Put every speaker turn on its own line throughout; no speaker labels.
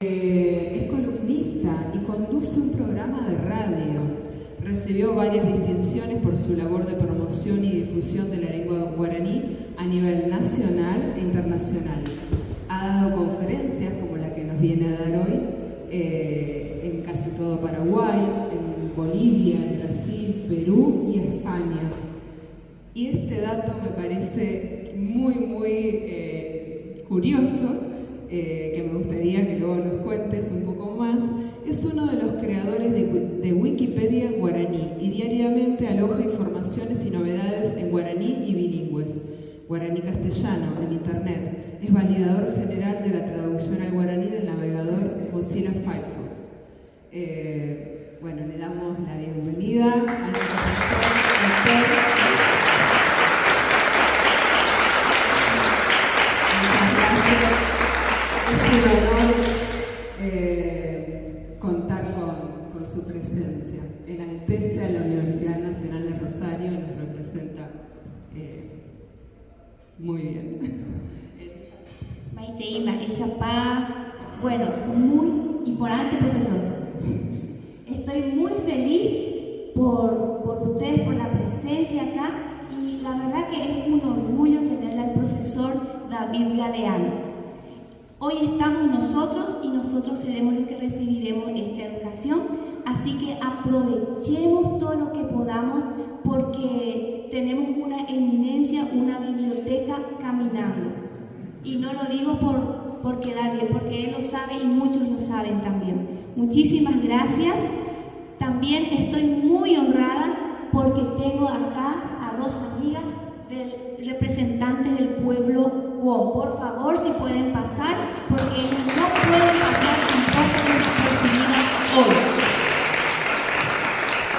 Es columnista y conduce un programa de radio. Recibió varias distinciones por su labor de promoción y difusión de la lengua guaraní a nivel nacional e internacional. Ha dado conferencias como la que nos viene a dar hoy en casi todo Paraguay, en Bolivia, en Brasil, Perú y España. Y este dato me parece muy curioso, que me gustaría que luego nos cuentes un poco más. Es uno de los creadores de Wikipedia en guaraní y diariamente aloja informaciones y novedades en guaraní y bilingües, guaraní castellano, en internet. Es validador general de la traducción al guaraní del navegador Mozilla Firefox. Bueno, le damos la bienvenida a nuestro profesor. Es un honor contar con su presencia. Enaltece a la Universidad Nacional de Rosario y nos representa muy bien.
Maite Ima, ella bueno, muy importante, profesor. Estoy muy feliz por ustedes, por la presencia acá, y la verdad que es un orgullo tenerle al profesor David Galeano. Hoy estamos nosotros y nosotros seremos los que recibiremos esta educación, así que aprovechemos todo lo que podamos porque tenemos una eminencia, una biblioteca caminando. Y no lo digo por quedar bien, porque él lo sabe y muchos lo saben también. Muchísimas gracias. También estoy muy honrada porque tengo acá a dos amigas representantes del pueblo Wong. Por favor, si pueden pasar, porque ellas no pueden pasar tampoco desapercibidas hoy.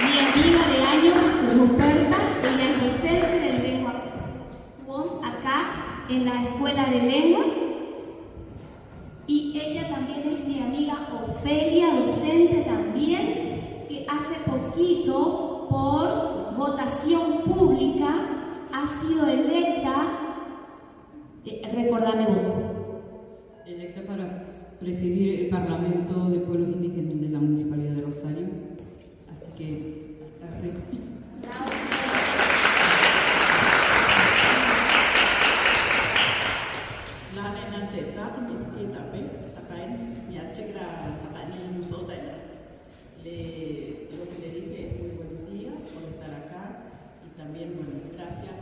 Mi amiga de años, Ruperta, ella es docente de lengua Wong acá en la Escuela de Lenguas. Y ella también es mi amiga Ofelia, docente también, que hace poquito, por votación pública, ha sido electa, recordame vos.
Electa para presidir el Parlamento de Pueblos Indígenas de la Municipalidad de Rosario. Así que, hasta tarde.
La nena teta, mis itape, tapain, mi achegra, tapain, musota. Lo que le dije es muy buenos días por estar acá y también, bueno, gracias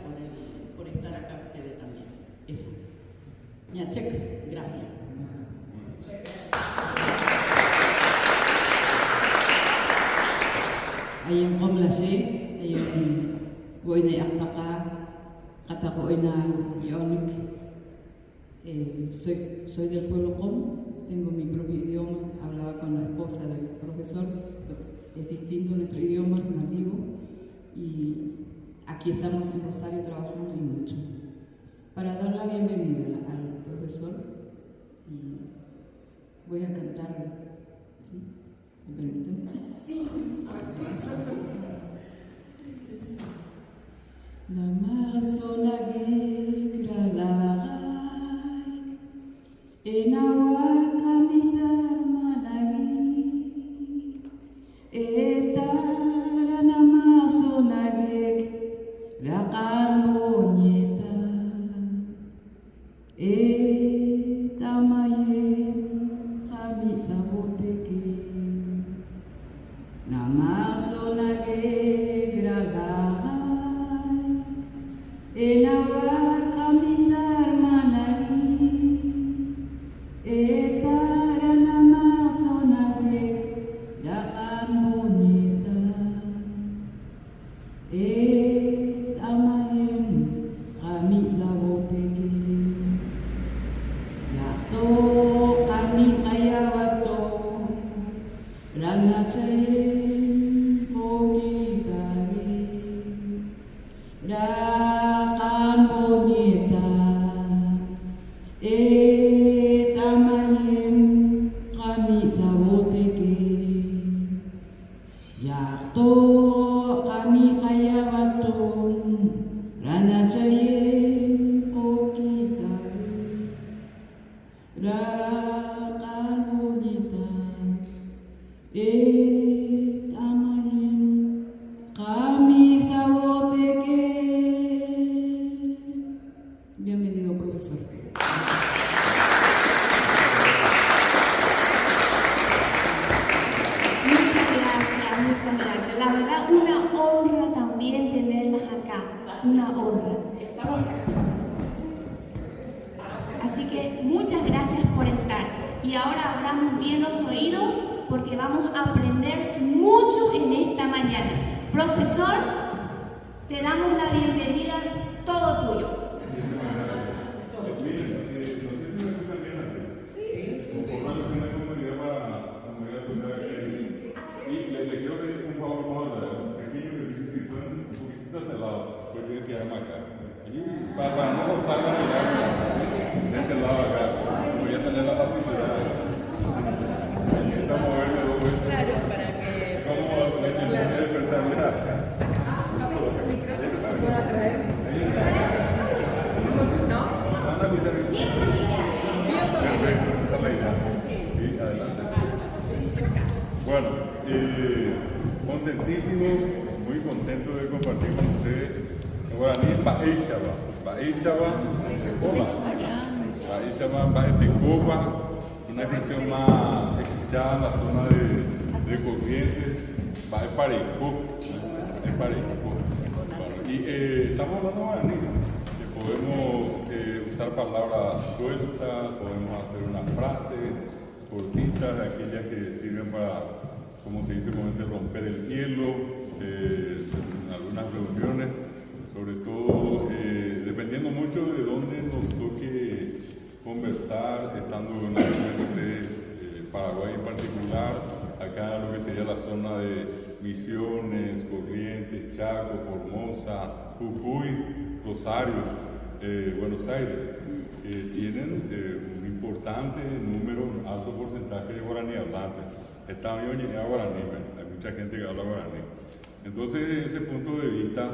por estar acá ustedes también. Eso. Ñachek, gracias.
Ayam komlasi, ayam boina yaktaka, katako oina yonik. Soy del pueblo Com, tengo mi propio idioma, hablaba con la esposa del profesor, es distinto nuestro idioma nativo y aquí estamos en Rosario trabajando y mucho. Para dar la bienvenida al profesor, y voy a cantar, ¿sí? ¿Me permiten?
Sí.
Namasonage gralai, enawa kamisar managi, etara namasonage rakalonyeta, etamaye kamisaboteke, namasonage gralai, enawa kamisar managi, etara namasonage rakalonyeta, etamayem kami saboteke, jakto kami kayawato, Anahim Kami Saboteke. Bienvenido, profesor.
Muchas gracias. La verdad, una honra también tenerlas acá. Una honra. Así que muchas gracias por estar. Y ahora abramos bien los oídos porque vamos a aprender mucho en esta mañana. Profesor, te damos la bienvenida, todo tuyo.
Para no forzar la mirada de este lado acá, voy a tener la facilidad de moverme dos veces. Claro, para que. ¿Cómo la intención de despertar? Mira. El micrófono se puede traer. ¿No? Perfecto, esa es la idea. Sí, adelante. Bueno, contentísimo, muy contento de compartir con ustedes. Guaraní Baishaba, Baetecoba, una expresión más escuchada en la zona de Corrientes, Baepareco. Y estamos hablando guaraní, que podemos usar palabras sueltas, podemos hacer unas frases cortitas, aquellas que sirven para, como se dice comúnmente, romper el hielo en algunas reuniones. Sobre todo dependiendo mucho de dónde nos toque conversar, estando en Paraguay en particular, acá lo que sería la zona de Misiones, Corrientes, Chaco, Formosa, Jujuy, Rosario, Buenos Aires, tienen un importante número, un alto porcentaje de guaraní hablantes. Está bien a guaraní, hay mucha gente que habla guaraní. Entonces, desde ese punto de vista,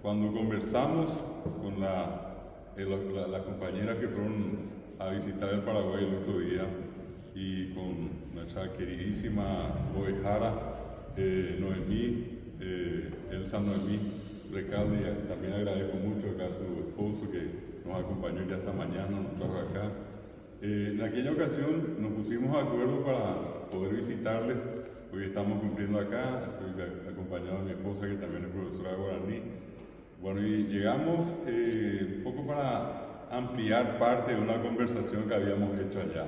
cuando conversamos con las compañeras que fueron a visitar el Paraguay el otro día y con nuestra queridísima Ovejara, Noemí, Elsa Noemí Recalde, también agradezco mucho acá a su esposo que nos acompañó ya esta mañana, nos trajo acá. En aquella ocasión nos pusimos de acuerdo para poder visitarles. Hoy estamos cumpliendo acá, estoy acompañado de mi esposa que también es profesora de guaraní. Bueno, y llegamos un poco para ampliar parte de una conversación que habíamos hecho allá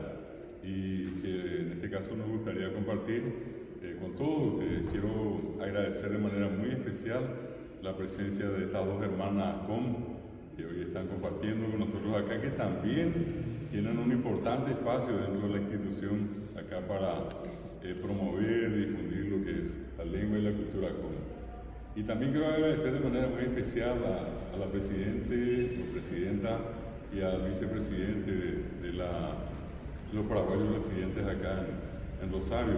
y que en este caso nos gustaría compartir con todos ustedes. Quiero agradecer de manera muy especial la presencia de estas dos hermanas que hoy están compartiendo con nosotros acá, que también tienen un importante espacio dentro de la institución acá para promover y difundir lo que es la lengua y la cultura com. Y también quiero agradecer de manera muy especial a la presidenta y al vicepresidente de los paraguayos residentes acá en Rosario,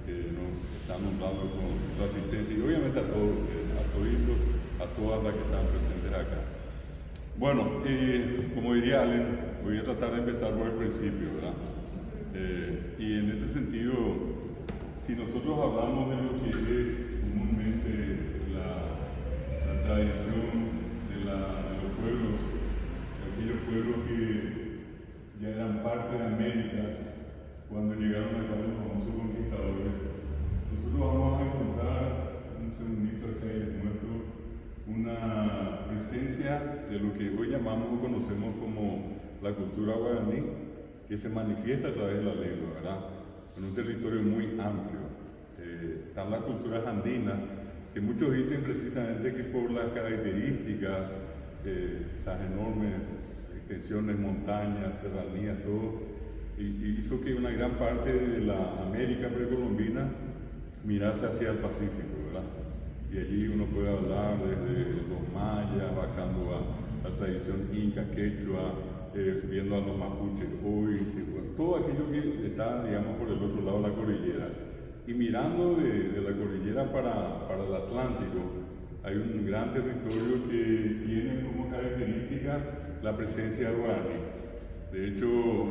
que nos están nombrando con su asistencia, y obviamente a todos ustedes, a todas las que están presentes acá. Bueno, como diría Allen, voy a tratar de empezar por el principio, ¿verdad? Y en ese sentido, si nosotros hablamos de lo que es comúnmente la tradición de los pueblos, de aquellos pueblos que ya eran parte de América cuando llegaron acá los famosos conquistadores, nosotros vamos a encontrar, un segundito acá y les muestro, una presencia de lo que hoy llamamos o conocemos como la cultura guaraní, que se manifiesta a través de la lengua, ¿verdad? En un territorio muy amplio. Están las culturas andinas, que muchos dicen precisamente que por las características, esas enormes extensiones, montañas, serranías, todo, hizo que una gran parte de la América precolombina mirase hacia el Pacífico, ¿verdad? Y allí uno puede hablar desde los mayas, bajando a la tradición inca, quechua, viendo a los mapuches hoy, todo aquello que está, digamos, por el otro lado de la cordillera. Y mirando de la cordillera para el Atlántico, hay un gran territorio que tiene como característica la presencia de guaraní. De hecho,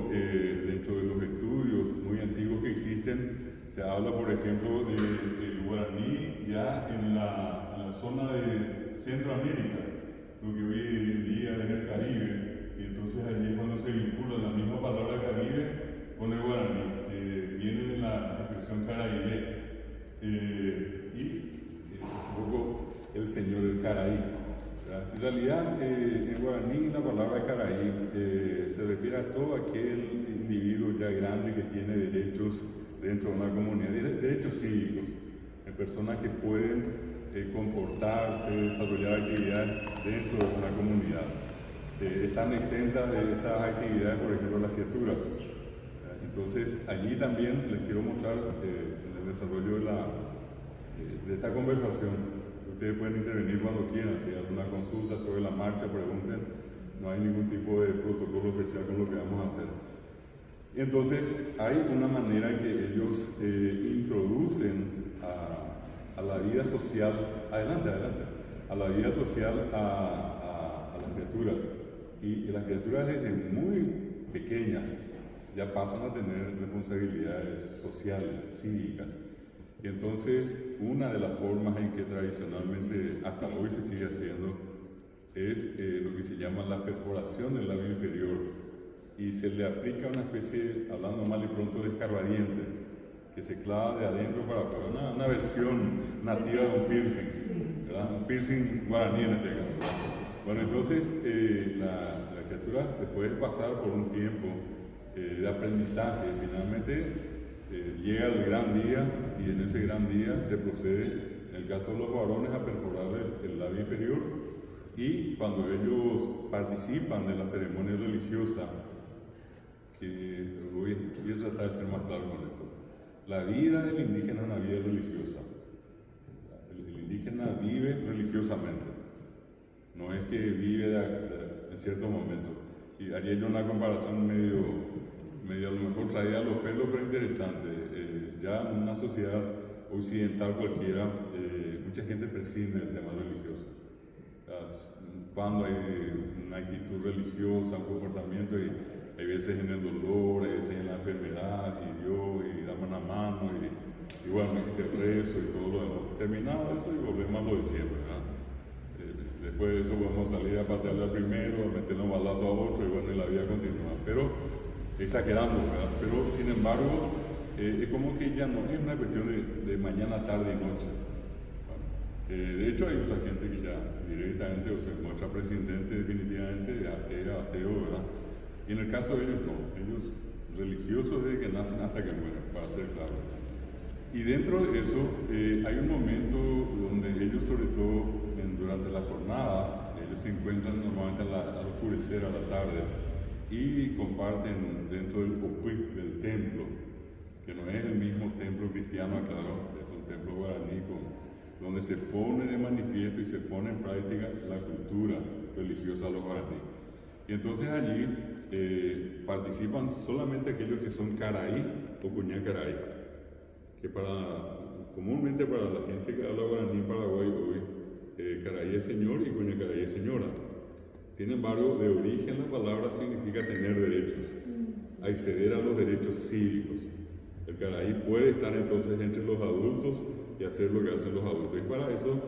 dentro de los estudios muy antiguos que existen, Se habla, por ejemplo, del guaraní ya en la zona de Centroamérica, lo que hoy en día es el Caribe, y entonces allí es cuando se vincula la misma palabra Caribe con el guaraní, que viene de la expresión caraíbe, y un poco el señor del Caraí. En realidad, en guaraní la palabra Caraí se refiere a todo aquel individuo ya grande que tiene derechos dentro de una comunidad, derechos cívicos, personas que pueden comportarse, desarrollar actividades dentro de una comunidad. Están exentas de esas actividades, por ejemplo, las criaturas. Entonces, allí también les quiero mostrar en el desarrollo de esta conversación. Ustedes pueden intervenir cuando quieran, si hay alguna consulta sobre la marcha, pregunten, no hay ningún tipo de protocolo especial con lo que vamos a hacer. Entonces, hay una manera en que ellos introducen a la vida social, adelante, a la vida social a las criaturas. Y las criaturas desde muy pequeñas ya pasan a tener responsabilidades sociales, cívicas. Y entonces, una de las formas en que tradicionalmente hasta hoy se sigue haciendo es lo que se llama la perforación del labio inferior, y se le aplica una especie, hablando mal y pronto, de escarbadiente, que se clava de adentro para afuera, una versión nativa de un piercing, ¿verdad? Un piercing guaraní en este caso. Bueno, entonces la criatura, después de pasar por un tiempo de aprendizaje, finalmente llega el gran día, y en ese gran día se procede, en el caso de los varones, a perforar el labio inferior, y cuando ellos participan de la ceremonia religiosa, que voy a tratar de ser más claro con esto, la vida del indígena es una vida religiosa. El indígena vive religiosamente, no es que vive en ciertos momentos. Y haría yo una comparación medio a lo mejor traía a los pelos, pero interesante. Ya en una sociedad occidental cualquiera, mucha gente prescinde del tema religioso. Cuando hay una actitud religiosa, un comportamiento, y hay veces en el dolor, hay veces en la enfermedad, y Dios, y dame una mano, y bueno, el rezo y todo lo demás. Terminado eso y volvemos a lo de siempre, ¿verdad? Después de eso vamos a salir a patearle al primero, a meterle un balazo a otro, y bueno, y la vida continúa. Pero, exagerando, ¿verdad? Pero, sin embargo, es como que ya no es una cuestión de mañana, tarde y noche. De hecho, hay mucha gente que ya directamente se muestra presidente definitivamente ateo, ¿verdad? Y en el caso de ellos no, ellos religiosos desde que nacen hasta que mueren, para ser claro. Y dentro de eso hay un momento donde ellos, sobre todo durante la jornada, ellos se encuentran normalmente al oscurecer, a la tarde, y comparten dentro del opuy, del templo, que no es el mismo templo cristiano, claro, es un templo guaraní donde se pone de manifiesto y se pone en práctica la cultura religiosa de los guaraní. Y entonces allí participan solamente aquellos que son caraí o cuñá caraí, que comúnmente para la gente que habla guaraní en Paraguay hoy, caraí es señor y cuñá caraí es señora. Sin embargo, de origen la palabra significa tener derechos, acceder a los derechos cívicos. El caraí puede estar entonces entre los adultos y hacer lo que hacen los adultos. Y para eso,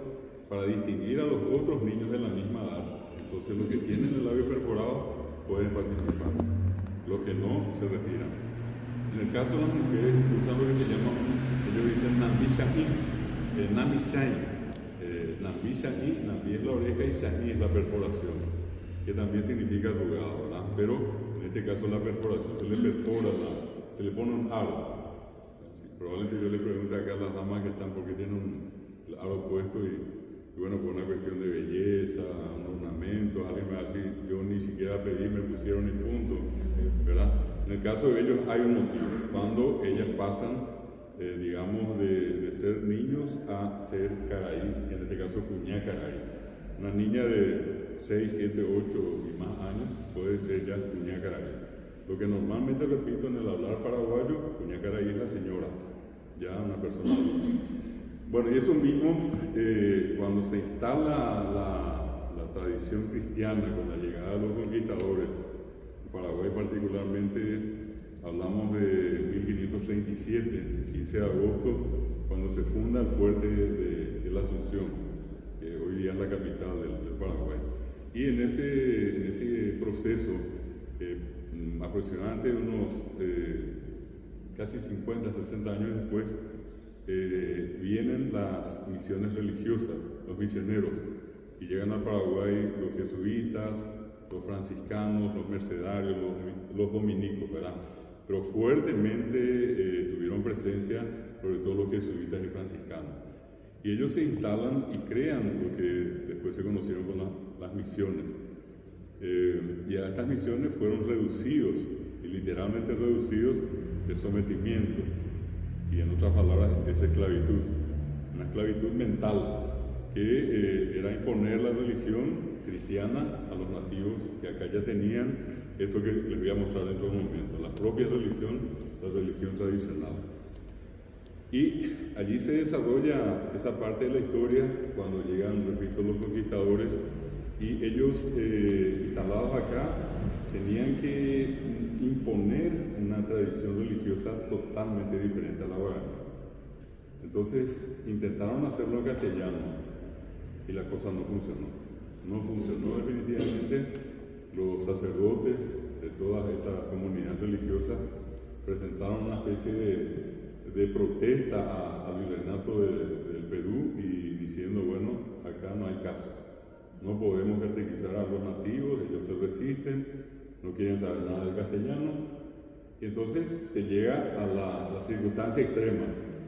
para distinguir a los otros niños de la misma edad, entonces los que tienen el labio perforado pueden participar, los que no se retiran. En el caso de las mujeres usan lo que se llama, ellos dicen Nambi Shani, Nami Shani. Nambi Shani, Nambi es la oreja y Shani es la perforación, que también significa arrugado, ¿verdad? Pero en este caso la perforación se le perfora, se le pone un aro. Probablemente yo le pregunte acá a las damas que están porque tienen un aro puesto y bueno, por una cuestión de belleza, un ornamento, alguien me va a decir, yo ni siquiera pedí, me pusieron y punto, ¿verdad? En el caso de ellos hay un motivo, cuando ellas pasan, digamos, de ser niños a ser caraí, en este caso cuñá caraí. Una niña de 6, 7, 8 y más años puede ser ya cuñá caraí. Lo que normalmente repito en el hablar paraguayo, cuñá caraí es la señora, ya una persona adulta. Bueno, y eso mismo, cuando se instala la tradición cristiana con la llegada de los conquistadores, en Paraguay particularmente, Hablamos de 1537, el 15 de agosto, cuando se funda el fuerte de la Asunción, que hoy día es la capital del Paraguay. Y en ese proceso, aproximadamente unos casi 50, 60 años después, vienen las misiones religiosas, los misioneros, y llegan al Paraguay los jesuitas, los franciscanos, los mercedarios, los dominicos, ¿verdad? Pero fuertemente tuvieron presencia sobre todo los jesuitas y franciscanos. Y ellos se instalan y crean lo que después se conocieron con las misiones. Y a estas misiones fueron reducidos, y literalmente reducidos, de sometimiento. Y en otras palabras, es esclavitud. Una esclavitud mental, que era imponer la religión cristiana a los nativos que acá ya tenían esto que les voy a mostrar dentro de un momento, la propia religión, la religión tradicional. Y allí se desarrolla esa parte de la historia cuando llegan, repito, los conquistadores, y ellos, instalados acá, tenían que imponer una tradición religiosa totalmente diferente a la guaraní. Entonces intentaron hacerlo en castellano y la cosa no funcionó. No funcionó definitivamente. Los sacerdotes de toda esta comunidad religiosa presentaron una especie de protesta al virreinato del Perú y diciendo, bueno, acá no hay caso, no podemos catequizar a los nativos, ellos se resisten, no quieren saber nada del castellano, y entonces se llega a la circunstancia extrema.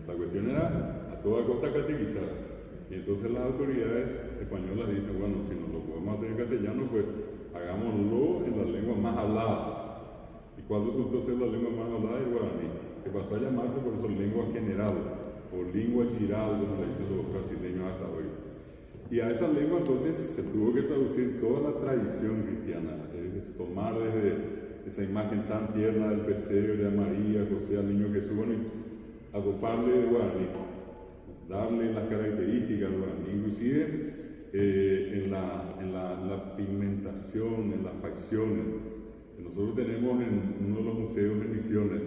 La cuestión era a toda costa catequizar, y entonces las autoridades españolas dicen, bueno, si no lo podemos hacer en castellano, pues hagámoslo en la lengua más hablada. ¿Y cuál resultó ser la lengua más hablada? El guaraní, que pasó a llamarse por eso lengua general, o lengua giral, como le dicen los brasileños hasta hoy. Y a esa lengua entonces se tuvo que traducir toda la tradición cristiana, es tomar desde esa imagen tan tierna del pesebre a María, José, al niño Jesús, bueno, y agruparle de guaraní, darle las características al guaraní, inclusive en la pigmentación, en las facciones. Nosotros tenemos en uno de los museos de Misiones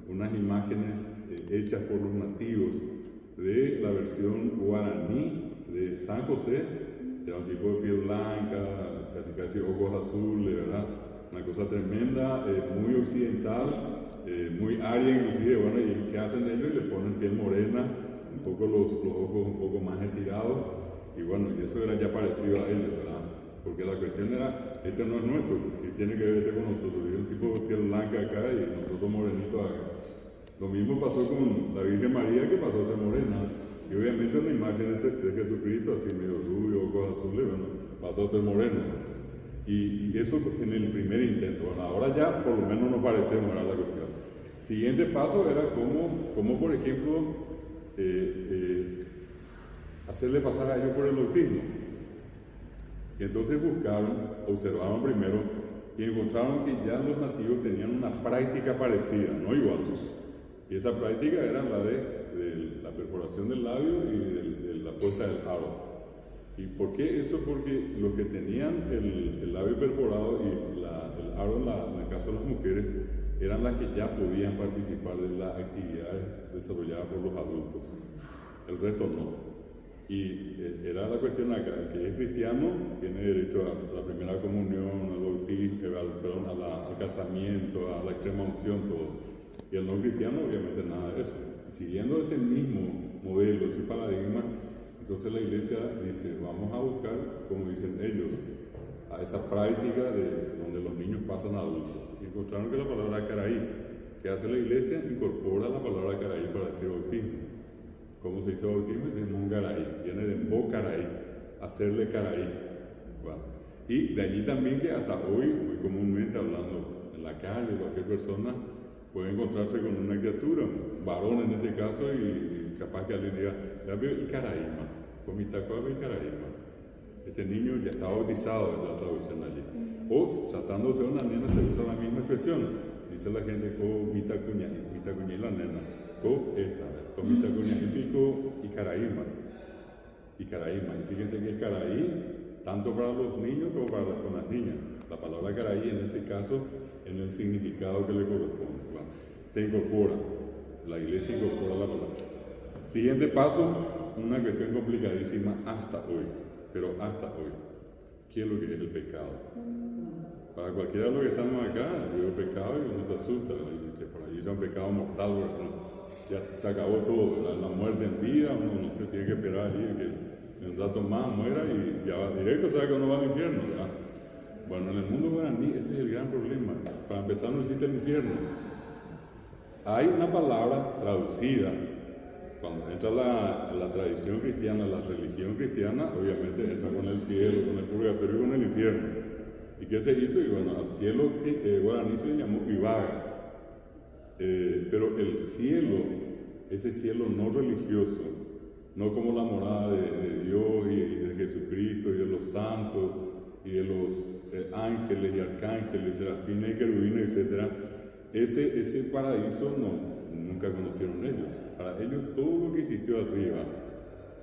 unas imágenes hechas por los nativos de la versión guaraní de San José. Era un tipo de piel blanca, casi ojos azules, ¿verdad? Una cosa tremenda, muy occidental, muy aria inclusive. Bueno, ¿y qué hacen ellos? Le ponen piel morena, un poco los ojos un poco más estirados, y bueno, y eso era ya parecido a ellos, ¿verdad? Porque la cuestión era, este no es nuestro, que tiene que ver con nosotros, y un tipo de piel blanca acá y nosotros morenitos acá. Lo mismo pasó con la Virgen María, que pasó a ser morena, y obviamente la imagen de Jesucristo, así medio rubio, ojos azules, bueno, pasó a ser moreno. Y eso en el primer intento. Bueno, ahora ya por lo menos nos parecemos, era la cuestión. Siguiente paso era cómo por ejemplo, hacerle pasar a ellos por el bautismo. Y entonces buscaron, observaron primero y encontraron que ya los nativos tenían una práctica parecida, no igual. Y esa práctica era la de la perforación del labio y de la puesta del aro. ¿Y por qué eso? Porque los que tenían el labio perforado y el aro en el caso de las mujeres eran las que ya podían participar de las actividades desarrolladas por los adultos. El resto no. Y era la cuestión acá, el que es cristiano tiene derecho a la primera comunión, al bautismo, al casamiento, a la extrema unción, todo. Y el no cristiano obviamente nada de eso. Y siguiendo ese mismo modelo, ese paradigma, entonces la iglesia dice, vamos a buscar, como dicen ellos, a esa práctica de donde los niños pasan a adultos. Y encontraron que la palabra caraí, que hace la iglesia, incorpora la palabra caraí para decir bautismo. ¿Cómo se dice bautismo? Se llama un caraí, viene de bocaraí, hacerle caraí. Bueno, y de allí también que hasta hoy, muy comúnmente hablando en la calle, cualquier persona puede encontrarse con una criatura, un varón en este caso, y capaz que alguien diga, ya veo el caraíma, comitacuave y caraíma. Este niño ya está bautizado en la traducción allí. O tratándose de una nena se usa la misma expresión. Dice la gente, comitacuña y la nena. Comitacuña y pico y caraíma. Y caraíma. Y fíjense que es caraí tanto para los niños como para las niñas. La palabra caraí en ese caso, en el significado que le corresponde. Bueno, se incorpora, la iglesia incorpora la palabra. Siguiente paso, una cuestión complicadísima hasta hoy, pero hasta hoy. ¿Qué es lo que es el pecado? Para cualquiera de los que estamos acá, yo digo pecado y uno se asusta, ¿no? Que por allí sea un pecado mortal, ¿no? Ya se acabó todo, la muerte en vida, uno no se tiene que esperar allí que un rato más muera y ya va directo, sabe que uno va al infierno, ¿verdad? Bueno, en el mundo guaraní ese es el gran problema. Para empezar, no existe el infierno. Hay una palabra traducida. Cuando entra la tradición cristiana, la religión cristiana, obviamente entra con el cielo, con el purgatorio y con el infierno. ¿Y qué se hizo? Y bueno, al cielo guaraní se llamó Ibaga. Pero el cielo, ese cielo no religioso, no como la morada de Dios y de Jesucristo y de los santos y de los ángeles y arcángeles, serafines y querubines, etc. Ese paraíso nunca conocieron ellos. Para ellos todo lo que existió arriba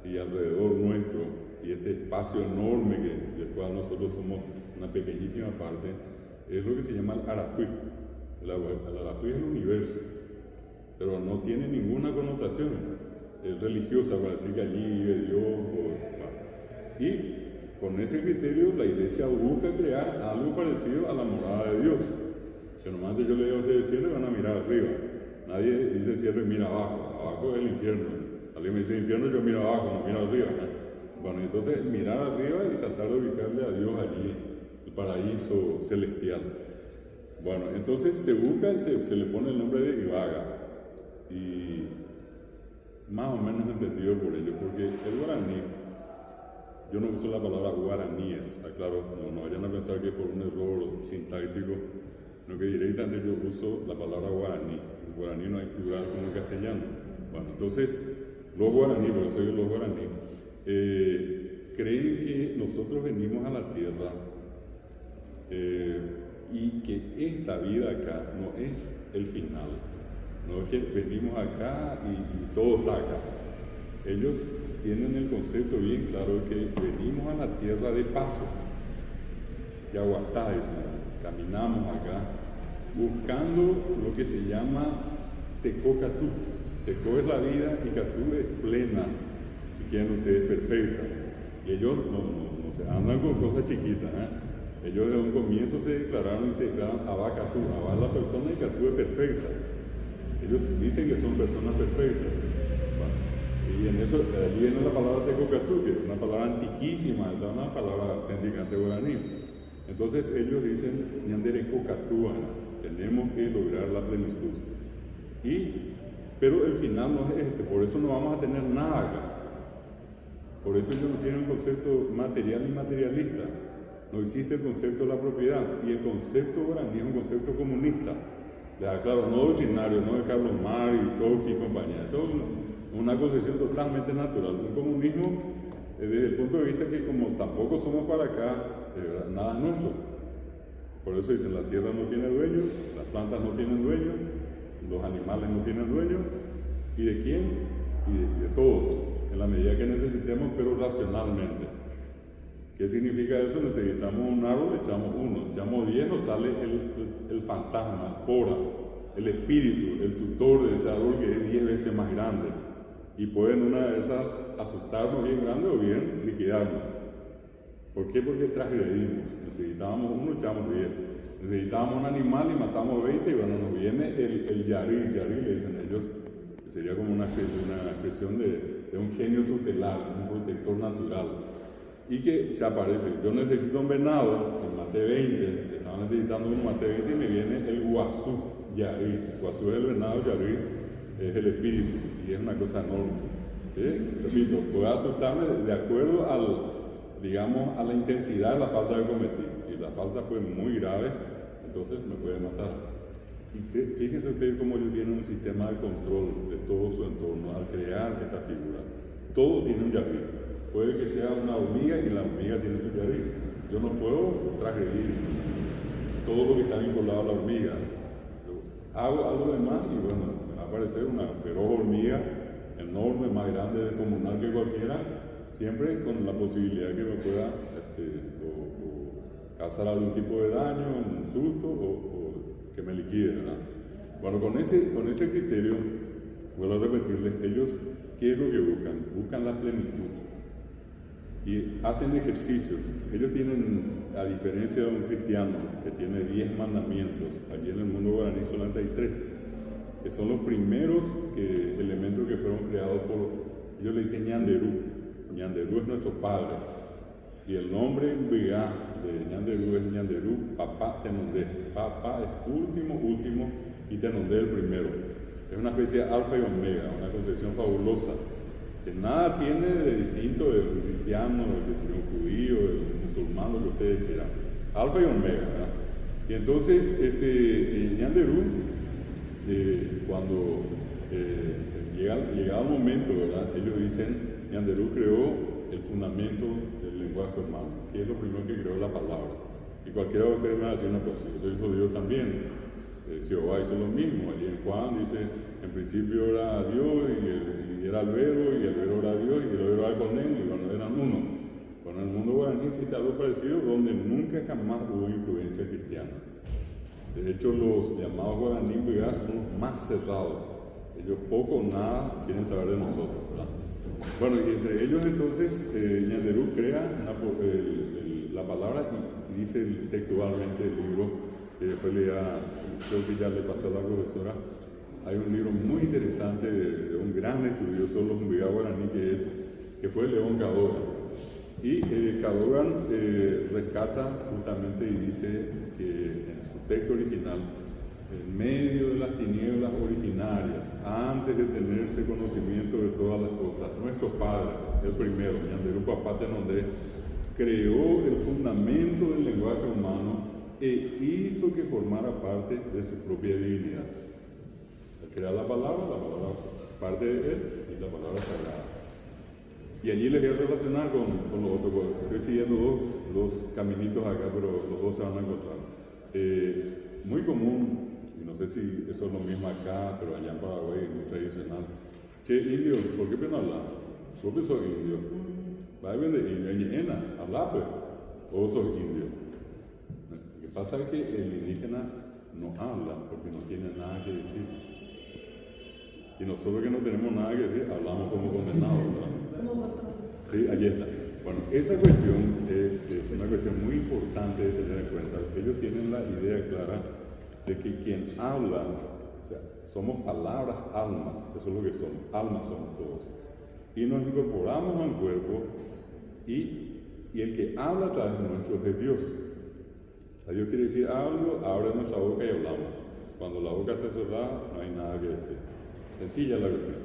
y alrededor nuestro y este espacio enorme del cual nosotros somos una pequeñísima parte, es lo que se llama el Arapuí. El Arapuí es el universo, pero no tiene ninguna connotación. Es religiosa para decir que allí vive Dios. Y con ese criterio la iglesia busca crear algo parecido a la morada de Dios. Que normalmente yo le digo a ustedes cielo y van a mirar arriba. Nadie dice cielo y mira abajo. Abajo es el infierno. Alguien me dice infierno, yo miro abajo, no miro arriba. Bueno, entonces mirar arriba y tratar de ubicarle a Dios allí, el paraíso celestial. Bueno, entonces se busca y se le pone el nombre de Ibaga. Y más o menos entendido por ellos, porque el guaraní, yo no uso la palabra guaraníes, aclaro, no vayan a pensar que por un error sintáctico, no que directamente yo uso la palabra guaraní. En guaraní no hay plural como en castellano. Bueno, entonces, los guaraní, por eso digo los guaraní, creen que nosotros venimos a la tierra y que esta vida acá no es el final. No es que venimos acá y todo está acá. Ellos tienen el concepto bien claro de que venimos a la tierra de paso. Yaguatá, caminamos acá buscando lo que se llama Tecó Catú. Tecó es la vida y Catú es plena, si quieren ustedes, perfecta. Y ellos no se andan con cosas chiquitas, Ellos desde un comienzo se declararon y se declaran Abá Catú. Abá es la persona y Catú es perfecta. Ellos dicen que son personas perfectas. Bueno, y en eso, allí viene la palabra Tecocatú, que es una palabra antiquísima, es una palabra auténtica guaraní. Entonces ellos dicen, Ñandere Cocatúa, tenemos que lograr la plenitud. Pero el final no es este, por eso no vamos a tener nada acá. Por eso ellos no tienen un concepto material ni materialista. No existe el concepto de la propiedad. Y el concepto guaraní es un concepto comunista. Les aclaro, no doctrinario, no de Carlos Mar y Trotsky y compañía. Esto es una concepción totalmente natural. Un comunismo desde el punto de vista que como tampoco somos para acá, nada es nuestro. Por eso dicen, la tierra no tiene dueño, las plantas no tienen dueño, los animales no tienen dueño. ¿Y de quién? Y de todos, en la medida que necesitemos, pero racionalmente. ¿Qué significa eso? Necesitamos un árbol, echamos uno, echamos 10, nos sale el fantasma, pora, el espíritu, el tutor de ese árbol que es 10 veces más grande. Y puede en una de esas asustarnos bien grande o bien liquidarnos. ¿Por qué? Porque transgredimos. Necesitábamos uno, echamos 10. Necesitábamos un animal y matamos 20 y bueno, nos viene el yarí le dicen ellos, que sería como una expresión de un genio tutelar, un protector natural. Y que se aparece, yo necesito un venado, maté 20, estaba necesitando uno, maté 20 y me viene el guazú, yarí. Guazú es el venado, yarí es el espíritu y es una cosa enorme. Repito, puede asustarme de acuerdo a la intensidad de la falta que cometí. Si la falta fue muy grave, entonces me puede matar. Y fíjense ustedes cómo ellos tienen un sistema de control de todo su entorno al crear esta figura. Todo tiene un yarí. Puede que sea una hormiga y la hormiga tiene su yarí. Yo no puedo transgredir todo lo que está vinculado a la hormiga. Yo hago algo de más y bueno, me va a aparecer una feroz hormiga enorme, más grande, descomunal que cualquiera, siempre con la posibilidad que me pueda causar algún tipo de daño, un susto o que me liquide, ¿verdad? Bueno, con ese criterio, vuelvo a repetirles, ellos, ¿qué es lo que buscan? Buscan la plenitud y hacen ejercicios. Ellos tienen, a diferencia de un cristiano que tiene 10 mandamientos, allí en el mundo guaraní solamente hay 3, que son los primeros elementos que fueron creados por, ellos le dicen Ñanderú. Ñanderú es nuestro padre, y el nombre en vegá de Ñanderú es Ñanderú Papá Tenondé. Papá es último, y Tenondé el primero. Es una especie de alfa y omega, una concepción fabulosa, que nada tiene de distinto del cristiano, del judío, del musulmán, lo que ustedes quieran. Alfa y omega, ¿verdad? Y entonces, Ñanderú, cuando llegado el momento, ¿verdad? Ellos dicen, Ñanderú creó el fundamento del lenguaje humano, que es lo primero que creó la palabra. Y cualquiera de ustedes me va a decir una cosa, eso hizo Dios también. Jehová hizo lo mismo. Allí en Juan dice, en principio era Dios y era el verbo, y el verbo era Dios, y el verbo era con él, y bueno, eran uno. Bueno, en el mundo guaraní existe algo parecido, donde nunca jamás hubo influencia cristiana. De hecho, los llamados guaraní son los más cerrados. Ellos poco o nada quieren saber de nosotros, ¿verdad? Bueno, y entre ellos entonces, Ñanderú crea la palabra y dice textualmente el libro, después creo que ya le pasó a la profesora, hay un libro muy interesante de un gran estudioso de los Mbigá guaraní que fue León Cadogan. Y Cadogan rescata justamente y dice que en su texto original, en medio de las tinieblas originarias, antes de tenerse conocimiento de todas las cosas, nuestro Padre, el primero, Ñanderú Papá Tenondé, creó el fundamento del lenguaje humano e hizo que formara parte de su propia divinidad. Al crear la palabra parte de él y la palabra sagrada. Y allí les voy a relacionar con los otros. Estoy siguiendo dos caminitos acá, pero los dos se van a encontrar. Muy común, y no sé si eso es lo mismo acá, pero allá en Paraguay es muy tradicional. Che, indio, ¿por qué no hablas? ¿Por qué sos indio? Va a venir de indio, habla pues, o sos indio. Lo que pasa es que el indígena no habla porque no tiene nada que decir. Y nosotros que no tenemos nada que decir, hablamos como condenados, ¿verdad? Sí, allí está. Bueno, esa cuestión es una cuestión muy importante de tener en cuenta. Ellos tienen la idea clara de que quien habla, o sea, somos palabras, almas, eso es lo que somos, almas somos todos. Y nos incorporamos a un cuerpo y el que habla a través de nosotros es Dios. A Dios quiere decir algo, abre nuestra boca y hablamos. Cuando la boca está cerrada, no hay nada que decir. Sencilla la cuestión.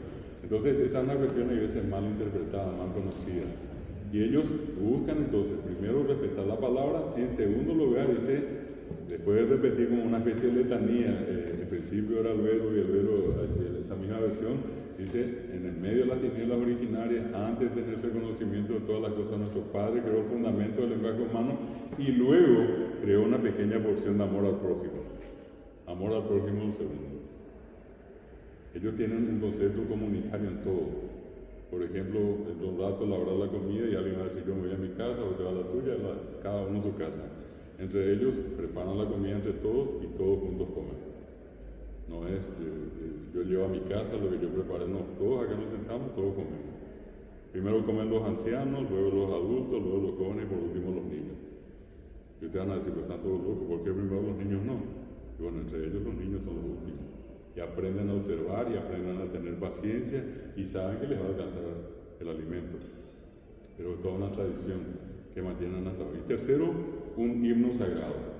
Entonces, esa es una cuestión a veces mal interpretada, mal conocida. Y ellos buscan entonces, primero, respetar la palabra. En segundo lugar, dice, después de repetir como una especie de letanía, en principio era el verbo y el verbo, esa misma versión, dice, en el medio de las tinieblas originarias, antes de tenerse conocimiento de todas las cosas, nuestro Padre creó el fundamento del lenguaje humano y luego creó una pequeña porción de amor al prójimo. Amor al prójimo el segundo. Ellos tienen un concepto comunitario en todo. Por ejemplo, en un rato labrar la comida y alguien va a decir, yo me voy a mi casa, o te va a la tuya, cada uno a su casa. Entre ellos preparan la comida entre todos y todos juntos comen. No es yo llevo a mi casa lo que yo preparé, no, todos acá nos sentamos, todos comemos. Primero comen los ancianos, luego los adultos, luego los jóvenes y por último los niños. Y ustedes van a decir, pues están todos locos, ¿por qué primero los niños no? Y bueno, entre ellos los niños son los últimos. Y aprenden a observar y aprenden a tener paciencia y saben que les va a alcanzar el alimento. Pero es toda una tradición que mantienen hasta hoy. Y tercero, un himno sagrado.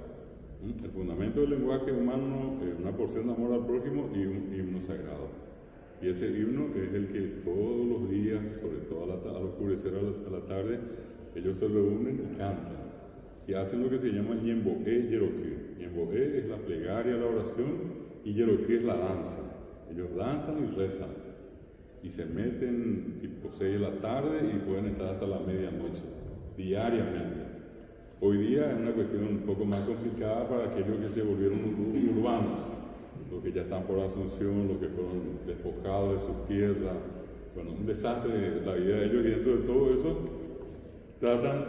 El fundamento del lenguaje humano es una porción de amor al prójimo y un himno sagrado. Y ese himno es el que todos los días, sobre todo al oscurecer a la tarde, ellos se reúnen y cantan. Y hacen lo que se llama Ñemboé Yeroqué. Ñemboé es la plegaria, la oración, y Yeroqué es la danza. Ellos danzan y rezan. Y se meten tipo 6 de la tarde y pueden estar hasta la medianoche, diariamente. Hoy día es una cuestión un poco más complicada para aquellos que se volvieron urbanos, los que ya están por Asunción, los que fueron despojados de sus tierras. Bueno, un desastre la vida de ellos, y dentro de todo eso tratan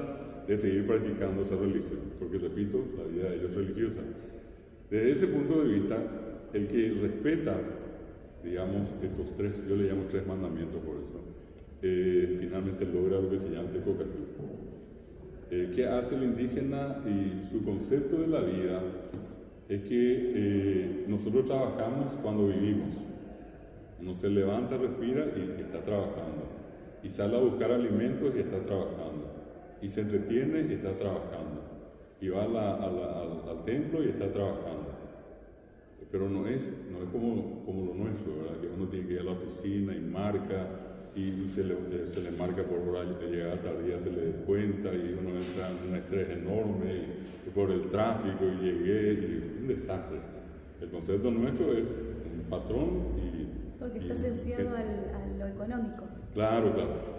de seguir practicando esa religión, porque repito, la vida de ellos es religiosa. Desde ese punto de vista, el que respeta, digamos, estos tres, yo le llamo tres mandamientos por eso, finalmente logra lo que se llama Tecocatú. ¿Qué hace el indígena? Y su concepto de la vida es que nosotros trabajamos cuando vivimos. Uno se levanta, respira y está trabajando. Y sale a buscar alimentos y está trabajando. Y se entretiene y está trabajando. Y va al templo y está trabajando. Pero no es como lo nuestro, ¿verdad? Que uno tiene que ir a la oficina y marca, y se le marca por hora de llegada tardía, se le descuenta, y uno entra en un estrés enorme y por el tráfico, y llegué, y un desastre. El concepto nuestro es un patrón y...
Porque está asociado a lo económico.
Claro.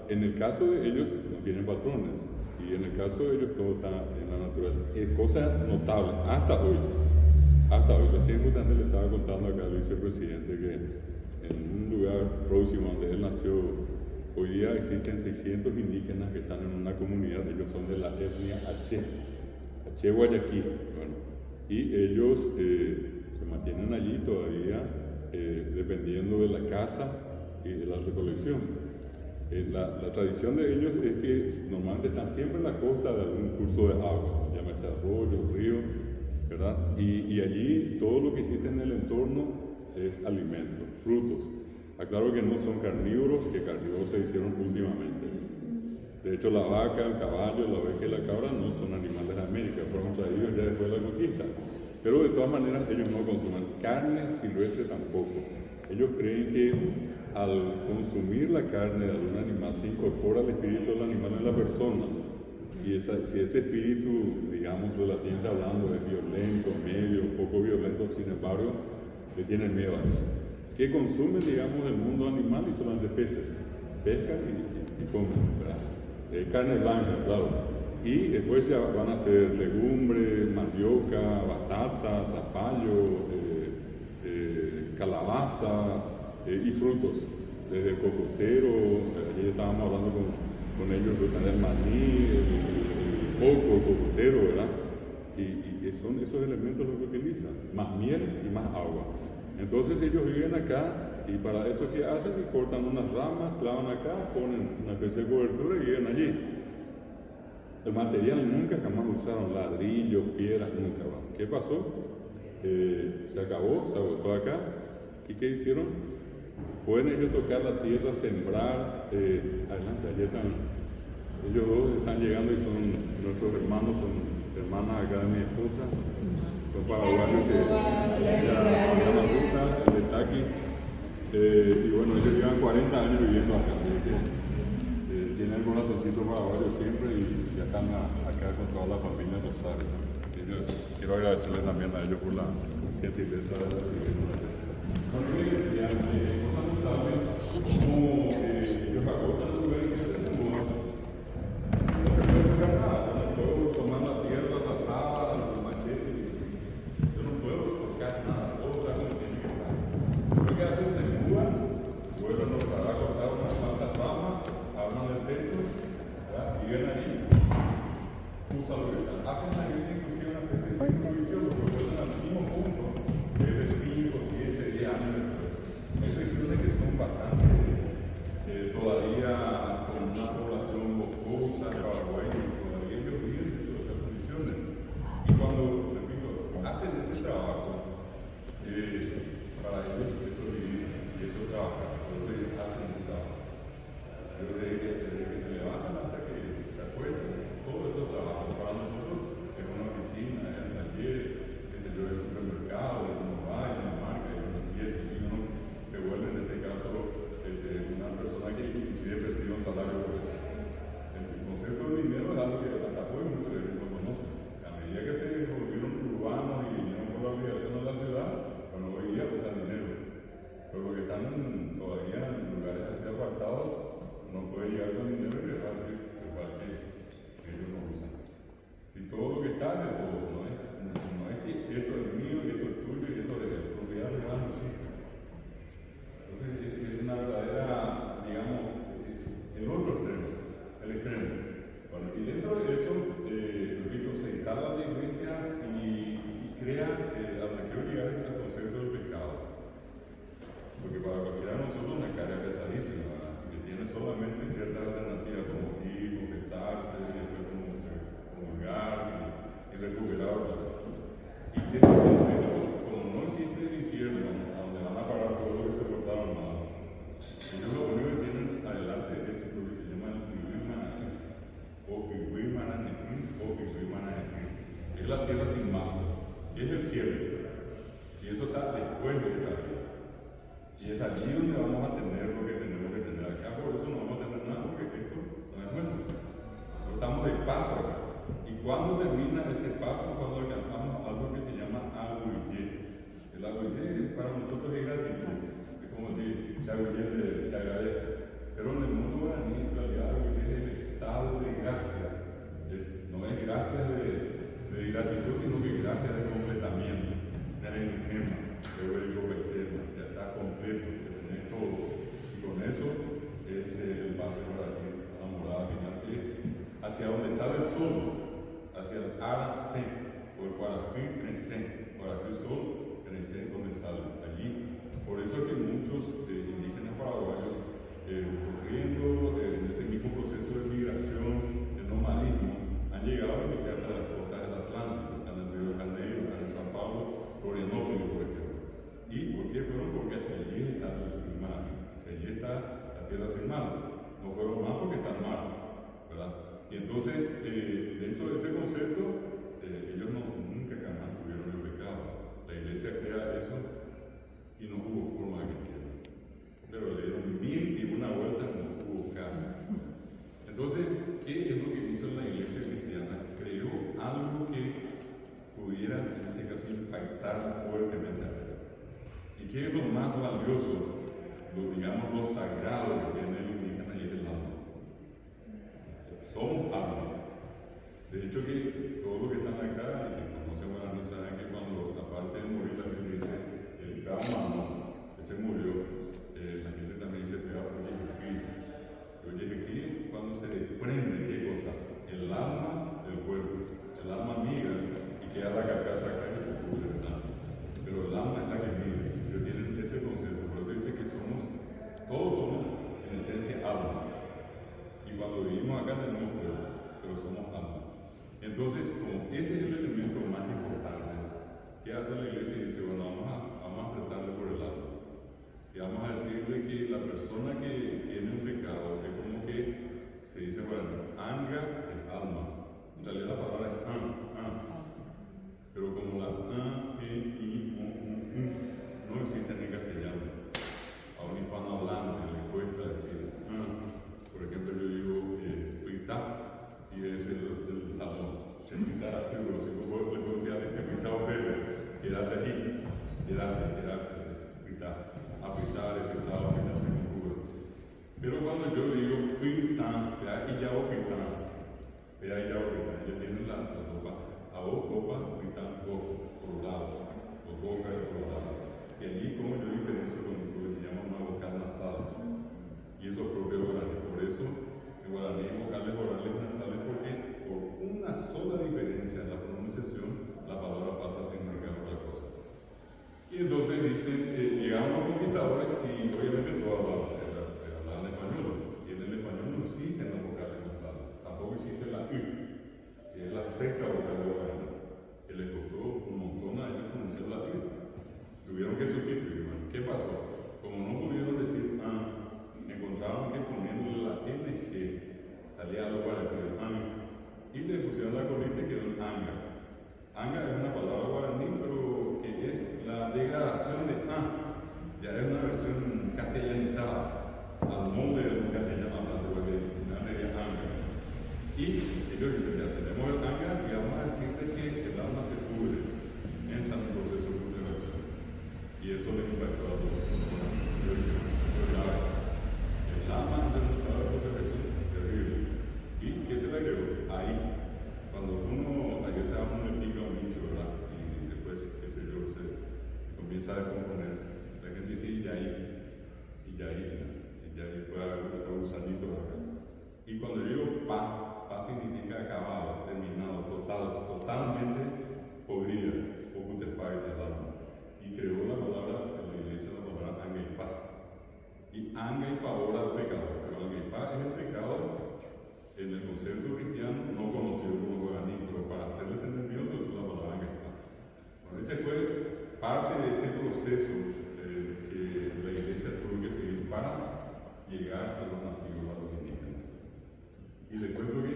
En el caso de ellos no tienen patrones, y en el caso de ellos todo está en la naturaleza. Es cosa notable, hasta hoy, recién justamente le estaba contando acá al vicepresidente que en un lugar próximo donde él nació, hoy día existen 600 indígenas que están en una comunidad, ellos son de la etnia H Guayaquí, bueno, y ellos se mantienen allí todavía dependiendo de la caza y de la recolección. La tradición de ellos es que normalmente están siempre en la costa de algún curso de agua, llámese arroyo, río, ¿verdad? Y allí todo lo que existe en el entorno es alimento, frutos. Aclaro que no son carnívoros, que carnívoros se hicieron últimamente. De hecho, la vaca, el caballo, la oveja y la cabra no son animales de América, fueron traídos ya después de la conquista. Pero de todas maneras ellos no consumen carne silvestre tampoco. Ellos creen que al consumir la carne de algún animal se incorpora el espíritu del animal en la persona. Y si ese espíritu, digamos, relativamente hablando, es violento, medio, poco violento, sin embargo, le tienen miedo a eso. ¿Qué consumen, digamos, el mundo animal? Y solamente peces. Pescan y comen, ¿verdad? Carne blanca, claro. Y después ya van a ser legumbres, mandioca, batata, zapallo, calabaza y frutos. Desde el cocotero, ayer estábamos hablando con ellos del maní, el coco, el cocotero, ¿verdad? Y son esos elementos los que utilizan, más miel y más agua. Entonces ellos viven acá y para eso ¿qué hacen? Y cortan unas ramas, clavan acá, ponen una especie de cobertura y viven allí. El material nunca jamás usaron ladrillos, piedras, nunca. ¿Qué pasó? Se acabó, se agotó acá. ¿Y qué hicieron? Pueden ellos tocar la tierra, sembrar. Adelante, allí están. Ellos dos están llegando y son nuestros hermanos, son hermanas acá de mi esposa. Son paraguayos que ya está aquí. Y bueno, ellos llevan 40 años viviendo acá, así que tienen el corazoncito paraguayo siempre y ya están acá con toda la familia Rosario. Quiero agradecerles también a ellos por la gentileza de recibirnos. Con mi decía, cosa notable, como ellos agotan el lugar y se desenvuelven. No se puede buscar nada, no puedo tomar la tierra, la sal, el machete. Yo no puedo tocar nada, todo está como tiene que estar. Lo que hacen es se mudan, vuelven a cortar unas cuantas ramas, hablan del techo, y ven allí, usan lo que están. Hacen una iglesia inclusive una especie de círculo vicioso, porque vuelven al mismo punto, que es de 5, 7, 10 años después. Es decir, está la tierra sin mal. No fueron mal porque están mal, ¿verdad? Y entonces, dentro de ese concepto, ellos nunca jamás tuvieron el pecado. La iglesia crea eso y no hubo forma de que entiendan. Pero le dieron 1001 vueltas, no hubo caso. Entonces, ¿qué es lo que hizo la iglesia cristiana? Creó algo que pudiera, en este caso, impactar fuertemente a él. ¿Y qué es lo más valioso? Digamos, lo sagrado que tiene el indígena y es el alma. Somos almas. De hecho, que todos los que están acá y que conocen guaraní saben que cuando, aparte de morir, la gente dice, el mano que se murió, la gente también dice, pero oye, aquí es cuando se desprende, ¿qué cosa? El alma del cuerpo, el alma amiga, y queda la carcasa acá que se cubre, ¿verdad? Pero el alma es la que mira. Ellos tienen ese concepto, por eso dice que todos somos en esencia almas. Y cuando vivimos acá tenemos cuerpo, pero somos almas. Entonces, como ese es el elemento más importante, ¿qué hace la iglesia? Y dice, bueno, vamos a apretarle por el alma. Y vamos a decirle que la persona que tiene un pecado es como que se dice, bueno, anga es alma. En realidad la palabra es pero como la no existen en castellano. A un hispano hablante le cuesta decir Por ejemplo, yo digo pita y es el alma. Se pita así, pero si no puedo decir que pita o quédate aquí, quedarse, pita. Apitar, apitar, se cura. Pero cuando yo digo pita, vea y ya o pita, ellos tienen la copa, a vos copa, pita, por un lado, o boca por un lado. Y allí, como yo diferencio con lo que se llama una vocal nasal, y eso es propio guaraní. Por eso, en guaraní, vocales orales nasales, porque por una sola diferencia en la pronunciación, la palabra pasa a significar otra cosa. Y entonces dicen, llegaron los conquistadores y obviamente todos hablaban español. Y en el español no existen las vocales nasales, tampoco existe la U, que es la sexta vocal de guaraní, que les costó un montón a ellos pronunciar la U. Tuvieron que sustituir. Bueno, ¿qué pasó? Como no pudieron decir encontraron que poniéndole la NG salía algo parecido a y le pusieron la colita y quedó anga. Anga es una palabra guaraní, pero que es la degradación de ya es una versión castellanizada al molde del castellano hablante, porque original sería anga. Y ellos dicen, ya tenemos el anga y vamos a decirte que el alma se cubre, entra en el proceso de putrefaction. Y eso le impactó a todos. El alma entra en el estado de putrefaction terrible. ¿Y qué se le quedó? Ahí. Cuando uno, ayer se llama un pica un bicho, ¿verdad? Y después, qué sé yo, se comienza a descomponer. La gente dice, y ya después está gusanito acá. Y cuando yo digo pa significa acabado, terminado, totalmente podrida, o putrefacta el alma. Y creó la palabra, en la iglesia, la palabra anga y pa. Y anga y pavor al pecado, pero anga y pa es el pecado en el concepto cristiano, no conocido como guaraní, pero para hacerle entender Dios, eso es la palabra anga y pa. Bueno, ese fue parte de ese proceso que la iglesia tuvo que seguir para llegar a los nativos, a los indígenas. Y les cuento que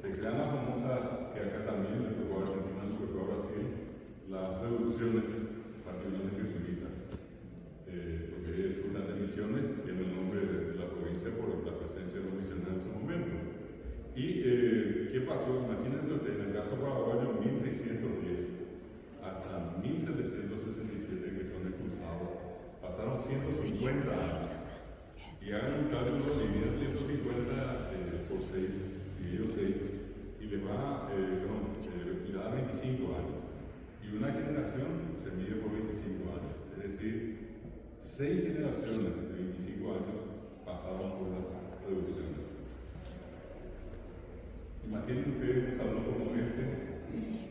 se crean las famosas, que acá también le tocó a Argentina, le tocó a Brasil, las reducciones, particularmente jesuitas, porque es una de misiones, tiene el nombre de la provincia por la presencia de los misioneros en su momento. ¿Y qué pasó? Imagínense ustedes, en el caso paraguayo, 1610 hasta 1767 que son expulsados, pasaron 150 años. Y hagan un cálculo, dividen 150 por 6, dividido 6, y le da 25 años. Y una generación se mide por 25 años. Es decir, 6 generaciones de 25 años pasaron por las reducciones. Imaginen ustedes un salón como este,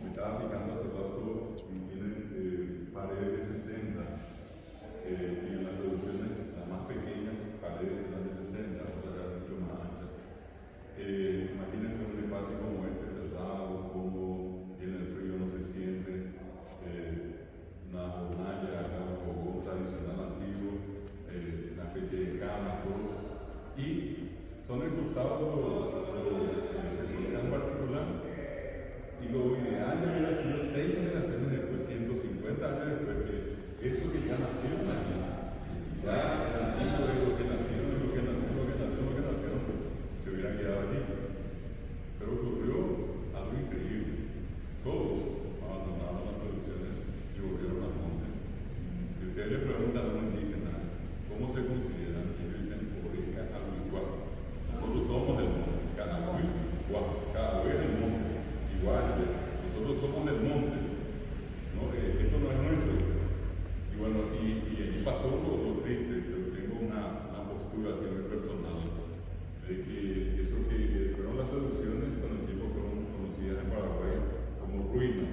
me estaba picando hace rato, y tienen paredes de 60. Y en las reducciones, las más pequeñas, paredes las de 60, otras eran mucho más anchas. Imagínense un espacio como este, cerrado, como en el frío no se siente, una hornalla, un fogón tradicional antiguo, una especie de cama son expulsados los en particular, y lo ideal hubiera sido 6 generaciones después, 150 años después, que eso que ya nacieron aquí, ya antiguo de lo que nacieron, se hubiera quedado allí. Pero ocurrió algo increíble. Todos abandonaron las producciones y volvieron al monte. Y ustedes le preguntan a un indígena, ¿cómo se consideran? Y ellos dicen, Oreca, Aguiguá. Nosotros somos del monte, Canaguiguá, cada vez el monte, igual, nosotros somos del monte. ¿No? Esto no es nuestro. Y bueno, y allí pasó lo triste, pero tengo una postura así muy personal, de que eso que fueron las traducciones con el tiempo fueron conocidas en Paraguay como ruinas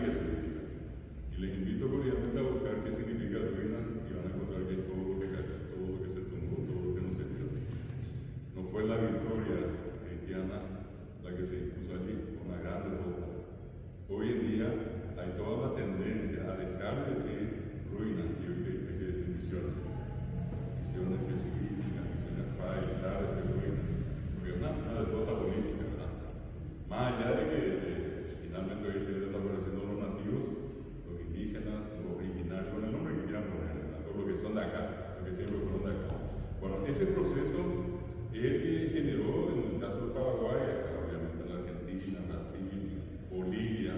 jesuíticas. Y les invito cordialmente a buscar qué significa ruinas y van a encontrar que todo lo que cayó, todo lo que se tumbó, todo lo que no se dio. No fue la victoria cristiana la que se impuso allí, con una gran derrota. Hoy en día hay toda la tendencia a dejar de decir ruinas y hoy hay que decir misiones. Misiones jesuíticas, misiones para evitar ese ruinas. Porque es una derrota política, ¿verdad? Más allá de que finalmente hoy estén desapareciendo los nativos, los indígenas, los originarios, con el nombre que quieran poner, ¿verdad? O los que son de acá, los que siempre fueron de acá. Bueno, ese proceso es el que generó, en el caso de Paraguay, obviamente en la Argentina, Brasil, Bolivia,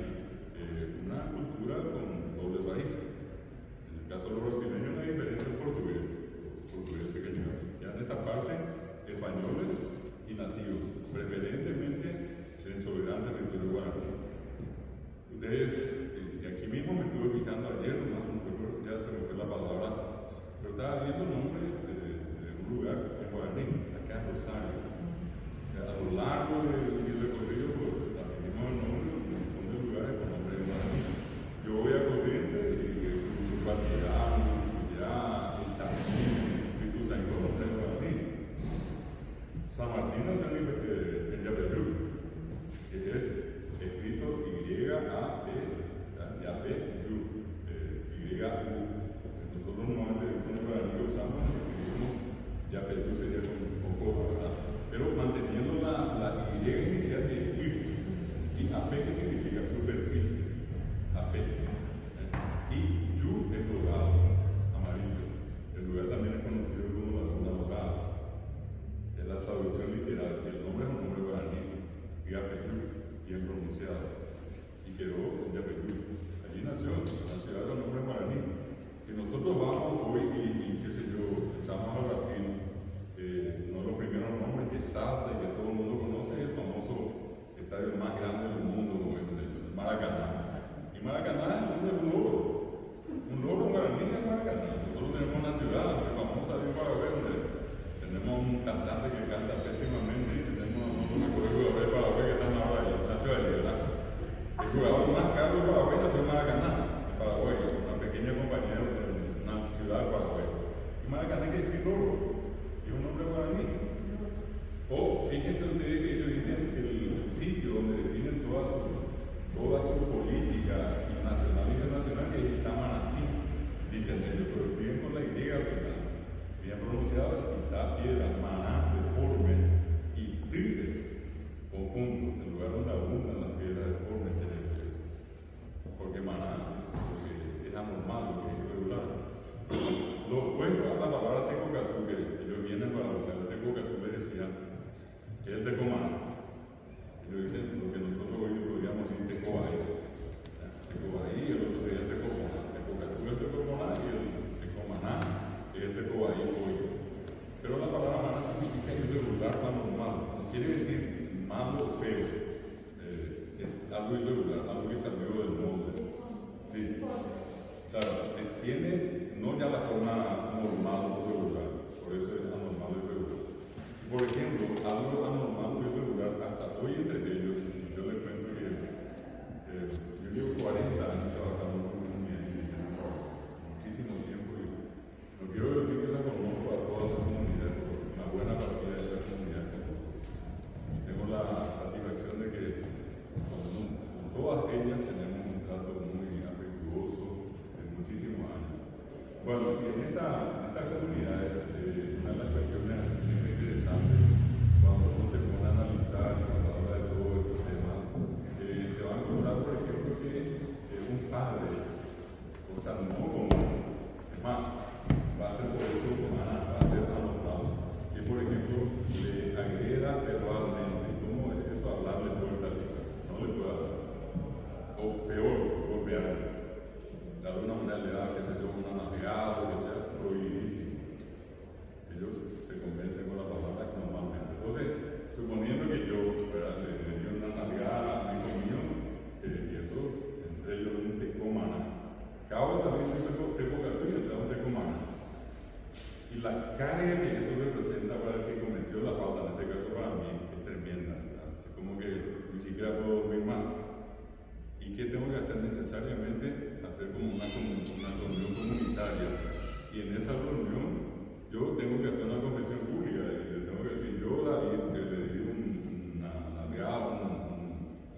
una cultura con doble raíz. En el caso de los brasileños, la diferencia es portugueses que llegan. Ya en esta parte, españoles y nativos, preferentemente dentro del gran territorio guaraní. Ustedes, y aquí mismo me estuve fijando ayer, ya se me fue la palabra, pero estaba viendo el nombre de un lugar en guaraní, acá en Rosario. A lo largo del recorrido, pues también vimos el nombre de un montón de lugares con nombre de guaraní. Yo voy a Corrientes y cruzo Cuartirán, ya, Espíritu Santo, nombre de guaraní. San Martín no es el Yapeyú, que es escrito Y-A-P, Yapeyú, Y-U. Nosotros normalmente con el guaraní usamos, escribimos Yapeyú sería con poco, ¿verdad? Pero manteniendo la Y inicial de Y, y AP que significa superficie, AP, y Yu es dorado, amarillo. El lugar también es conocido como la Laguna Dorada. Es la traducción literal, y el nombre es un nombre guaraní, Yapeyú, bien pronunciado, y quedó en Yapeyú. Allí nació, la ciudad de los nombres guaraní. Si nosotros vamos hoy y qué sé yo, echamos a Brasil, uno de los primeros nombres que salta y que todo el mundo conoce es el famoso estadio más grande del mundo, como es el Maracaná. Y Maracaná es el nombre de un loro. Un loro guaraní es Maracaná. Nosotros tenemos una ciudad muy famosa en Paraguay donde tenemos un cantante que canta pésimamente y tenemos un jugador de Paraguay que está ahora ahí, nació allí, ¿verdad? El jugador más caro de Paraguay nació en Maracaná, en Paraguay, una pequeña compañía en una ciudad de Paraguay. Y Maracaná quiere decir loro. Es un nombre guaraní. O fíjense ustedes que ellos dicen que el sitio donde definen toda su política nacional e internacional que es Itamanatí, dicen ellos, pero escriben con la Y al final, bien pronunciado, Ita, piedra, maná, deforme, y tigres, conjunto, el lugar donde abundan las piedras deformes, porque maná es anormal, lo que es irregular. Lo opuesto a la palabra tecocatú, que ellos vienen para buscar el tecocatú, le decían que es el tecomaná. Ellos dicen lo que nosotros hoy podríamos decir tecobaí. Tecobaí, el otro sería el tecomaná. Tecocatú es el tecomaná y el tecomaná es el tecobaí hoy. Pero la palabra maná significa irregular, anormal. No quiere decir malo o feo. Es algo irregular, algo que salió del molde. Sí. Claro, tiene no ya la forma normal o regular, por eso es anormal o irregular. Por ejemplo, algo anormal o irregular, hasta hoy entre ellos, yo les cuento que yo llevo 40 años trabajando con comunidad indígena, muchísimo tiempo, y no quiero decir que la conozco a todas las comunidades, porque una buena partida de esas comunidades conozco. Y tengo la satisfacción de que con todas ellas tenemos un trato muy afectuoso de muchísimos años. Bueno, en estas comunidades, una de las cuestiones siempre interesantes imagen que eso representa para el que cometió la falta, en este caso para mí, es tremenda. ¿Verdad? Es como que ni siquiera puedo dormir más. ¿Y qué tengo que hacer necesariamente? Hacer como una reunión comunitaria. Y en esa reunión yo tengo que hacer una confesión pública. Y le tengo que decir, yo, David, que le di un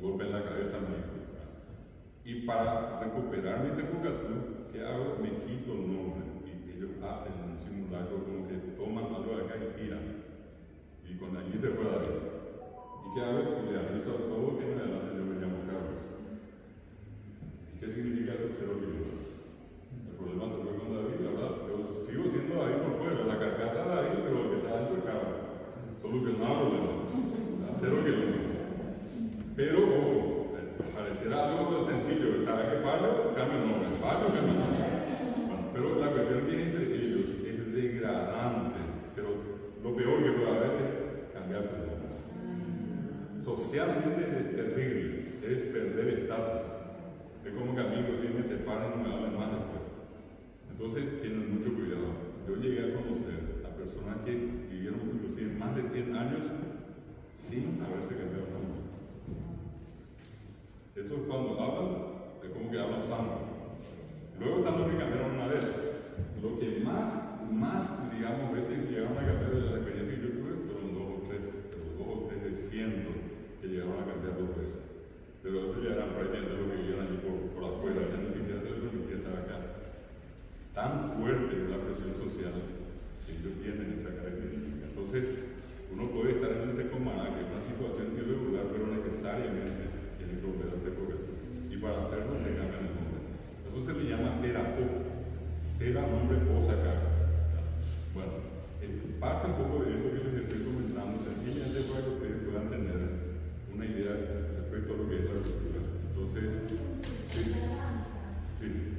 golpe en la cabeza a mi hijo. Y para recuperar mi temporatura, ¿qué hago? Me quito el nombre. Y ellos hacen un simulacro como que toman algo de acá y tiran. Y con allí se fue David. ¿Y qué hago? Y le aviso a todos que en adelante yo me llamo Carlos. ¿Y qué significa eso? 0 kilómetros. El problema se fue con David, ¿verdad? Yo sigo siendo David por fuera, la carcasa de David, pero el que está dentro de Carlos. Solucionado el problema. A 0 kilómetros. Pero, ojo, parecerá algo sencillo, cada vez que fallo, cambio el nombre, fallo, cambio el nombre. Bueno, pero la cuestión que entre ellos es degradante, pero lo peor que puede haber es cambiarse de nombre. Socialmente es terrible, es perder estatus. Es como que amigos, si me separan, no me hablan más después. Entonces, tienen mucho cuidado. Yo llegué a conocer a personas que vivieron inclusive más de 100 años sin haberse cambiado el nombre. Eso es cuando hablan, es como que hablan sangre. Luego están los que cambiaron una vez. Lo que más, digamos, veces llegaron a cambiar de la experiencia que yo tuve fueron 2 o 3, pero 2 o 3 de cientos que llegaron a cambiar 2 veces. Pero eso ya eran prácticamente lo que vivían allí por afuera, ya ni siquiera se les permitía estar acá. Tan fuerte es la presión social que ellos tienen esa característica. Entonces, uno puede estar en el Tecomán, que es una situación irregular, pero necesariamente tiene que volver al Tecomán. Y para hacerlo se cambian el nombre. Eso se le llama terapó. Tera, nombre o sacarse. Bueno, parte un poco de eso que les estoy comentando, sencillamente para que ustedes puedan tener una idea respecto a lo que es la cultura. Entonces, sí.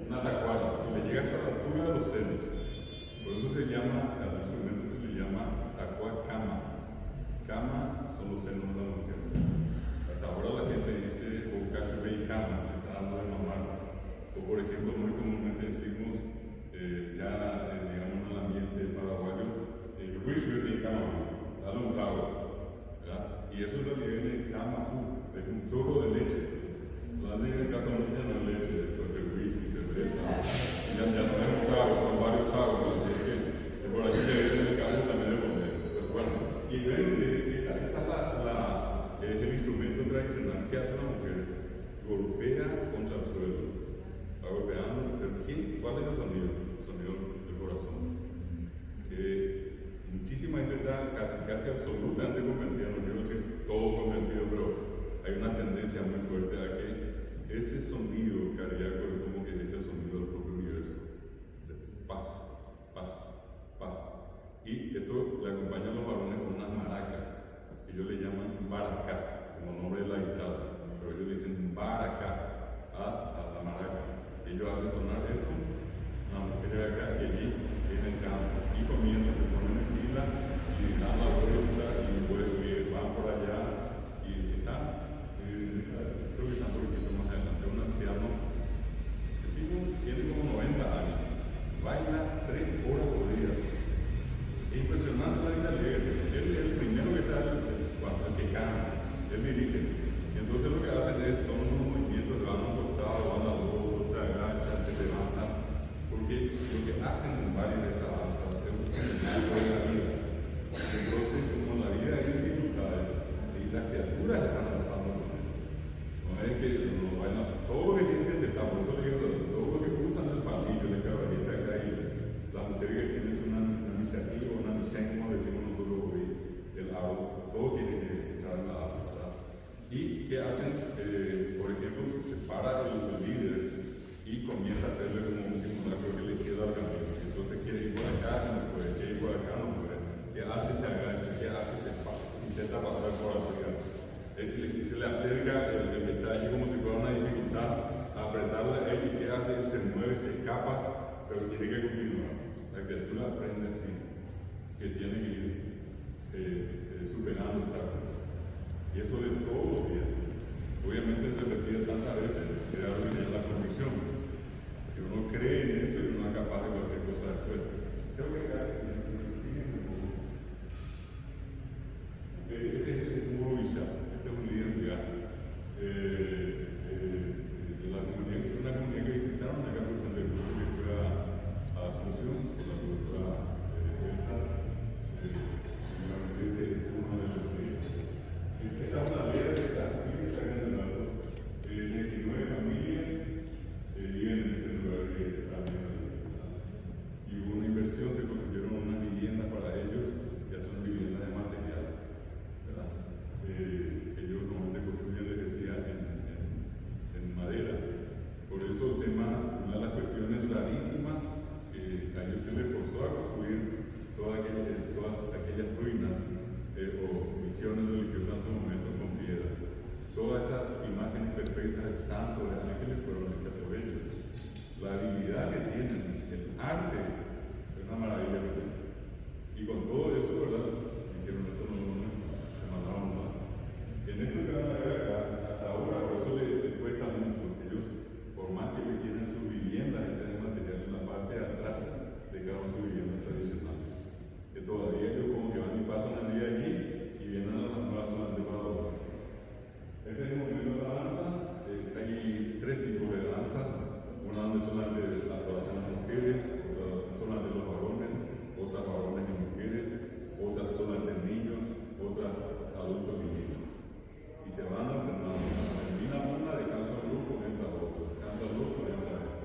Una tacuara, que le llega hasta la altura de los senos. Por eso se llama, al instrumento se le llama tacuacama. Cama son los senos de la mujer. Hasta ahora la gente dice, o casi ve cama, le está dando de mamar. O por ejemplo, muy comúnmente decimos, digamos en el ambiente paraguayo, el juicio de cama, dale un trago. ¿Verdad? Y eso en realidad viene de cama, es un chorro de leche. La en el caso de la niña no es leche, entonces whisky, cerveza, ya no es un trago, son varios tragos, así que por ahí que viene el cabo también de comer. Pues bueno, y ven, esa es el instrumento tradicional que hace la mujer, golpea contra el suelo, va golpeando, ¿cuál es el sonido? El sonido del corazón. Muchísima gente está casi absolutamente convencida, no quiero decir todo convencido, pero hay una tendencia muy fuerte a que ese sonido cardíaco es como que es el sonido del propio universo. Paz, paz, paz. Y esto le acompañan los varones con unas maracas, que ellos le llaman baracá, como nombre de la guitarra, pero ellos le dicen baracá a la maraca. Ellos hacen sonar esto, una mujer de acá que allí viene el campo y comienzan, se ponen en fila y dan la vuelta y van por allá y están. Creo que están por más adelante, un anciano, el tipo tiene como 90 años, va y Y con todo eso, ¿verdad? Dijeron, esto no se mandaron nada. En esto que van a ver acá, hasta ahora, por eso les cuesta mucho. Ellos, por más que ellos tienen sus viviendas hechas de material, en la parte de atrás dejaron sus viviendas tradicionales. Que todavía ellos como que van y pasan el día allí y vienen a las nuevas zonas de Ecuador. Este es el momento de la danza. Hay tres tipos de danza. Una donde solamente lo hacen las mujeres, otra solamente los varones, otras varones y mujeres, otras solamente niños, otras adultos y niños. Y se van alternando. Termina una, descansa el grupo, entra otro, descansa el grupo, entra otro.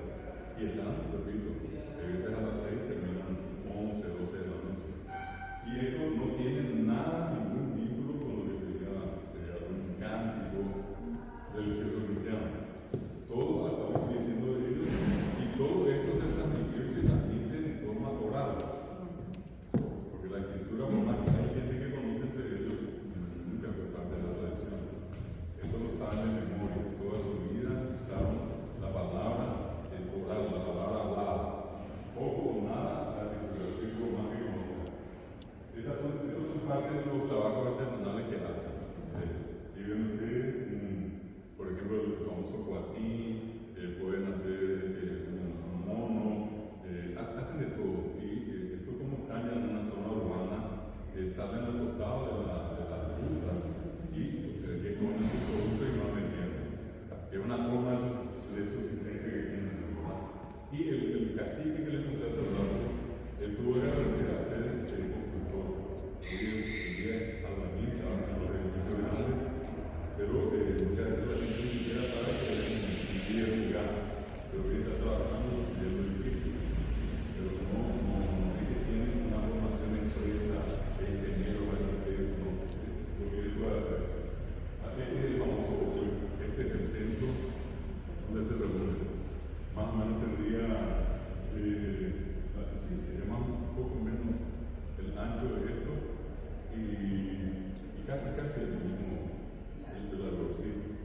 Y están, repito, a veces a las 6 terminan 11, 12 de la noche. Y esto no tiene nada, ningún vínculo con lo que sería algún cántico religioso cristiano. Todo hasta hoy sigue siendo de ellos y todo esto se transmite y se transmite en forma oral. Porque la escritura, por más que hay gente que conoce entre ellos, nunca fue parte de la tradición. Esto lo saben de memoria. Toda su vida usaron la palabra oral, la palabra hablada. Poco o nada la escritura, es lo más que conozcan. Estos son parte de los trabajos artesanales que hacen. Y ven ustedes, por ejemplo, el famoso cuatí, pueden hacer un mono, hacen de todo. Y esto como están ya en una zona urbana, salen al costado de la ruta y comen su producto y van vendiendo. Es una forma de subsistencia que tienen. Y el cacique que les conté hace un rato, él tuvo que aprender a ser constructor. Hoy albañil, trabaja en los edificios grandes, pero muchas veces la gente ni siquiera sabe que es un lugar, pero hoy está trabajando en el edificio. Pero no es que tienen una formación en empresa de ingeniero o arquitecto, no, es lo que él puede hacer. Este es el famoso hoy, este es el templo donde se reúne. Más o menos tendría, se llama un poco menos el ancho de esto y casi el mismo,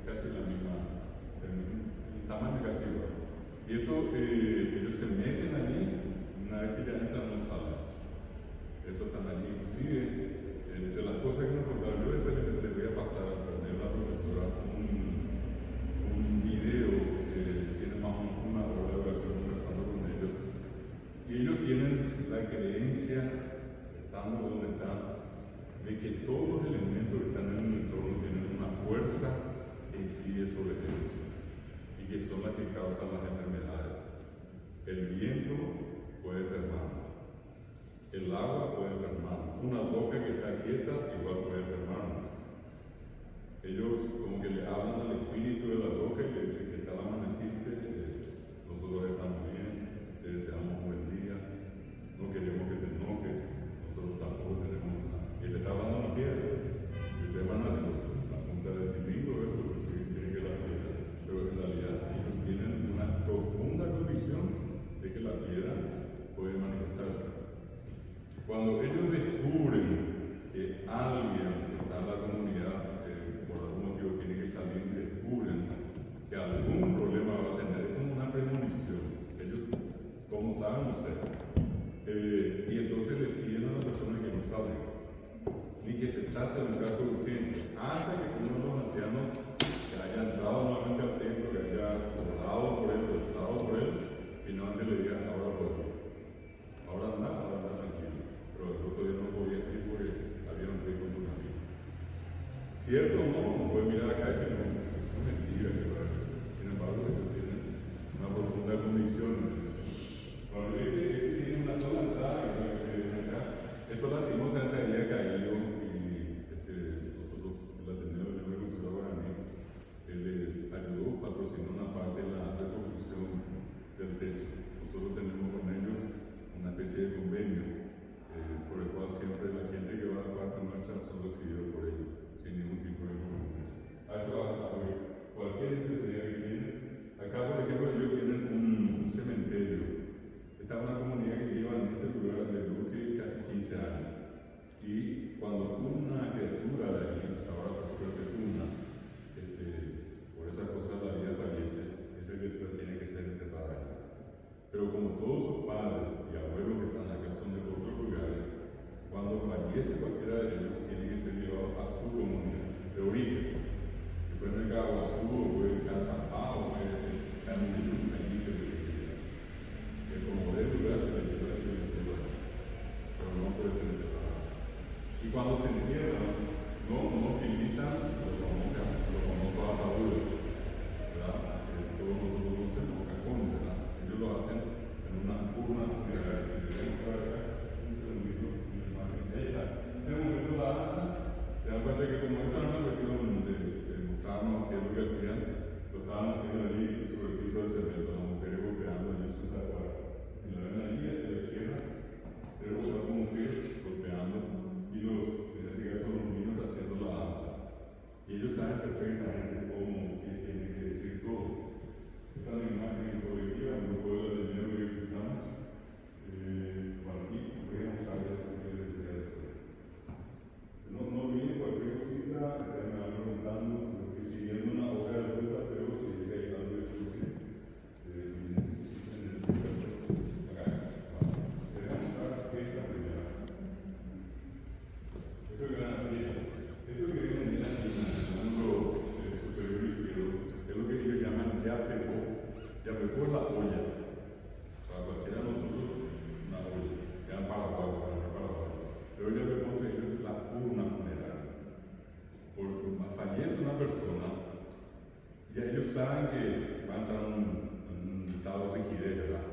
casi la misma, el tamaño casi igual. Y esto, ellos se meten allí, una vez que ya entran no salen. Eso están allí, inclusive, entre las cosas que me contaron, yo después les voy a pasar a poner a la profesora un video que tiene más o menos una hora de oración conversando con ellos. Y ellos tienen la creencia, estando donde están, de que todos los elementos que están en el entorno tienen una fuerza que incide sobre ellos y que son las que causan las enfermedades. El viento puede enfermarnos, el agua puede enfermarnos, una roca que está quieta igual puede enfermarnos. Ellos como que le hablan al espíritu de la roca y le dicen que tal amaneciste, nosotros estamos bien, te deseamos un buen día, no queremos que te enojes, nosotros tampoco tenemos nada. Y le está hablando a la piedra, y ustedes van a hacer la punta de tilín, porque tiene que la piedra, pero en realidad ellos tienen una profunda convicción de que la piedra puede manifestarse. Cuando ellos descubren que alguien que está en la comunidad por algún motivo tiene que salir y descubren que algún problema va a tener, es como una premonición. Ellos, como saben, no sé. Y entonces le piden a la persona que no salga, ni que se trate de un caso de urgencia, hasta que uno de los ancianos que haya entrado nuevamente al templo, que haya orado por él, rezado por él, y nuevamente le diga, ahora puedo. Ahora anda tranquilo. Pero el otro día no podía ir porque había un riesgo en tu camino. ¿Cierto o no? No puede mirar acá y que no es mentira. Sin embargo, ellos tienen una profunda convicción. Cuando cuando se entierran, no utilizan los famosos ataúdes, ¿verdad? Todos nosotros conocemos cajones, ¿verdad? Ellos lo hacen en una urna funeraria. Un segundito, una imagen. Ahí está. En el momento de la danza, se dan cuenta que como esta era una cuestión de mostrarnos qué es lo que hacían, lo estaban haciendo allí sobre el piso de cemento, las mujeres golpeando allí sus acuarios. Y la ven allí hacia la izquierda, pero como mujeres golpeando, y en este caso los niños haciendo la danza. Y ellos saben perfectamente cómo tienen que decir todo. Esta es la imagen colectiva, no puedo detener lo que explicamos. Para mí, voy a mostrar eso que les decía hacer. No olviden cualquier cosita, me van preguntando, estoy siguiendo una hoja de ruta, pero si hay algo de eso que necesiten el acá. Les voy a mostrar esta primera. Esto es gran tría. Esto que viene en el ángulo superior izquierdo es lo que ellos llaman yapepó. Yapepó es la olla. Para cualquiera de nosotros, una olla. Ya en Paraguay, pero yapepó entre ellos es la urna funeraria. Porque fallece una persona, ya ellos saben que va a entrar en un estado de rigidez, ¿verdad?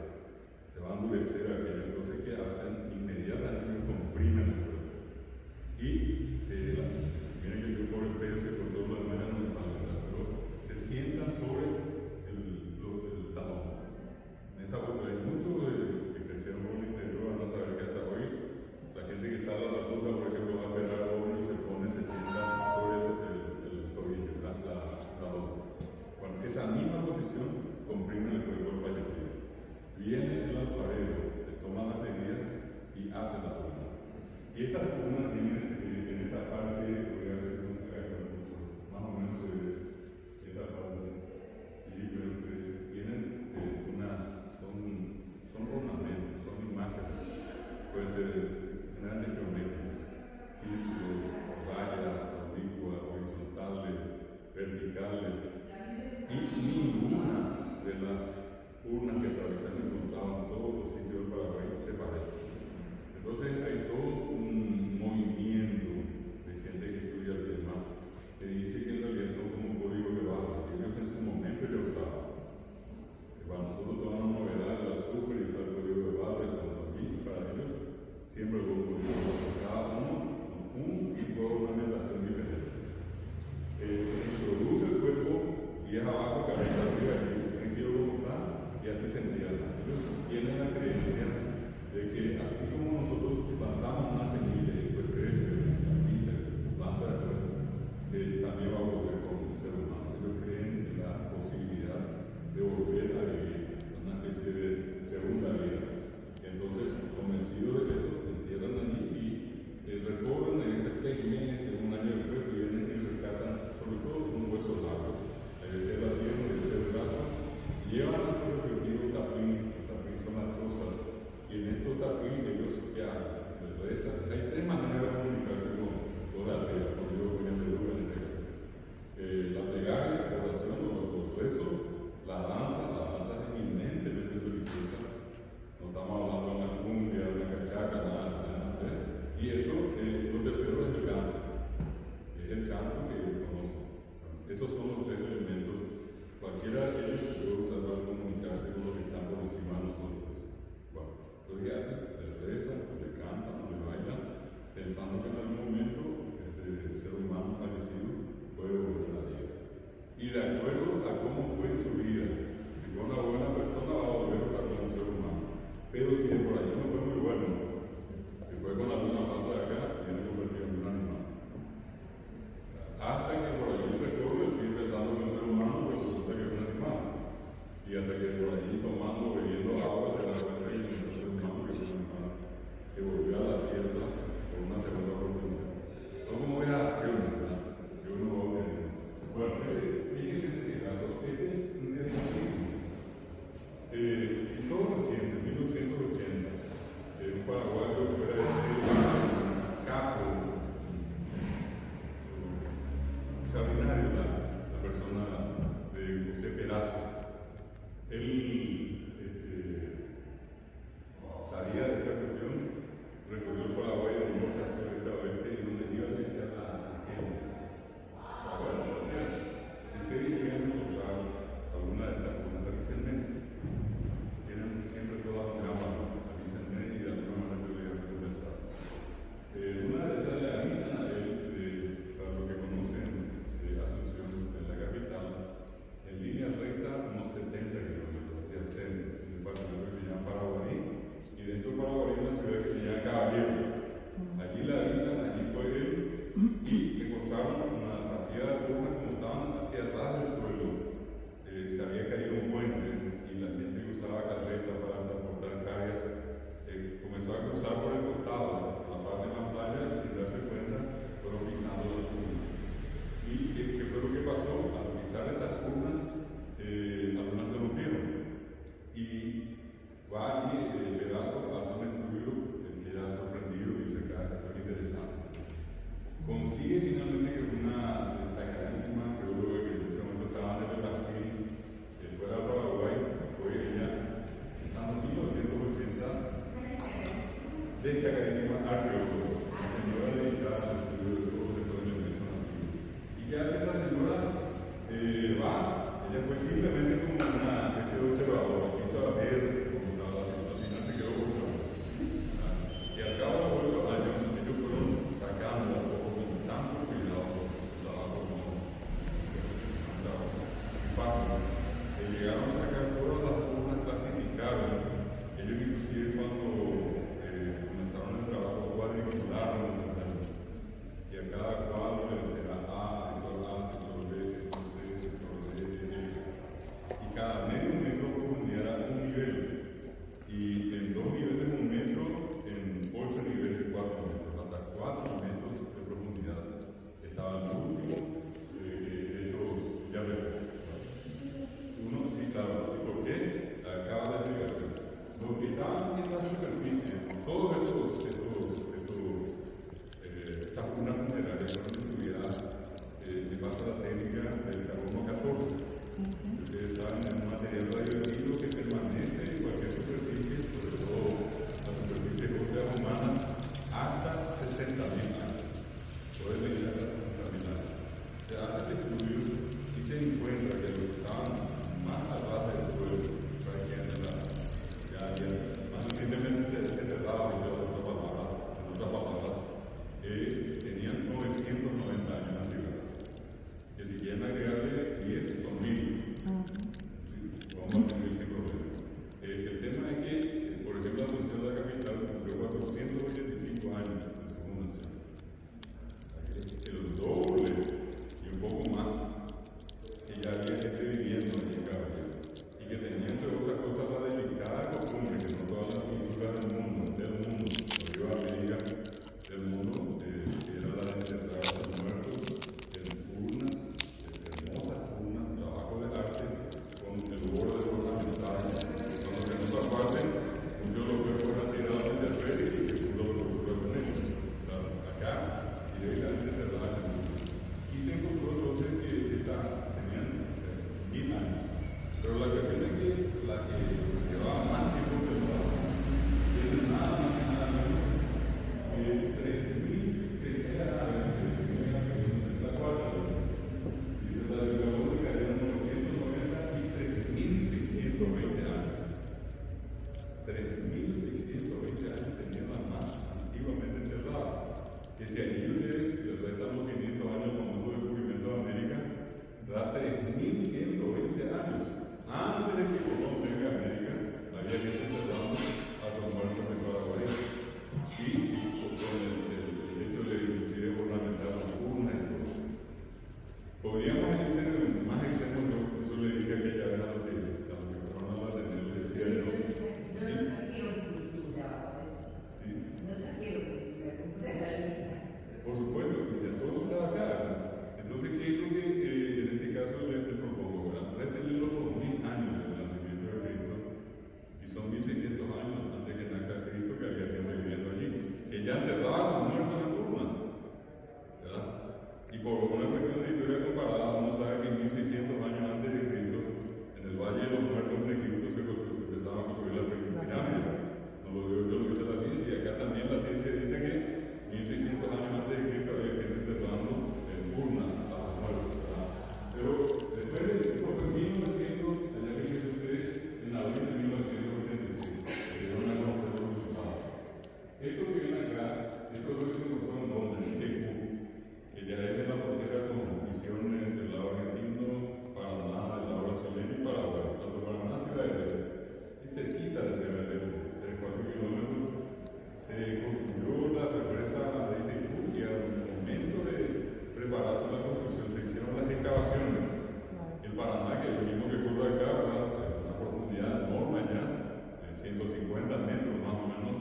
Se va a endurecer aquello. Entonces, ¿qué hacen? Inmediatamente comprimen el cuerpo. Y miren que yo por el peso y por todo lo demás ya no me sale, pero se sientan sobre el talón. En esa vuelta hay muchos que crecieron por el interior, van a saber que hasta hoy la gente que sale a la ruta, por ejemplo, va a esperar a uno y se sienta sobre el tobillo, el talón. Bueno, esa misma posición comprime el cuerpo del fallecido. Viene el alfarero, le toma las medidas y hace la urna. Y esta urna tiene en esta parte, voy a ver si más o menos se ve esta parte, y tienen son ornamentos, son imágenes, pueden ser grandes geométricos, círculos, rayas, oblicuas, horizontales, verticales, y ninguna de las urnas que atraviesan encontraban todos los sitios del Paraguay se parece. Entonces hay todo un movimiento de gente que estudia el tema que dice que en realidad son como un código de barras que ellos en su momento ya usaban. Para nosotros toda una novedad de la super y está el código de barras y cuando aquí para ellos siempre hubo un código de barras, cada uno con un tipo de ornamentación diferente. Se introduce el cuerpo y es abajo, cabeza arriba, y un giro como tal, y así se entierra. Ellos tienen la creencia de empezó a cruzar por el costado, la parte de la playa, y sin darse cuenta, fueron pisando las urnas. ¿Y qué fue lo que pasó? Al pisar estas urnas, algunas se rompieron. Y va allí el pedazo, hace un estudio, queda sorprendido y dice que esto es interesante. Consigue finalmente que una destacadísima geóloga que en ese momento estaba en el Brasil, fuera al Paraguay, fue ella, pensando en 1980, destacadísima arqueóloga, una señora dedicada al estudio de todos estos elementos antiguos. ¿Y qué hace esta señora? Ella fue simplemente como una especie de observadora, quiso ver cómo estaba la situación, al final se quedó 8 años. Y al cabo de 8 años, ellos fueron sacando con tanto cuidado su trabajo como fácil. Llegaron a sacar todas las urnas, clasificaron. Ellos inclusive cuando comenzaron el trabajo cuadricularon los números. Y a cada cuadro era A, sector B, sector C, sector D, y cada medio metro de profundidad era un nivel. Y en 2 niveles de 1 metro, en 8 niveles de 4 metros, hasta 4 metros de profundidad. Estaba el último de estos llaveros. Uno, sí, claro. ¿Y por qué? Acaba de explicación. Lo que estaban en la superficie, todos estas urnas funerarias fueron construidas en base a la técnica del carbono 14. Ustedes saben, es un material radioactivo que permanece en cualquier superficie, sobre todo la superficie ósea humana, hasta 60.000 años. Puede venir hasta 60.000 años. Se hace el estudio y se encuentra que los que estaban más atrás del suelo, más recientemente enterrados, en otras palabras, tenían 990 años de antigüedad. Que si quieren agregarle 10 son 1000. Vamos a hacer 1500. El tema es que, por ejemplo, la Asunción de la Capital cumplió 485 años en su fundación. El doble y un poco más que ya había gente viviendo en el Caballero y que tenía, entre otras cosas, la delicada costumbre que no todas las culturas del mundo, no digo América, del mundo, era la de enterrar a los muertos en urnas, hermosas urnas, trabajo de arte, con el borde ornamental, cuando que en otra parte, muchos de los cuerpos eran tirados desde el rey y que pudo los con ellos. Acá, directamente enterradas en urnas. Y se encontró entonces que estas tenían 1000 años. Pero la cuestión es que la que llevaba más tiempo de trabajo tiene nada más que nada menos que 3.600 años la cuarta. Dice la bibliográfica eran 990 y 3.620 años. 3.620 años tenían las más antiguamente enterradas. Que si allí ustedes les restan los 500 años famoso descubrimiento de América, da 3.120 años. Antes de que Colón venga a América, había gente enterrando a los muertos de Paraguay. Y con el hecho de inclusive ornamentar las urnas y todo. Podríamos irse más extremos, yo le dije a aquella vez a los que fueron a la atención, le decía yo. Por supuesto, ya todo está acá. Entonces, ¿qué es lo que en este caso les propongo? Rétenle los 2000 años del nacimiento de Cristo, y son 1600 años antes que nazca Cristo, que había gente viviendo allí, que ya enterraba a sus muertos en urnas, ¿verdad? Y por una cuestión de historia comparada, uno sabe que 1600 años antes de Cristo, en el Valle de los Muertos de Egipto se empezaban a construir las pirámides. No lo digo yo, lo dice la ciencia, y acá también la ciencia dice que 1600 años antes de Cristo había gente enterrando en urnas a sus muertos, ¿verdad? Pero después de 1900, allá que dice usted, en abril de 1986, que dieron a conocer los resultados. Esto que viene acá, esto es lo que se encontró en Londres, en Tecu, que ya es de la frontera con misiones del lado argentino, Paraná, del lado brasileño y Paraguay. Tanto Paraná, Ciudad del Este, y cerquita de Ciudad del Este, 3-4 kilómetros, se construyó la represa de Tecu y al momento de prepararse la construcción se hicieron las excavaciones. El Paraná, que es lo mismo que ocurre acá, una profundidad enorme ya, 150 metros más o menos,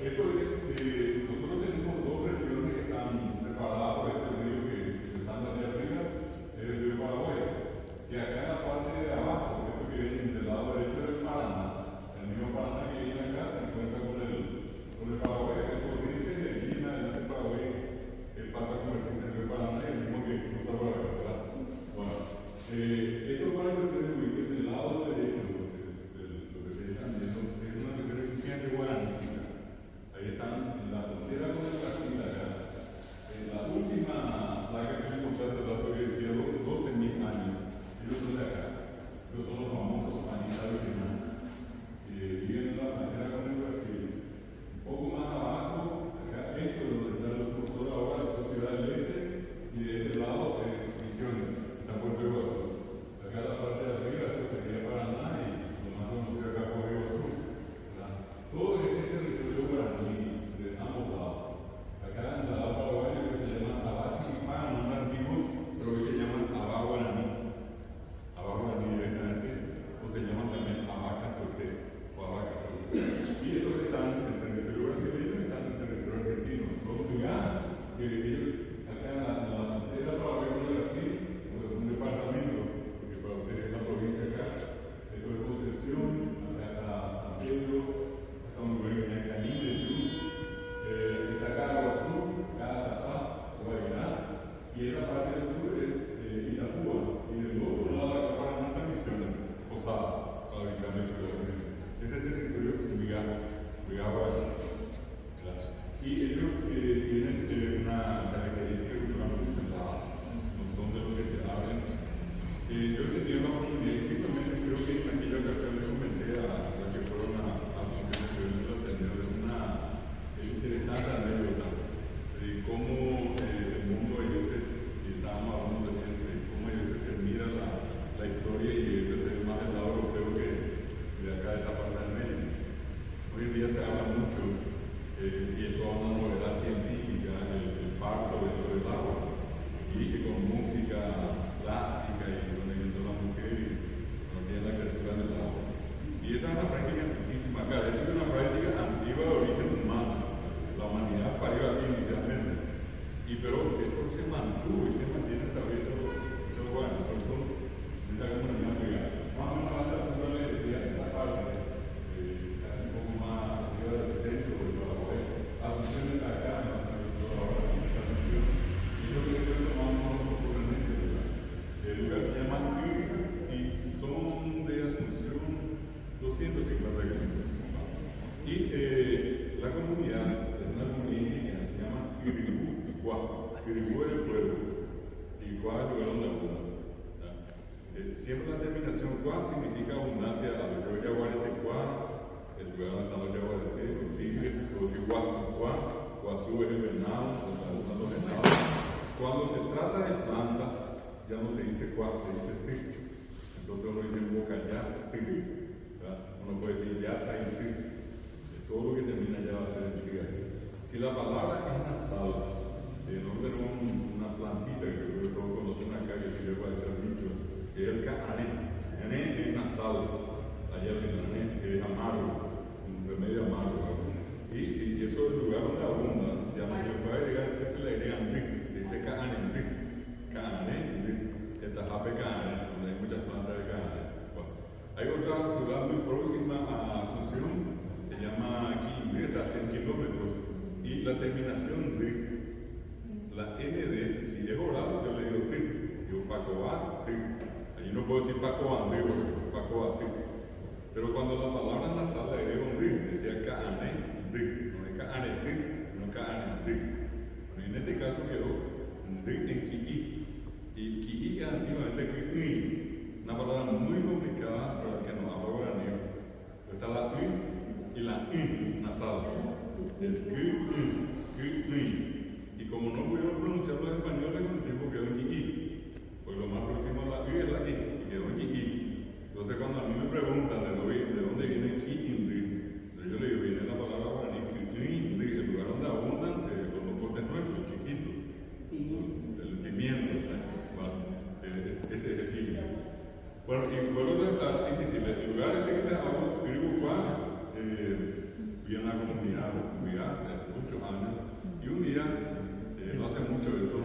esto es, nosotros tenemos dos regiones que están separadas por este río que empezando allá arriba, es el río Paraguay, y acá en la parte de abajo, esto que viene del lado derecho del Paraná, el mismo Paraná que viene acá se encuentra con el Paraguay, que es corriente de Lima, el Paraguay, pasa a convertirse en el río Paraná y el mismo que cruza por acá, ¿verdad? Bueno, esto para que ustedes ubiquen del lado derecho, lo que se están viendo, es una referencia guaranítica. Ahí están en la frontera con el Brasil acá. La última placa que me encontraste el dato que decía 12.000 años. Ellos son de acá. Ellos son los famosos Anita originales. Viven en la frontera con el Brasil. Un poco más abajo, acá esto es donde están los cursos ahora, esta ciudad del este, y de este lado Misiones, está Puerto Iguazú. Acá la parte de arriba, esto sería Paraná y lo más conocido acá por Iguazú. Todo este territorio guaraní de ambos lados. Acá en el lado paraguayo que se llama Abá Chipá, no es antiguo, pero que se llaman Abá Guaraní. Abá Guaraní directamente, o se llaman también Abá Catorté o Abá Catorté. Y estos están en territorio brasileño y están en territorio argentino. Los lugares que ellos, acá en la frontera paraguaya con Brasil, un departamento, porque para ustedes es la provincia acá, esto es Concepción, acá está San Pedro, está muy bueno en el Caní de Sur, está acá Iguazú, acá Zapá, Guairá, y esta parte del sur es Itapúa, y del otro lado acá Paraná está Misiones, Posada, para ubicarme ese territorio Guaraní. Y ellos tienen una característica cultural muy centrada, no son de los que se hablan. Yo he tenido la oportunidad, y simplemente creo que en aquella ocasión le comenté a las que fueron a Asunción que yo he tenido una interesante anécdota de cómo el mundo a veces, y estábamos hablando recién, de cómo a veces se mira la historia y a veces es más del lado europeo que de acá de esta parte del México. Hoy en día se habla mucho y es toda una novedad científica, el parto dentro del agua, y que con música clásica y donde entró la mujer y no tiene la criatura del agua. Y esa es una práctica antiquísima acá, de hecho es una práctica antigua de origen humano. La humanidad parió así inicialmente, pero eso se mantuvo y se mantiene hasta ahorita. Pero bueno, sobre todo en esta comunidad privada. Más o menos la altura le decía en esta parte, casi un poco más arriba del centro del Paraguay. Asunción está acá, en la ahora, y yo creo que eso más o menos ocurrentemente, ¿verdad? El lugar se llama Urica y son de Asunción 250 kilómetros. Y la comunidad es una comunidad indígena, se llama Iribú Icuá. Iribú es el pueblo, Icuá es el lugar donde abunda. Siempre la terminación Cuá significa abundancia a los yaguaretes Cuá, el lugar donde están los yaguaretes, los tigres, o si Guazú Cuá, Guazú es el venado, donde los venados. Cuando se trata de plantas, ya no se dice Cuá, se dice Tig. Entonces uno dice Bocayá, Tig. Uno puede decir ya está en Tig. Todo lo que termina ya va a ser en Tig. Si la palabra es nasal, de nombre de una plantita que creo que todos conocen acá que sirve para echar bicho, que es el cané. Cané es nasal, allá el cané es amargo, un remedio amargo. Y eso es el lugar donde abunda, ya no se le puede agregar, que se le agregan tic, se dice cané, tic, cané, tic, esta jape cané, donde hay muchas plantas de cané. Bueno, hay otra ciudad muy próxima a Asunción, se llama Quindé, está a 100 kilómetros, y la terminación de la ND, si es oral, yo le digo tic, digo Pacoa, tic. Allí no puedo decir Pacoa, porque es Pacoa, tic. Pero cuando la palabra nasal le agrego un tic, decía Caane, tic. No es Caane, tic, no Caane, tic. Bueno, en este caso quedó un tic en Ki'i. Y Ki'i es antiguamente Ki'i, una palabra muy complicada para el que no habla guaraní. Está la I y la I nasal. Es Ki'i. Y como no pudieron pronunciar los españoles con el tiempo quedó en I, pues lo más próximo a la I es la I, y quedó en I. Entonces cuando a mí me preguntan de dónde viene Ki-Indi, yo le digo, viene la palabra guaraní, Ki-Indi, el lugar donde abundan los locotes nuestros, chiquitos, el pimiento, o sea, bueno, ese es el Ki. Bueno, y vuelvo a insistir, el lugar este que les hablo, Iribucuá, vive en la comunidad, Navidad, de muchos años, y un día, no hace mucho de esto,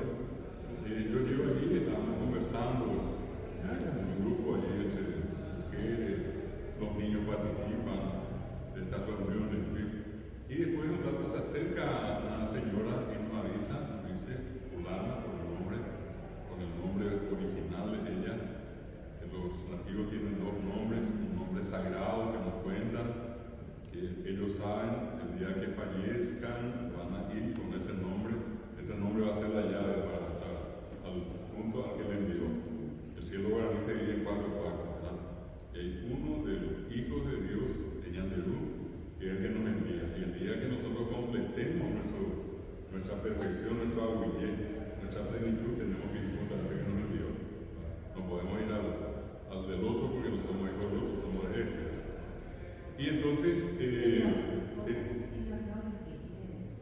yo llego allí y estábamos conversando en un grupo allí entre mujeres, los niños participan de estas reuniones, y después de un rato se acerca una señora y nos avisa, nos dice fulana por el nombre original de ella. Los nativos tienen dos nombres, un nombre sagrado que nos cuentan, que ellos saben el día que fallezcan van a ir con ese nombre va a ser la llave para estar al punto al que le envió. El cielo guaraní se divide en 4 partes, ¿verdad? Y hay uno de los hijos de Dios, de Ñanderú, que es el que nos envía. Y el día que nosotros completemos nuestra perfección, nuestro aguillé, nuestra plenitud, tenemos que disfrutar ese que nos envió. No podemos ir al del otro porque no somos hijos del otro, somos de él. Y entonces,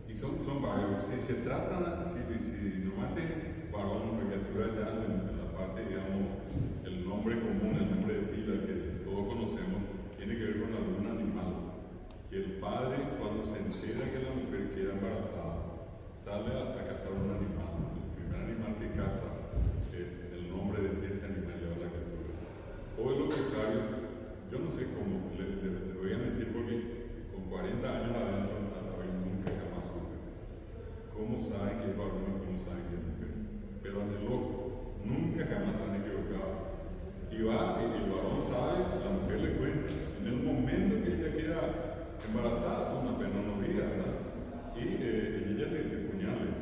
y son varios. Si se trata, si normalmente varón, criatura ya en la parte, digamos, el nombre común, el nombre de pila que todos conocemos, tiene que ver con algún animal. Y el padre, cuando se entera que la mujer queda embarazada, sale hasta cazar un animal. El primer animal que caza, el nombre de ese animal lleva la criatura. O de lo contrario, yo no sé cómo, le voy a mentir porque con 40 años adentro hasta hoy nunca jamás supe cómo saben que es varón y cómo saben que es mujer. Pero en el ojo nunca jamás han equivocado. Y va, y el varón sabe, la mujer le cuenta. En el momento que ella queda embarazada, son apenas unos días, ¿verdad? Y ella le dice puñales.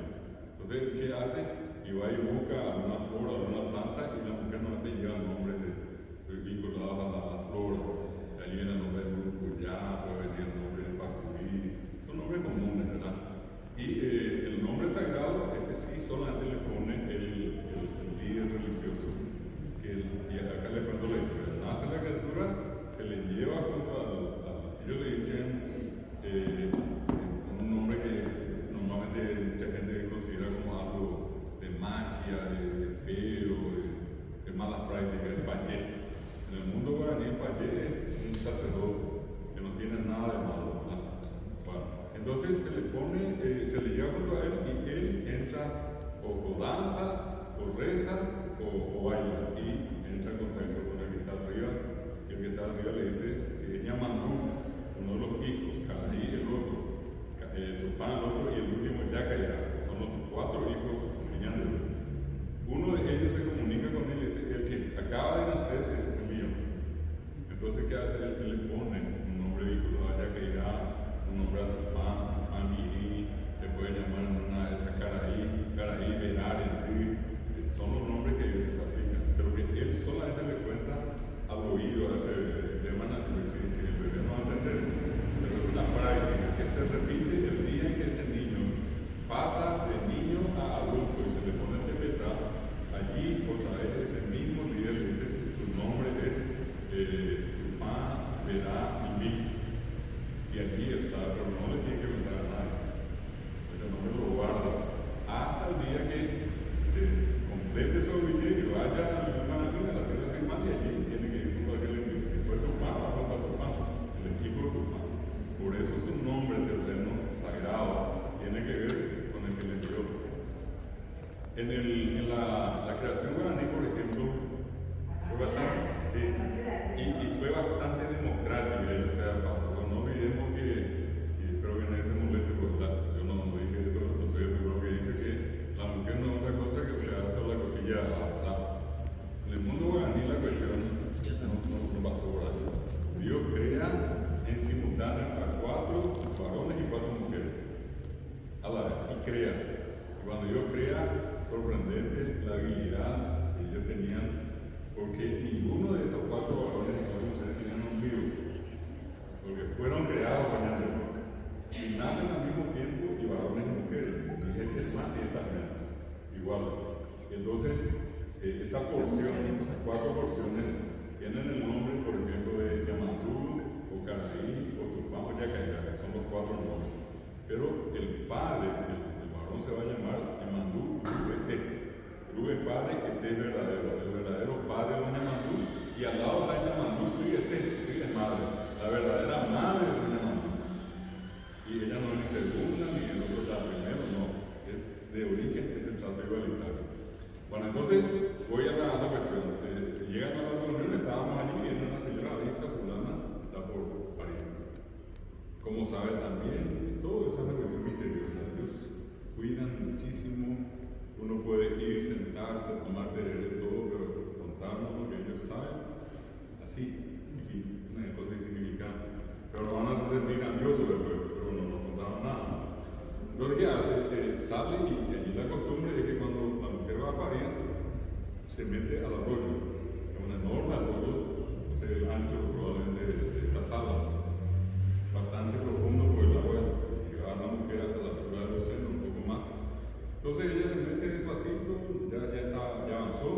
Entonces, ¿qué hace? Y va y busca alguna flor, alguna planta, y la mujer no te lleva el nombre vinculados a la flora. Allí viene el nombre de Murucuyá, puede venir el nombre de Pacurí, son nombres comunes, ¿verdad? Y el nombre sagrado, ese sí solamente le pone el líder religioso. Y acá le cuento la historia. Nace la criatura, se le lleva junto ellos le dicen un nombre que normalmente mucha gente considera como algo de magia, de feo, de malas prácticas, el payé. En el mundo guaraní, el payé es un sacerdote que no tiene nada de malo, ¿verdad? Bueno, entonces se le lleva junto a él y él entra o danza, o reza, o baila, y entra en contacto con el que está arriba, y el que está arriba le dice, si es Ñamandú, uno de los hijos, Caraí el otro, Tupán el otro, y el último Yacayá, son los 4 hijos de Ñanderú. Uno de ellos se comunica con él y dice, el que acaba de nacer es el mío. Entonces, ¿qué hace? Él le pone un nombre vinculado a Yacayá, un nombre a Tupán, a Mirí, le puede llamar en una de esas Caraí, Verare, son los nombres que ellos se aplican, pero que él solamente le cuenta al oído a ese tema nacional que el bebé no va a entender, pero es una práctica que se repite el día en que ese niño pasa de niño a adulto y se le pone tempestad. Allí otra vez ese mismo día le dice, tu nombre es Tupán, Verá, Mimí, y allí él sabe, pero no le tiene que contar a nadie, ese nombre lo guarda hasta el día que se complete su vida y vaya a la tierra de Ismael, y allí tiene que ir todo aquel envío. Si fue Tupán, va a contar Tupán, el equipo de Tupán. Por eso su nombre terreno sagrado tiene que ver con el que le dio. En la creación guaraní, por ejemplo, fue bastante, y fue bastante democrática, o sea, pasó. No olvidemos que espero que nadie se moleste, porque yo no dije esto, no soy el primero que dice que la mujer no es otra cosa que pegarse la costilla a la. En el mundo guaraní la cuestión no pasó, ¿verdad? Dios crea en simultáneo a 4 varones y 4 mujeres a la vez, y crea. Y cuando Dios crea, es sorprendente la habilidad que ellos tenían, porque ninguno de estos 4 varones y 4 mujeres tenían un virus, porque fueron creados con el y nacen al mismo tiempo, y varones y mujeres, y él es más y él también, igual. Entonces, esa porción, esas 4 porciones, tienen el nombre, por ejemplo, de Yamandú, o Caraí, o Tupán, o Yacayá, son los 4 nombres. Pero el padre, el varón se va a llamar Yamandú Rubete. Rubén padre, este es verdadero, el verdadero padre de Yamandú, y al lado de Yamandú sigue madre, la verdadera madre de Yamandú. Y ella no es ni segunda sabe también, todo es una cuestión misteriosa. Dios cuidan muchísimo. Uno puede ir, sentarse, tomar tereré, todo, pero contarnos lo que ellos saben, así, una cosa insignificante. Pero lo van a hacer sentir grandioso después, pero no nos contaron nada. Entonces, ¿qué hace? Sale y allí la costumbre es que cuando la mujer va a parir, se mete al arroyo. Es un enorme arroyo, no sé el ancho probablemente de esta sala, bastante profundo por el agua que va a la mujer hasta la altura de los senos, un poco más. Entonces ella se mete despacito, ya avanzó.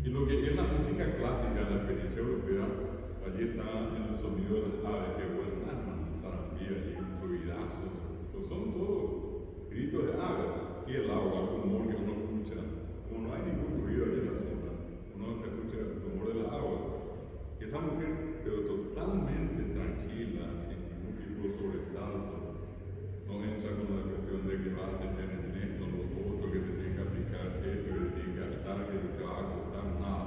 Y lo que es la música clásica, la experiencia europea, allí está en el sonido de las aves que vuelan, zarambía y ruidazos. Pues son todos gritos de aves. Y el agua, el rumor que uno escucha. Como no hay ningún ruido allí en la zona, uno escucha el rumor de la agua. Y esa mujer, pero totalmente tranquila, sin ningún tipo de sobresalto, no entra con la cuestión de que va a tener en esto, los otros, que te tienen que aplicar esto, que te tienen que hartar, que te va a costar nada.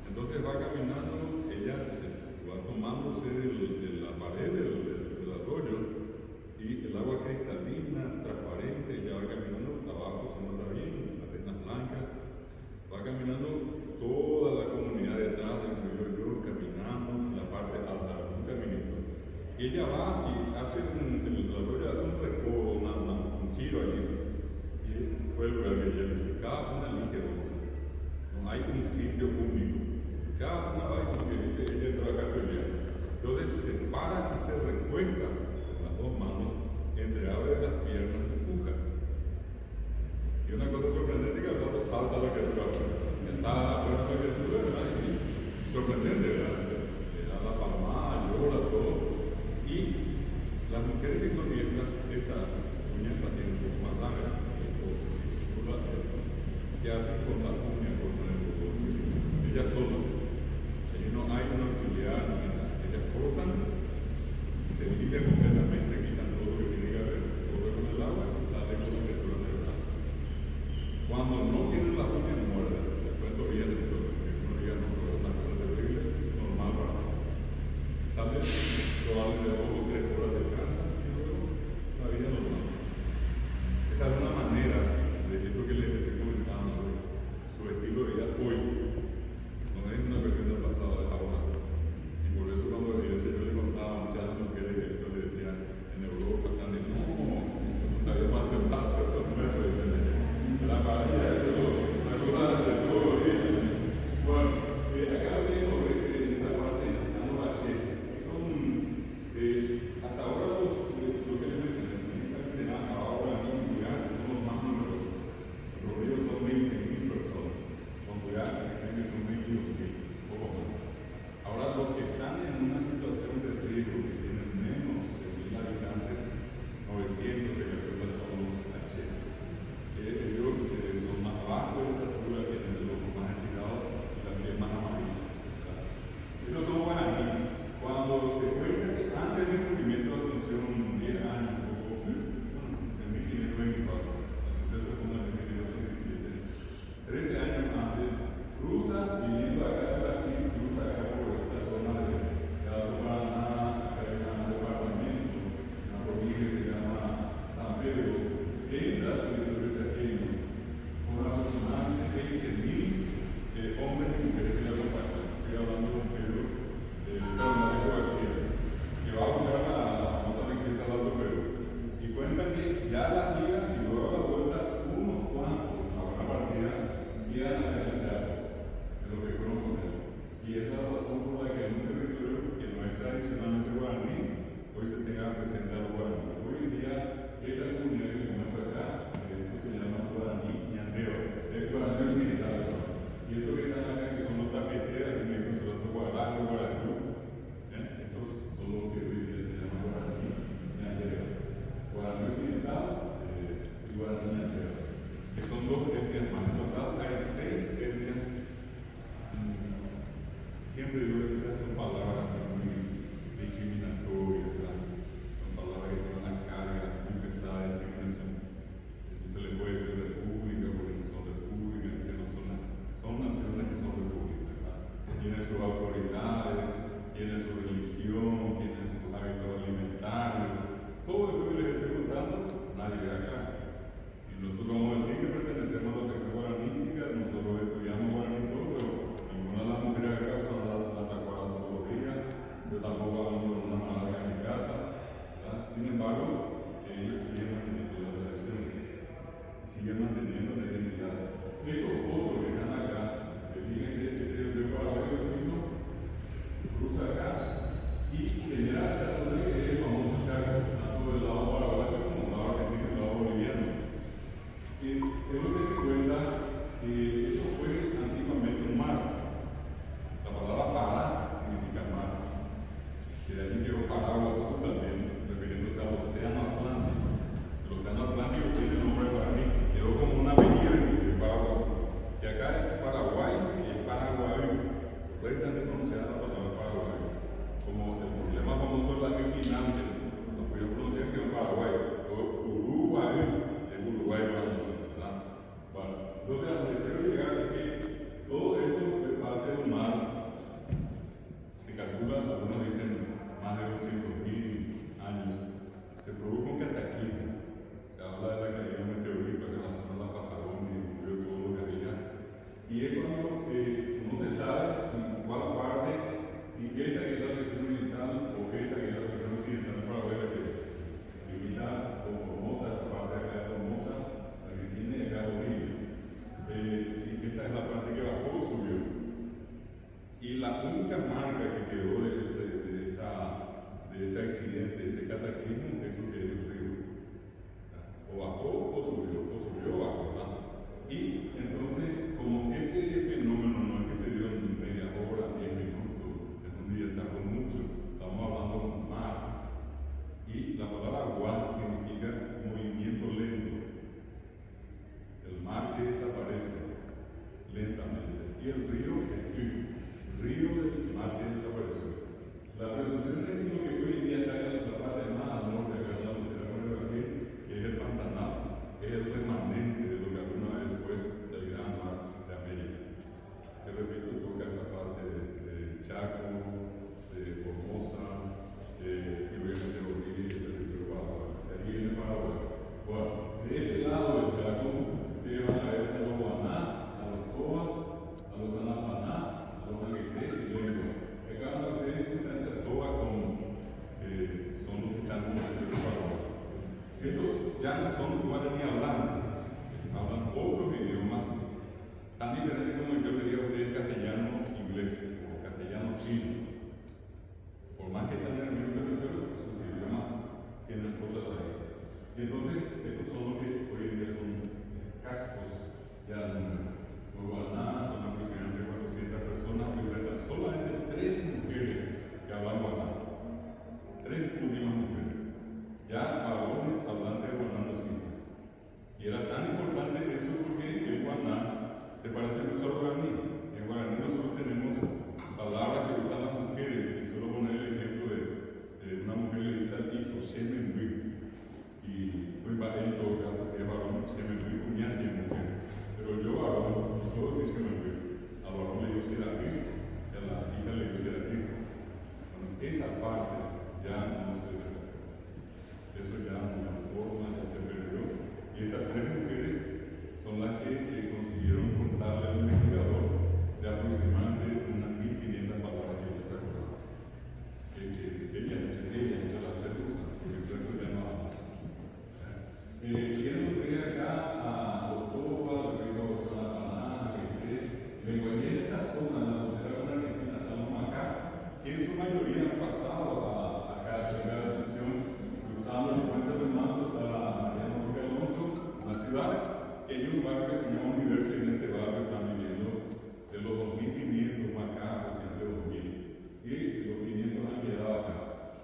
Entonces va caminando, ella va tomándose de la pared del arroyo y el agua cristalina, transparente, ella va caminando, abajo se nota bien, arenas blancas, va caminando toda la comunidad detrás, incluido yo, caminamos en la parte alta, un caminito. Y ella va y hace el arroyo hace un recodo, un giro allí. Y fue el lugar que ella dijo, cada una elige dónde. No hay un sitio único. Cada una va y como que dice, ella entró acá a pelear. Entonces se para y se recuesta con las dos manos, entreabre las piernas y empuja. Y una cosa sorprendente que al rato salta la criatura. Está afuera la criatura, ¿verdad? Y sorprendente, ¿verdad? Le da la palmada, llora, todo. Y las mujeres que son diestras, esta uña la tienen un poco más larga, que hacen con la uña, con el botón. Ellas solas. Allí no hay una auxiliar ni nada. Ellas cortan, se limpian completamente, quitan todo lo que tiene que haber, corren con el agua y salen con la criatura del brazo. Cuando no tienen las uñas muertas, les cuento bien esto, que uno diga no, pero es una cosa terrible, normal para mí. Salen probablemente 2 o 3 horas de descanso y luego la vida normal. Esa es una manera de esto que les estoy comentando, su estilo de vida hoy. No es una cuestión del pasado, es ahora. Y por eso cuando yo le contaba a muchas mujeres que esto le decía, en Europa están de no, eso no sabía más el paso, eso no es la maravilla de todo, una cosa de todo. Bueno, acá vemos esta parte, estamos aquí. Hasta ahora lo que les mencioné, ahora en un lugar son los más numerosos. Los ríos son 20.000 personas, los lugares que son 22.000, poco más. Ahora los que están en una situación de riesgo, que tienen menos de 1.000 habitantes, 900 se calcula son los H. Ellos son más bajos de estatura, tienen los ojos más estirados y la piel más amarilla. Estos son guaraní. Cuando se cuenta que antes del descubrimiento de Asunción, 10 años, en 1524, Asunción se funda en 1517, 13 años antes, cruza, viniendo acá de Brasil, cruza acá por esta zona de Paraná, acá hay un departamento, una provincia que se llama San Pedro, entra al territorio chaqueño, con aproximadamente 20.000 hombres y mujeres que la acompañan. Estoy hablando de un Pedro. García, que va a buscar la famosa riqueza de Alto Perú. Y cuenta que ya la ida y luego a la vuelta, unos cuantos, a una partida, quedan a canchar de lo que fueron con él. Y es la razón por la que en un territorio que no es tradicionalmente guaraní, hoy se tenga presente a los guaraníes. Hoy en día, esta comunidad que se muestra acá, esto se llama guaraní ñandeo, es guaraní occidental. Y esto que están acá, que son los tapeteras, que me dicen los guaraní, guaraní. Estos son los que hoy día se llaman guaraní ñandeo. Guaraní occidental y guaraní ñandeo. Que son 2 etnias más. En total hay 6 etnias. Siempre digo que esas son palabras muy discriminatorias, ¿verdad? Son palabras que tienen una carga muy pesada de discriminación. No se les puede decir república porque no son repúblicas, que no son naciones que son repúblicas, ¿verdad? Tienen sus autoridades, tienen su religión, tienen sus hábitos alimentarios, ya no son guaraní hablantes, hablan otros idiomas tan diferentes como yo le digo a ustedes castellano inglés o castellano chino. Por más que están en el mismo territorio, sus idiomas tienen otras raíces. Y entonces, estos son los que hoy en día son cascos, ya los guaná son aproximadamente 400 personas, hoy restan solamente 3 mujeres que hablan guaná. 3 últimas mujeres. Ya varones hablantes de guaná no existen. Y era tan importante eso porque el guaná se parece mucho al guaraní. En guaraní nosotros tenemos palabras que usan las mujeres, y solo poner el ejemplo de una mujer le dice al hijo, Shemenui, y muy en todo caso si es varón, Shemenui, cuña si es mujer. Pero yo varón, no puedo decir Shemenui, al varón le digo Serafín, a la hija le digo Serafín. Bueno, esa parte ya no se ve. Eso ya no hay forma, ya se perdió. Y estas 3 mujeres son las que consiguieron contarle al investigador de aproximadamente unas 1500 palabras que ellos se acordaban. Ella, entre las 3 rusas, porque el resto ya no habla. Quieren ustedes acá a Otoba, luego a Sanapaná, en esta zona, en la frontera con Argentina, estamos acá, que en su mayoría han pasado acá a llegar a la sección, cruzando el puente de marzo hasta Mariano Jorge Alonso, una ciudad. Hay un barrio que se llama Universo y en ese barrio están viviendo de los 2.500 más acá, siempre 2.000. Y los 500 han quedado acá,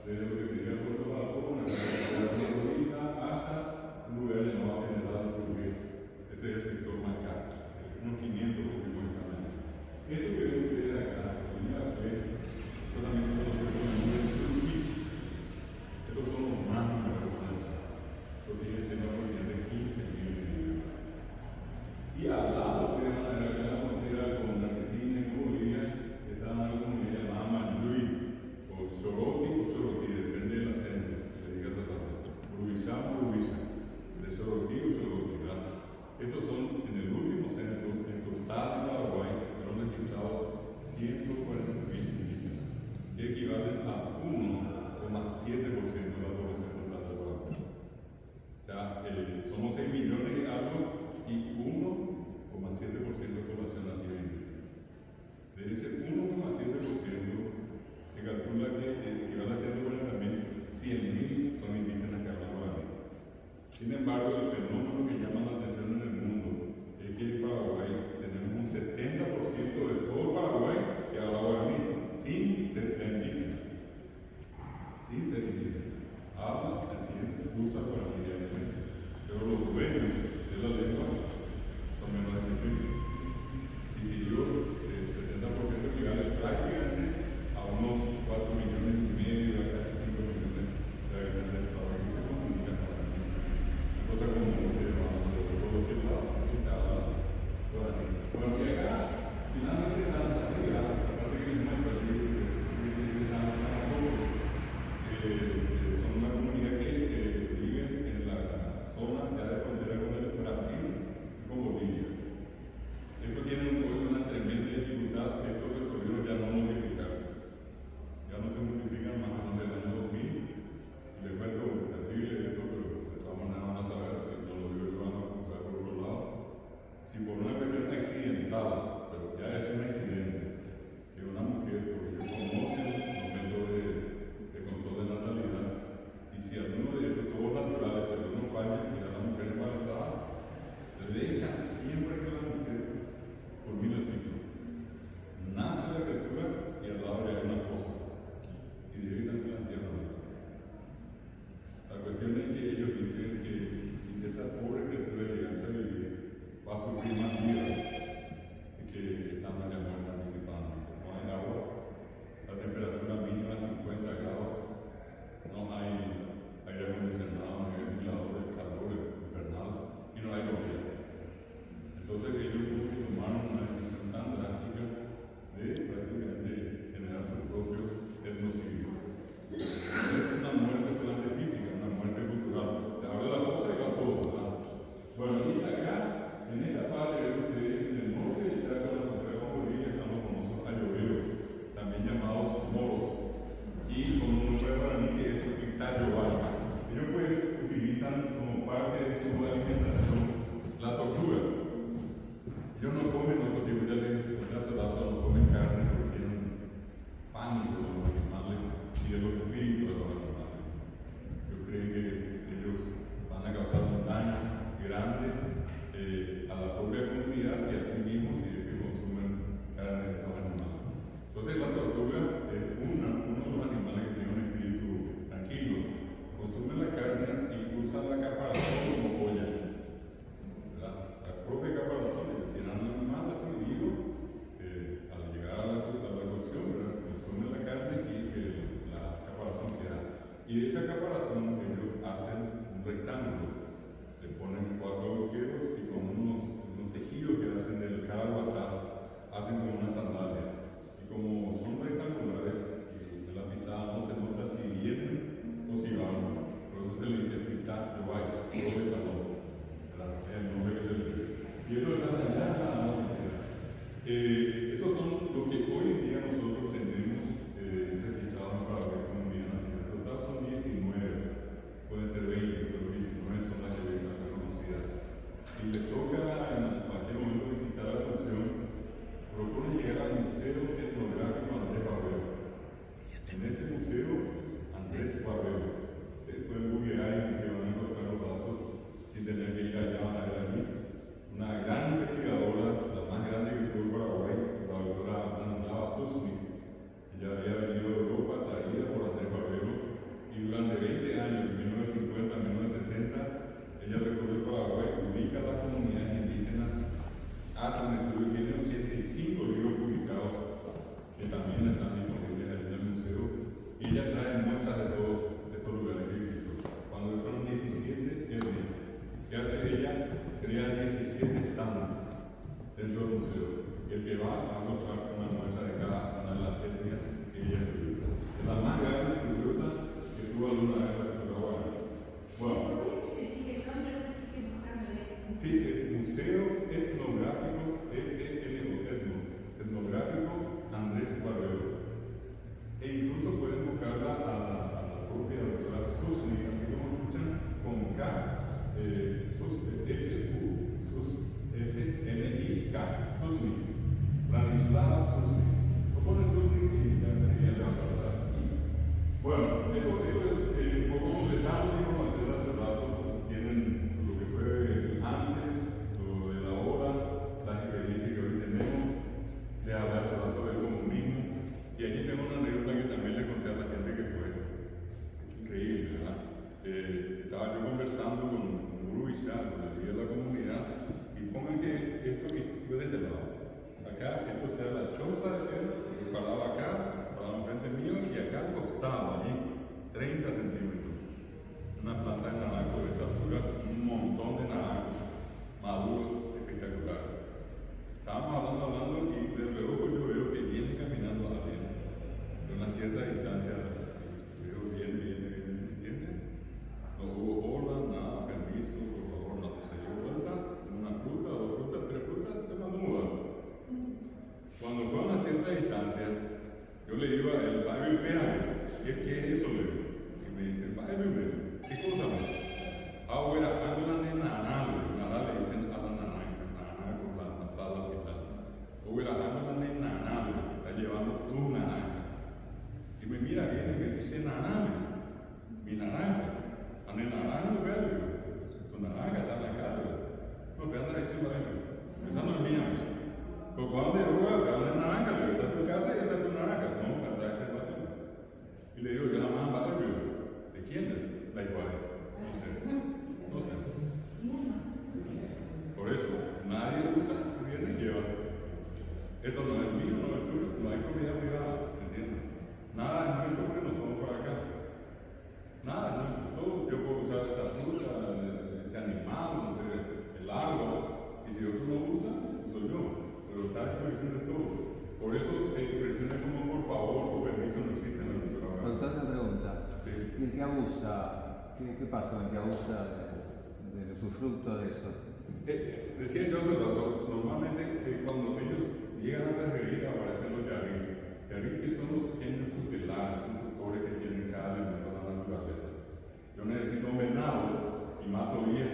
desde lo que sería el Puerto Balcón, hasta un lugar llamado General Burgués. Ese es el sector más acá, unos 500 que vivimos acá. Esto que ven ustedes acá, esto también se conoce como el número de Trujillo. Estos son los más numerosos. Esto sigue siendo aproximadamente 15.000. Y al lado de la frontera con Argentina y Bolivia está una comunidad llamada Manduy, o Soroti o Soroti, depende del acento que le digas a la Burubizá o Burubizá, de Soroti o Soroti, ¿verdad? Estos son, en el último censo, en total en Paraguay, fueron registrados 140.000 indígenas, que equivalen a 1,7% de la población total de Paraguay. O sea, somos 6 millones y algo, y 1,7% de población nativa indígena. De ese 1,7% se calcula que equivale a 140.000, 100.000 son indígenas que hablan guaraní. Sin embargo, el fenómeno que llama la atención en el mundo es que en Paraguay tenemos un 70% de todo Paraguay que habla guaraní, sin ser indígena. Sin ser indígena. Habla, entiende, usa guaraní diariamente. Pero los dueños de la lengua son menos de 100.000. Y si yo, el 70% equivale prácticamente a unos 4,5 millones, a casi 5 millones de habitantes del Estado que se comunican con la lengua. Cosa como todo lo que es la guaraní. Bueno, y acá, finalmente, está la realidad, la parte que les muestra el libro son una comunidad que vive parte de su alimentación la tortuga. Ellos no comen otro tipo de alimentos, hace rato no comen carne porque tienen pánico de los animales y de los espíritus de los animales. Yo creo que ellos van a causar un daño grande a la propia comunidad y a sí mismos si es que consumen carne de estos animales. Entonces la tortuga es uno de los animales que tiene un espíritu tranquilo. Consumen la carne y usan la caparazón como olla. La propia caparazón, ellos tiran el animal así vivo, al llegar a la cocción, consumen la carne y la caparazón queda. Y de esa caparazón ellos hacen un rectángulo. Le ponen 4 agujeros y con unos tejidos que hacen del cara hacen como una sandalia. Y como son rectangulares, de la pisada no se nota si vienen o si van. Por eso se le dice pita de guay, doble talón. El nombre que se le dice. Y esto está allá. Estos son lo que hoy en día nosotros tenemos registrados en Paraguay como unidad. En total son 19, pueden ser 20, pero 19 son las que ven acá conocidas. Si les toca en cualquier momento visitar la función, propone llegar al Museo Etnográfico Andrés Barbero. En ese museo, Andrés Barbero, ustedes pueden googlear y se van a encontrar los datos sin tener que ir allá a ver allí. Una gran investigadora, la más grande que tuvo Paraguay, la doctora Branislava Susnik. Ella había venido de Europa, traída por Andrés Barbero, y durante 20 años, de 1950 a 1970, ella recorrió Paraguay, ubica a las comunidades indígenas, hace un estudio, tiene 85 libros publicados, que también están disponibles en el museo, y ella trae muestras de todos estos lugares que visitó. Cuando son 17 etnias, ¿qué hace ella? Crea 17 stands dentro del museo. El que va a mostrar una muestra de cada una de las etnias que ella estudió. Es la más grande y curiosa que tuvo alguna vez la Paraguay. Bueno. Sí, es Museo Etnográfico, Etnográfico Andrés Barbero. E incluso pueden buscarla a la propia doctora Susnik, así como escuchan, con K, S-N-I-K, Susnik, Branislava Susnik. ¿Cómo pone Susnik? Y ya enseguida le vamos a hablar. Bueno, esto es un poco completando la información de hace rato. Tienen lo que fue antes, lo de la hora, las experiencias que hoy tenemos. Les hablé hace rato del comunismo. Y allí tengo una anécdota que también le conté a la gente que fue increíble, ¿verdad? Estaba yo conversando con Luisa, con el líder de la comunidad, y pongan que esto que fue de este lado. Acá, esto sea la choza de él, que paraba acá, paraba enfrente mío, y acá al costado, allí, 30 centímetros. Una planta de naranjo de esta altura, un montón de naranjos maduros, espectaculares. Estábamos hablando, y de reojo yo veo que viene caminando alguien, de una cierta distancia, veo viene, ¿entiendes? No hubo hola, nada, permiso, por favor, no. Se dio vuelta, una fruta, 2 frutas, 3 frutas, se mandó. Cuando fue a una cierta distancia, yo le digo a él, págame un peaje. ¿Qué es eso? Le digo. Y me dice, págame un beso. ¿Qué cosa? Ahora, hay una nana le dicen a la naranja con la sala que está. Ahora, hay una nana que está llevando tu naranja. Y me mira bien y me dice, nana, mi naranja. A mi naranja no veo, tu naranja está en la calle. No, ¿qué andas diciendo a ellos? Esa no es mía. Pero cuando me ruega, ¿qué andas naranja? Le digo, esta es tu casa y esta es tu naranja. No, me trae ese barrio. Y le digo, yo jamás barrio. ¿De quién es? La igual. No sé. Por eso, nadie usa, viene y lleva. Esto no es mío, no es tuyo, no hay comida privada, ¿entiendes? Nada es nuestro porque no somos por acá. Nada es nuestro, todo. Yo puedo usar esta fruta, este animal, no sé, el árbol, y si otro no usa, soy yo. Pero está a disposición de todo. Por eso expresiones como por favor o permiso no existen en nuestro programa.
Doctor, una pregunta.
Sí.
¿Y el que abusa? ¿Qué pasa? ¿El que abusa del usufructo de eso?
Decía yo hace rato, normalmente cuando ellos llegan a transgredir aparecen los yarí. Yarí que son los genios tutelares, son tutores que tienen cada elemento de la naturaleza. Yo necesito un venado y mato 10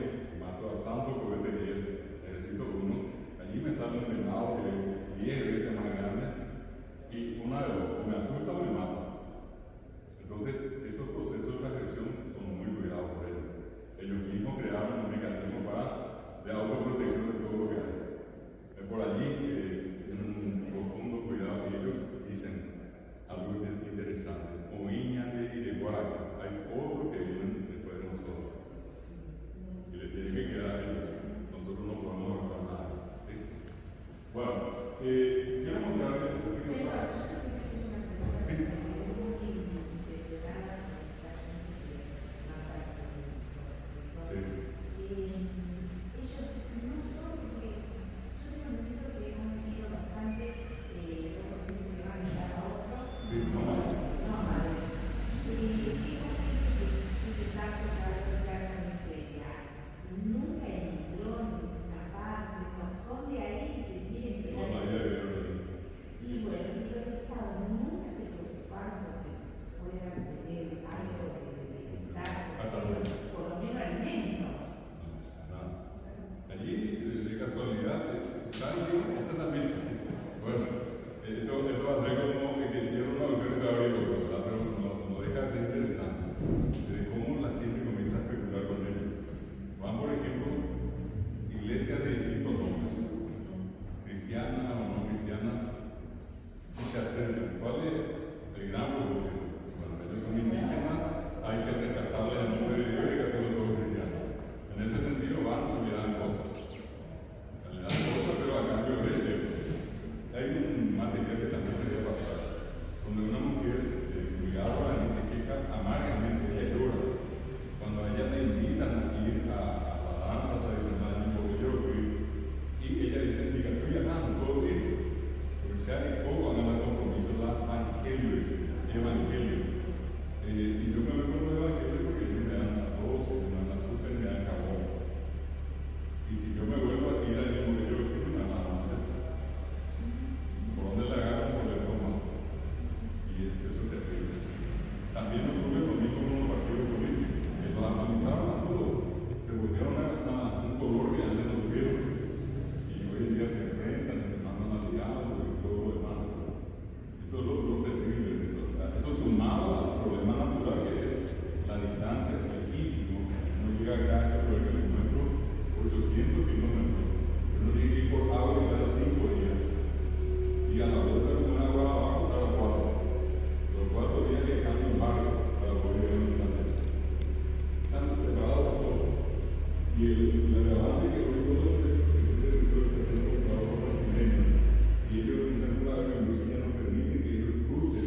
Y la agravante que hoy conoces es un territorio que está siendo ocupado por brasileños. Y ellos, en una jugada de Andalucía, no permiten que ellos crucen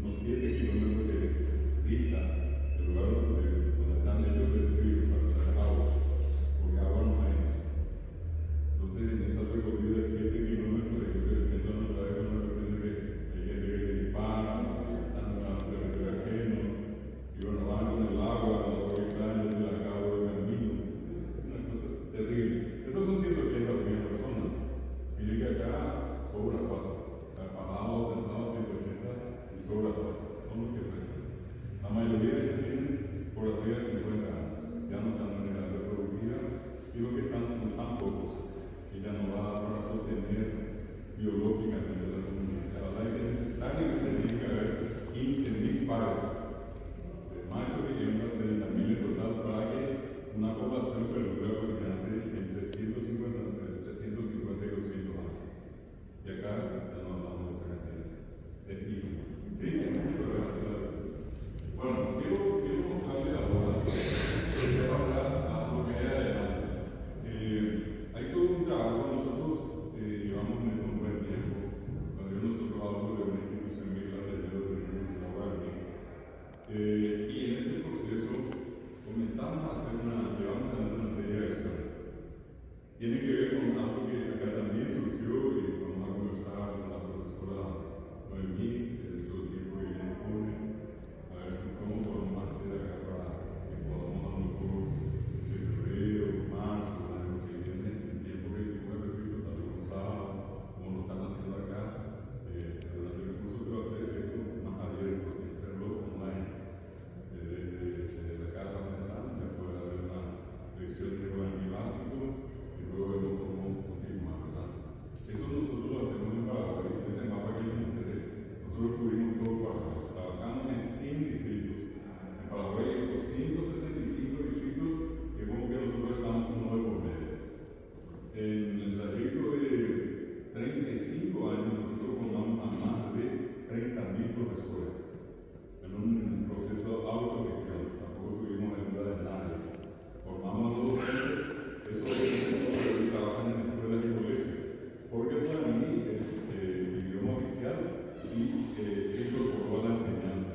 unos 7 kilómetros de vista del lugar donde están ellos del río para traer agua, porque agua no hay. Entonces, en esa recorrida de 7 kilómetros, ellos se intentan traer una recorrida que hay gente que le dispara, que están en la territorio ajeno, y bueno, van con el agua, la calle de la cabo del camino. Es una cosa terrible. Estos son 180 personas. Miren que acá sobra paso. Parados, sentados, 180 y sobra paso. Son los que restan. La mayoría de ellos tienen por arriba de 50 años. Ya no están en edad reproductiva y lo que están son tan pocos que ya no va a dar para sostener biológicamente la comunidad. O sea, la verdad es que necesariamente tiene que haber 15.000 pares de machos y hembras de 30.000 en total para que una población peluda pues sea entre 350 y 200 años. Y acá ya no hablamos de esa cantidad. Es triste mucho la relación de la vida. Bueno, quiero mostrarle ahora lo que va a pasar a lo que hay adelante. Hay todo un trabajo, nosotros llevamos en esto un buen tiempo. Cuando yo nosotros hablo de una institución muy grande de la Guaraní. Y en ese proceso comenzamos a llevamos adelante una serie de acciones. Tiene que ver con algo que acá también surgió y vamos a conversar con la profesora Noemí, que de hecho el tiempo que viene pone, a ver si cómo podemos hacer acá para que podamos a lo mejor de febrero, marzo, el año que viene, en tiempo que yo me repito, tanto como sábado, como lo están haciendo acá, durante el curso que va a hacer esto más abierto y hacerlo online. Desde la casa donde están, ya puede haber unas lecciones de guaraní básico y luego vemos cómo continuar, ¿verdad? Eso nosotros lo hacemos en Paraguay, ese mapa que yo mostré. Nosotros cubrimos todo Paraguay, trabajamos en 100 distritos. En Paraguay hay 265 distritos que es como que nosotros estamos como de por medio. En el trayecto de 35 años nosotros formamos a más de 30.000 profesores. En un proceso de autogestión, tampoco tuvimos ayuda de nadie. Formamos a los docentes, esos docentes que trabajan en escuelas y colegios, porque el guaraní es idioma oficial y se incorporó a la enseñanza.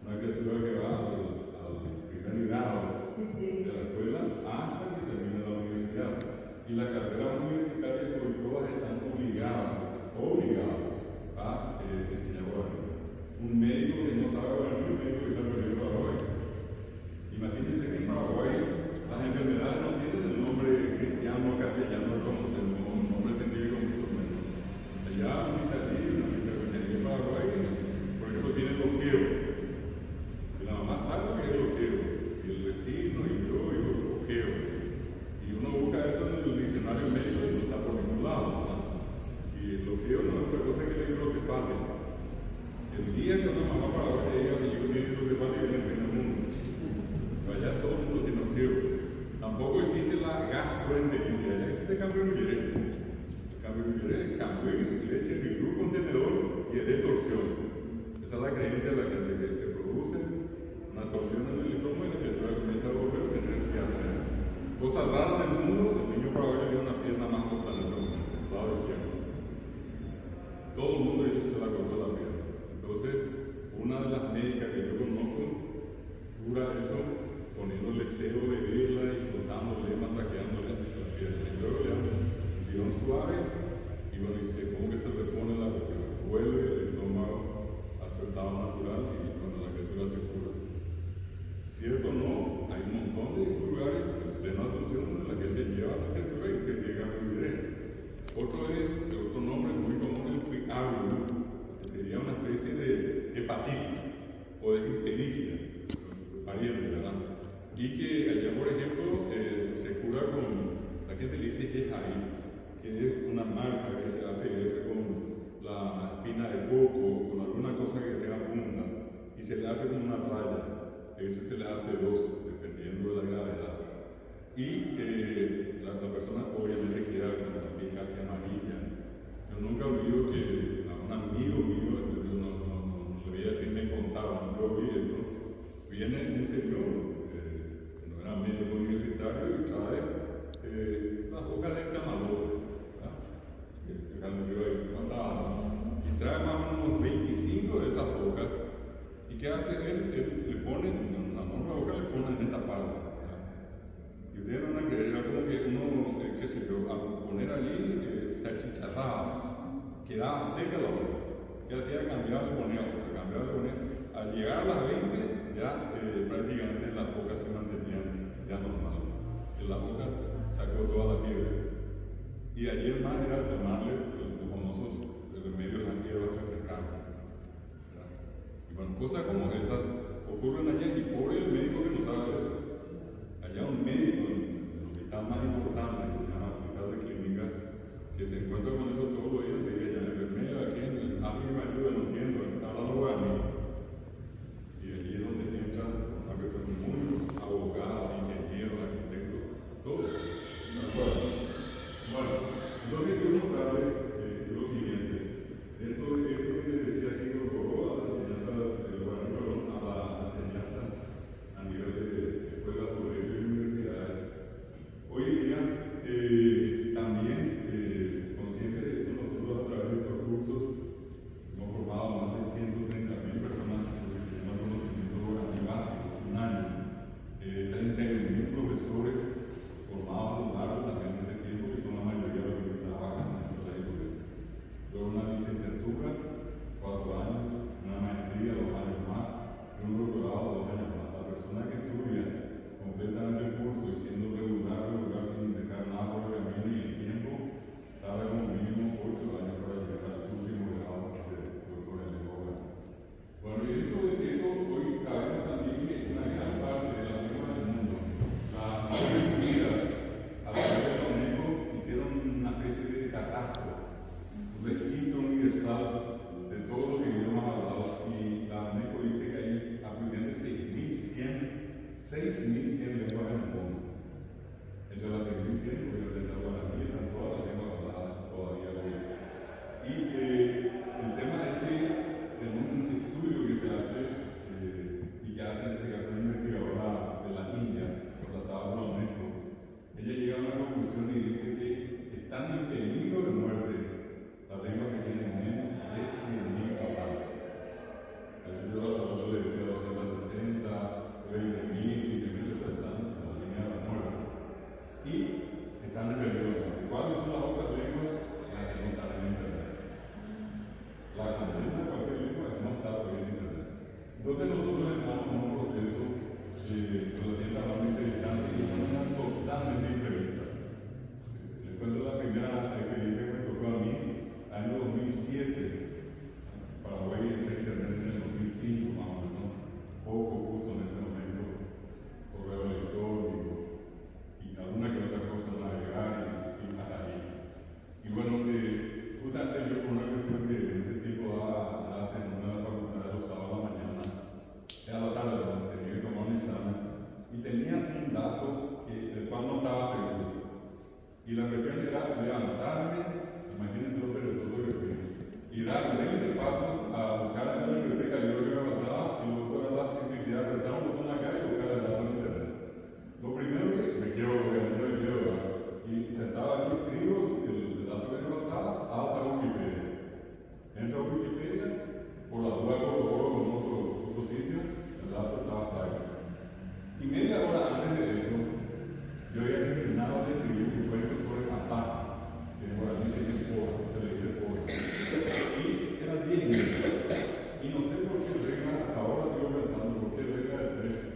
Una criatura que va al primer grado de la escuela hasta que termina la universidad. Y las carreras universitarias, por todas, están obligadas a enseñar guaraní. Un médico que no sabe guaraní, un médico que está perdiendo Paraguay. Imagínense que en Paraguay las enfermedades no tienen el nombre cristiano o castellano, conocemos un nombre científico mucho menos. Allá una enfermería en Paraguay, por ejemplo, tiene bloqueo. Y la mamá sabe que es bloqueo. Y el vecino y yo digo bloqueo. Y uno busca eso en el diccionario médico y no está por ningún lado, ¿no? Y el bloqueo no es otra cosa que la hidrocefalia. El día que una mamá paraguaya diga que yo tengo hidrocefalia, viene el fin del mundo. Allá todo el mundo tiene bloqueo. Tampoco existe la gastroenteritis, allá existe cambio de Miguel. Cambio de Miguel es cambio de leche en un contenedor y es de torsión. Esa es la creencia de la gente, que se produce una torsión en el estómago y la criatura comienza a volver a tener que hacer. Cosas raras del mundo, el niño paraguayo tiene una pierna más corta en ese momento, el lado izquierdo. Todo el mundo dice que se la cortó la pierna. Entonces, una de las médicas que yo conozco cura eso poniéndole cero de vela y flotándole, masajeándole la pierna. Y luego le dan un tirón suave y bueno, dice, ¿cómo que se repone la cuestión? Vuelve el estómago a su estado natural y cuando la criatura se cura. ¿Cierto o no? Hay un montón de lugares de no atención donde la gente lleva a la criatura y se llega a vivir. Otro nombre muy común es el priagro, que sería una especie de hepatitis o de ictericia, pariente, ¿verdad? Y que allá, por ejemplo, se cura con, la gente le dice yejaí, que es una marca que se hace con la espina de coco, con alguna cosa que tenga punta, y se le hace con una raya. Ese se le hace 2, dependiendo de la gravedad. Y la persona obviamente queda con la piel casi amarilla. Yo nunca olvido que a un amigo mío, no le voy a decir, me contaba, yo vi esto, viene un señor, que no era médico universitario y poner allí, se achicharraba, quedaba seca la boca. ¿Qué hacía? Cambiaba, le ponía otra, cambiaba, le ponía. Al llegar a las 20, ya prácticamente las bocas se mantenían ya normal. En la boca sacó toda la fiebre. Y ayer más era tomarle los famosos remedios de las hierbas refrescantes. Y bueno, cosas como esas ocurren allá y pobre el médico que no sabe eso. Allá un médico, el hospital más importante, que se llama Hospital de Clínica, que se encuentra con eso todos los días, se dice, ya la enfermera, alguien me ayuda, no entiendo, está hablando guaraní. Y allí es donde entra una persona muy abogado, ingeniero, arquitecto, todos. Bueno, entonces quiero mostrarles lo siguiente. Esto que les decía se incorporó a la enseñanza del guaraní, a la enseñanza a nivel de escuelas, colegios y universidades. Hoy en día también conscientes de eso, nosotros a través de estos cursos hemos formado más de 130.000 personas en lo que se llama conocimiento guaraní básico, un año. 31.000 profesores formados a lo largo también de este tiempo, que son la mayoría de los que trabajan en estos colegios. Luego una licenciatura, 4 años, una maestría, 2 años más, y un doctorado, 2 años más. La persona que estudia completamente el curso y siendo regular sin dejar nada por el camino y el tiempo, tarda como mínimo 8 años para llegar al último grado de doctor en lengua. Bueno, y dentro de eso, hoy sabemos también que una gran parte de las lenguas del mundo, las Naciones Unidas, a través de la UNESCO, hicieron una especie de catastro, un registro universal de todos los idiomas hablados, y la UNESCO dice que hay aproximadamente 6.100 lenguas en el mundo. Entre las 6.100, porque dentro de guaraní están todas las lenguas habladas todavía hoy. Y el tema es que en un estudio que se hace, y que hace en este caso una investigadora de la India, contratada por la UNESCO, ella llega a una conclusión y dice que están en peligro de muerte las lenguas que tienen menos de 100.000 hablantes. Yo le decía a los 60, 20.000, 15.000, eso están en la línea de la muerte. Y están en peligro de muerte. ¿Cuáles son las otras lenguas? Las que no están en Internet. La condena de cualquier lengua que no está en Internet. Entonces nosotros estamos en un proceso relativamente interesante y una totalmente imprevista. Les cuento la primera experiencia que me tocó a mí, año 2007. Paraguay entró a Internet en el 2005, más o menos. Poco puso en ese momento correo electrónico y alguna que otra cosa navegar y para ahí. Y bueno, justamente yo por una cuestión que en ese tiempo daba clases en una de las facultades los sábados a la mañana, era la tarde cuando tenía que tomar un examen, y tenía un dato del cual no estaba seguro. Y la cuestión era levantarme, imagínense lo perezoso que fui, y dar 20 pasos a buscar en la biblioteca, yo lo que me faltaba, y luego toda la simplicidad, apretar un botón acá y buscar el dato en internet. Lo primero que me quiero, y sentado aquí escribo el dato que me faltaba, salta a Wikipedia. Entro a Wikipedia, por la duda corroboro con otro sitio, el dato estaba salvo. Y media hora antes de eso, yo había terminado de escribir un cuento sobre fantasmas, que en guaraní se le dice pobre. Y eran 10 minutos. Y no sé por qué regla, hasta ahora sigo pensando, por qué regla de 13.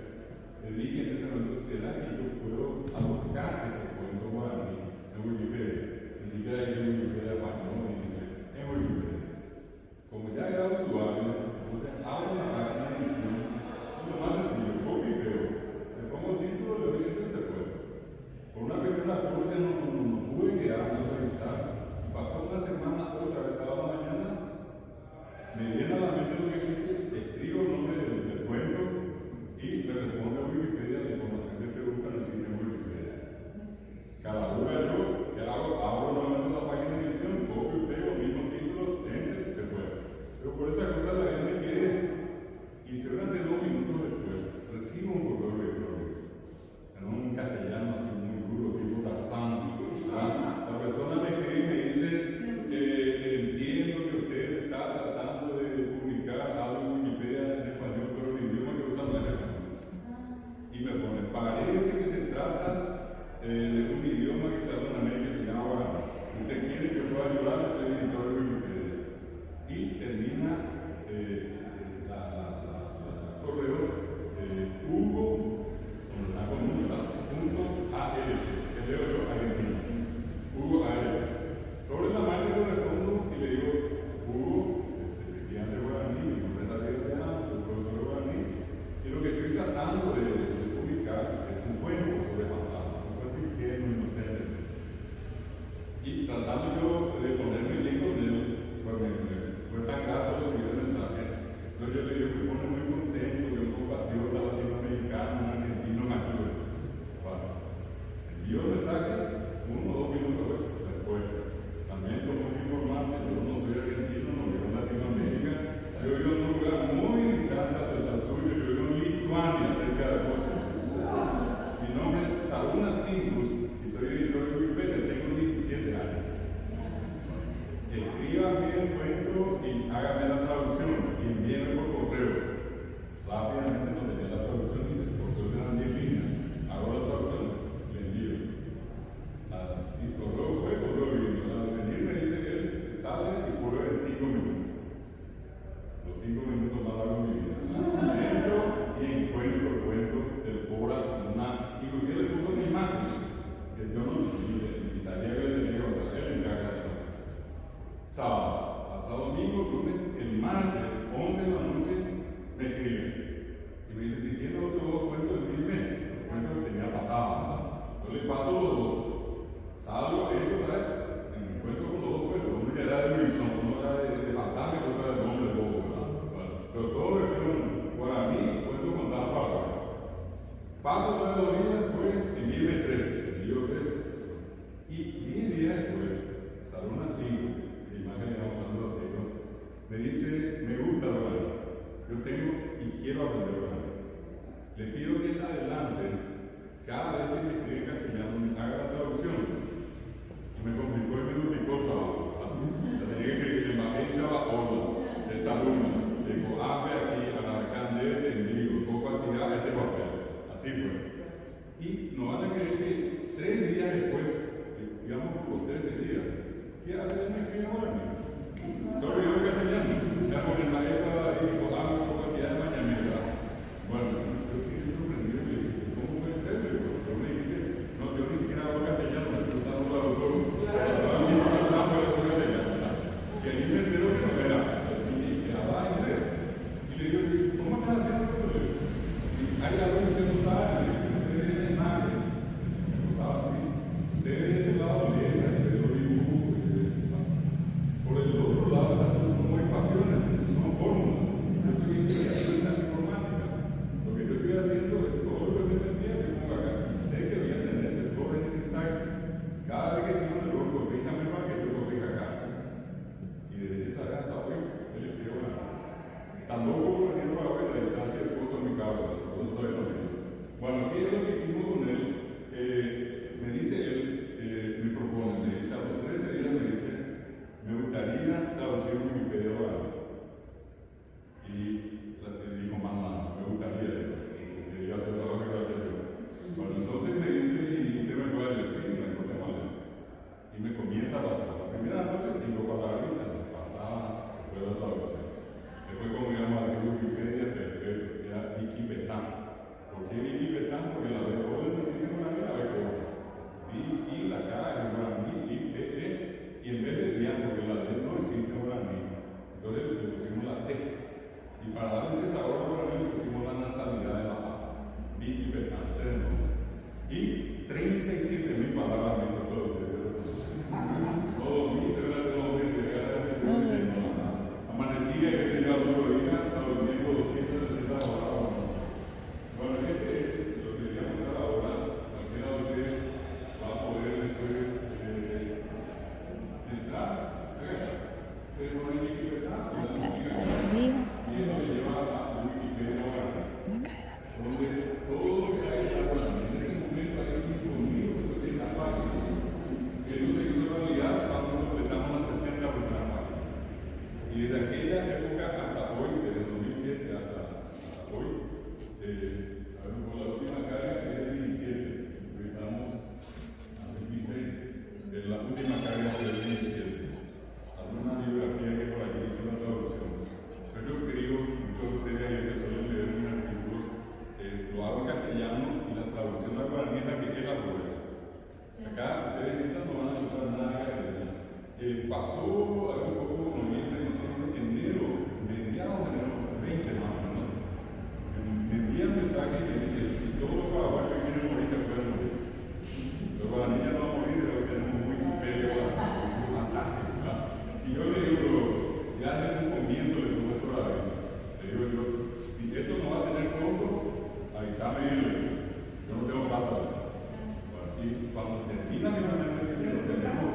Le dije en ese momento, ¿será que yo puedo alocar este cuento guaraní en Wikipedia? Ni siquiera hay en Wikipedia español, ni en inglés, en Wikipedia. Como ya era usuario, entonces abro la página de edición, y lo más sencillo, copio y pego. Le pongo el título, le doy esto y se fue. Por una cuestión de apuro no pude quedarme a revisar. Pasó una semana, otra vez a la mañana, me viene a la mente lo que hice, escribo el nombre del cuento y me responde a Wikipedia la información que te busca en el sitio de Wikipedia. Cada hora yo, ¿qué hago? Abro nuevamente la página de edición, copio y pego el mismo título, enter, se fue. Pero por esa cosa la gente me quedé. Y seguramente 2 minutos después recibo un correo electrónico en un castellano así muy duro, tipo Tarzán. La persona me escribe y me dice, entiendo que usted está tratando de publicar algo en Wikipedia en español, pero el idioma que usan no es español. Y me pone, parece que se trata de un idioma que se habla en América, se llama guaraní. le paso los dos. Salgo, entro, ¿sabes? Me encuentro con los dos pueblos. Uno ya era de Wilson, uno era de Fantasma y otro era del nombre de Bobo, ¿verdad? Bueno, pero todo versión guaraní, cuento contado para acá. Paso 2 días después, envíeme 13, envío 13. Y 10 días después, sale una 5, la imagen que estamos mostrando los textos, me dice, me gusta el guaraní. Yo tengo y quiero aprender guaraní. Le pido que en adelante, cada vez que me escribe en castellano, me haga la traducción. Y me complicó y me duplicó el trabajo. La tenía que escribir en Bajen Chabahola, el Saluma. Le digo, ve aquí, a la candela, te envío, poco actividad este papel. Así fue. Y no van a creer que 3 días después, digamos por 13 días, ¿qué hace? Me escribe ahora mismo. Se olvidó el castellano. Ya con el maestro dijo, poco actividad de mañana. Bueno, yo quedé sorprendido y le dije, ¿cómo puede ser? Yo me dije, no, yo ni siquiera hablo castellano, me estoy usando la doctora. Y ahí me entero que no era, y hablaba inglés. Y le digo, ¿cómo estás haciendo esto? Y hay algo que no sabe, ustedes de la imagen. Me gustaba así. Ustedes de este lado letra, y de los dibujos. Por el otro lado, no hay pasiones, son fórmulas. Yo soy ingeniero en informática. Lo que yo estoy haciendo es todo lo que te envía que pongo acá. Y sé que voy a tener errores de sintaxis. Cada vez que tengo un error, corríjame para que yo corrija acá. Y desde esa edad hasta hoy, él escribió tan loco por venir a ver la distancia de foto en mi cabeza. Entonces todavía no me dice. Bueno, ¿qué es lo que hicimos con él? Me dice él, me propone, me dice a los 13 días, me dice, me gustaría traducir Wikipedia ahora. Y le dijo, más nada, me gustaría, que iba a hacer todo lo que iba a hacer yo. Bueno, entonces me dice, ¿y usted me puede decir? No hay problema. Y me comienza a pasar. La primera noche 5 palabritas, patada, después la traducción. Después, como íbamos a decir Wikipedia, perfecto, era Wikipetán. ¿Por qué Wikipetán? Porque la B doble no existe en guaraní, la B corta. Y la K es en guaraní, y en vez de día, porque la D no existe en guaraní. Entonces le pusimos la T. Y para darle ese sabor a guaraní le pusimos la nasalidad de la A. Wikipetán, ese es el nombre. Y 37.000 palabras me hizo todo ese. Todo mi se ve de los meses, amanecía que tenía otro día, traduciendo 260 palabras. Bueno, este es lo que quería mostrar ahora. Cualquiera de ustedes va a poder después entrar. Pero no hay Wikipedia, y eso me lleva a Wikipedia ahora, donde todo lo que hay en este momento hay 5.800 páginas. Que no se hizo realidad cuando completamos las 60 primeras páginas. Y desde aquella época hasta hoy, desde 2007 hasta hoy, la última carga es de 17, estamos a 26, la última carga es de 17. Alguna bibliografía que por aquí hizo una traducción. Pero yo creo, muchos de ustedes ahí se suelen leer mis artículos, lo hago en castellano y la traducción de la guaraní es la que es la aprovecha. Acá ustedes entran, no van a encontrar nada que pasó algo poco noviembre, diciembre, enero, mediados de enero, 20 más o menos. Me envían mensajes y me dicen, si todos los paraguayos que quieren morir te pueden morir. Los guaraníes no van a morir de lo que tenemos muy feo, fantástico, ¿verdad? Y yo le digo, ya desde un comienzo le tuve eso a la vez. Le digo yo, si esto no va a tener costo, avísame, yo no tengo plata. Y cuando termina mi manifestación, tenemos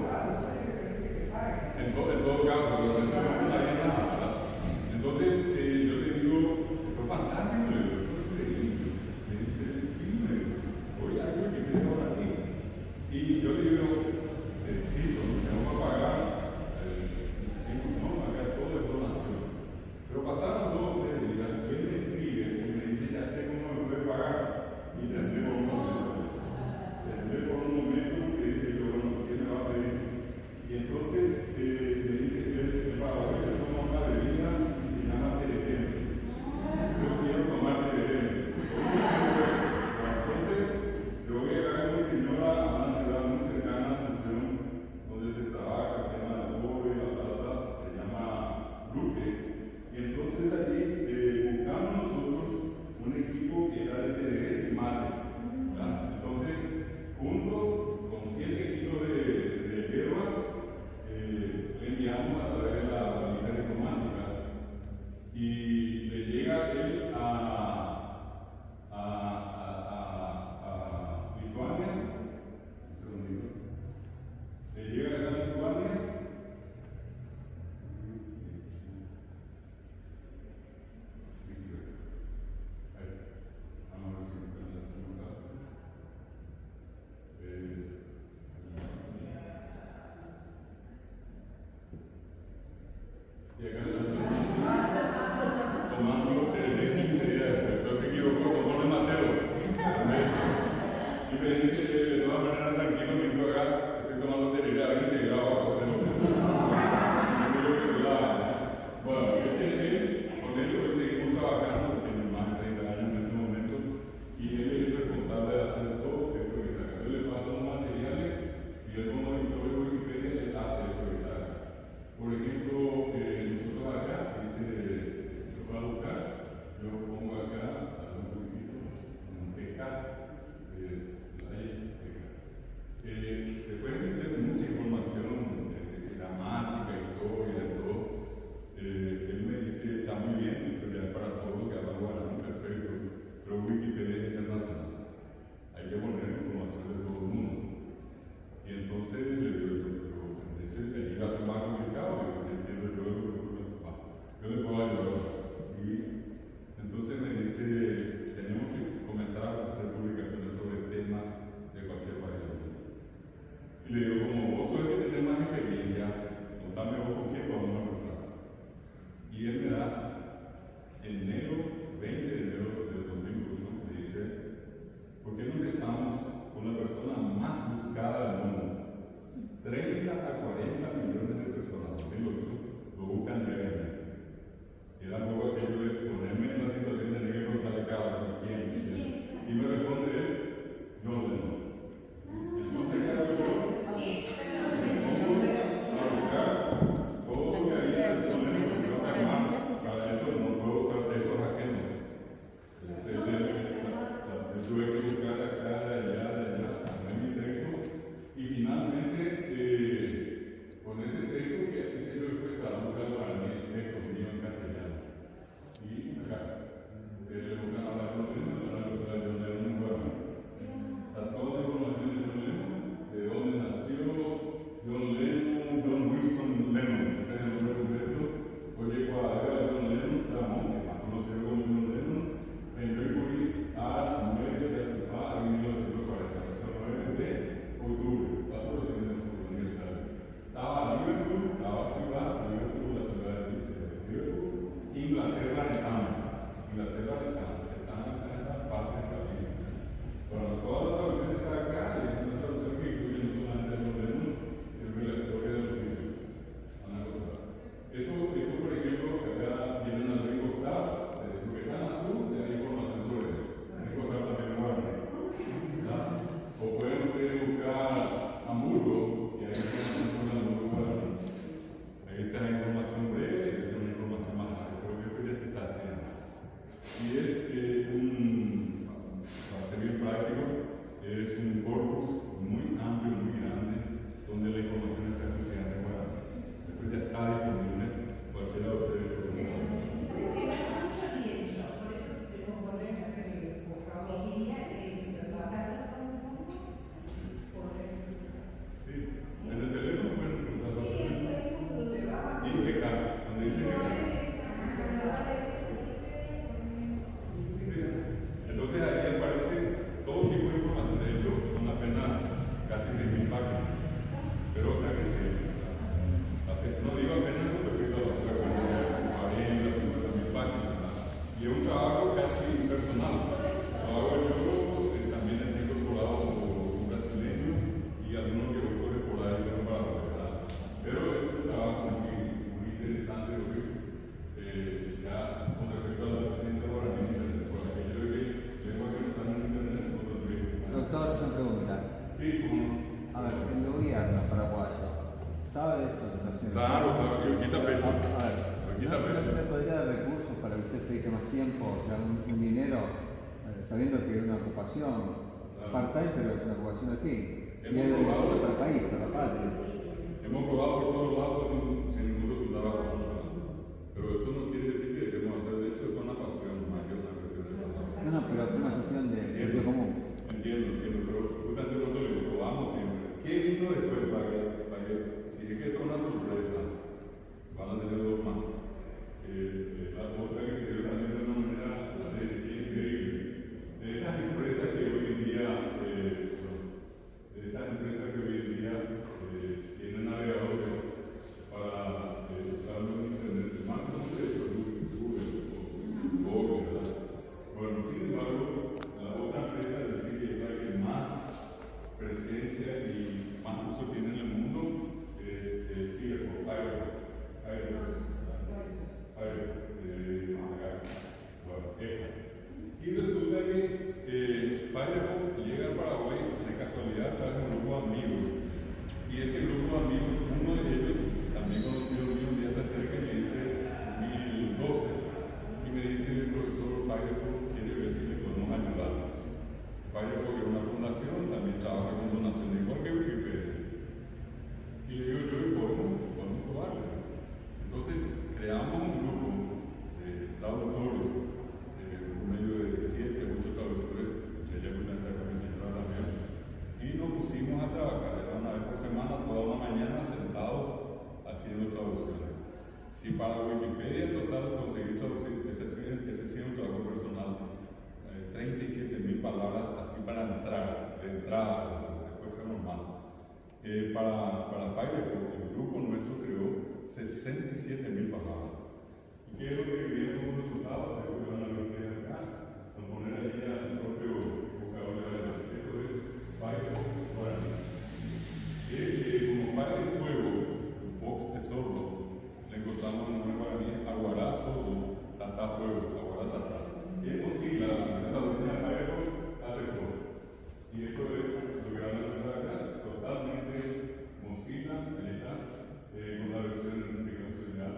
Y le digo, como vos sos el que tenés más experiencia, contame vos con quién vamos a empezar. Y él me da, en enero, 20 de enero del 2008, me dice, ¿por qué no empezamos con la persona más buscada del mundo? 30 a 40 millones de personas, 2008, lo buscan diariamente. Era poco aquello de ponerme en la situación de negro y preguntarle cada quién. Y me responde él, John Lennon. Entonces, ¿qué hago yo? Me pongo a buscar todo lo que había de John Lennon, no me amaba. Para eso no puedo usar textos ajenos. Entonces, tuve que buscar acá, de allá, poner mi texto. Y finalmente, con ese texto que aquí se lo he prestado, buscar para mí textos míos en castellano. Y acá, le buscan hablar con él, para John Lennon, bueno. Está toda la información de John Lennon, de dónde nació John Lennon, John Winston Lennon, ese es el nombre completo. Oye, cuadra de John Lennon, Ramón, que más conocido como John Lennon, en Mercury a 9 de septiembre de 1940, 19 de octubre, la celebración de nuestro aniversario. Estaba Liverpool, estaba ciudad, Liverpool, la ciudad de Liverpool, Inglaterra en Cambio. Inglaterra está en la parte de la física. Bueno, toda la traducción está acá, y es una traducción que incluye no solamente a los Lennon, sino la historia de los Beatles. Esto, por ejemplo, que acá vienen al Ringo Starr, lo que está en azul, le da información sobre eso. Ringo Starr también es bueno. O pueden ustedes buscar Hamburgo, que hay información sobre Hamburgo. Ahí está la información breve, y esa es una información más larga. Creo que esto ya se está haciendo. Y es para ser bien práctico, es un corpus muy amplio, muy grande, donde la información está exclusivamente en guaraní. Esto ya está disponible, cualquiera de ustedes lo puede usar. Sí, en el teléfono pueden preguntar. Y que cambia, cuando dice que cambia. Entonces aquí aparece todo tipo de información. De hecho, son apenas casi 6.000 páginas. Pero otra que sí. No digo apenas con respecto a la otra, 40, 50.000 páginas. Y es un trabajo casi impersonal. Lo hago yo, también he incorporado un brasileño y algunos que otros esporádicos para revelar. Pero es un trabajo muy interesante, porque ya con respecto a la presencia guaraní, por aquello de que lenguas que no están en internet, no lo tuve.
Doctor, una pregunta.
Sí, como.
A ver, el gobierno paraguayo sabe de esta situación.
Claro, que lo quita pecho.
A ver,
Lo quita pecho.
¿no le podría dar recursos para que usted se dedique más tiempo, o sea, un dinero, sabiendo que es una ocupación part-time, pero es una ocupación al fin? Y es de nosotros para el país, para la patria.
Hemos probado por todos lados sin ningún resultado hasta ahora. Pero eso no quiere decir que debemos hacer. De hecho, es una pasión más que una cuestión de pasión.
No, pero es una cuestión de sentido común.
Entiendo, pero justamente por eso lo probamos siempre. ¿Qué vino después para que si es que esto es una sorpresa, van a tener dos más? La otra que se dio también de una manera increíble. De estas empresas que hoy en día tienen navegadores para usarlo en internet, más como de Para Firefox, el grupo nuestro creó 67.000 palabras. ¿Y qué es lo que viene como resultado? Eso que van a ver ustedes acá. Van a poner ahí ya el propio vocabulario. Esto es Firefox Guaraní. Como Fire es fuego, Fox es sordo, le encontramos en el guaraní Aguará sordo, Tatá fuego, Aguará Tatá. Y es posible, la empresa dueña de Firefox aceptó. Y esto es lo que van a encontrar acá, totalmente Mozilla, ahí está, con la versión internacional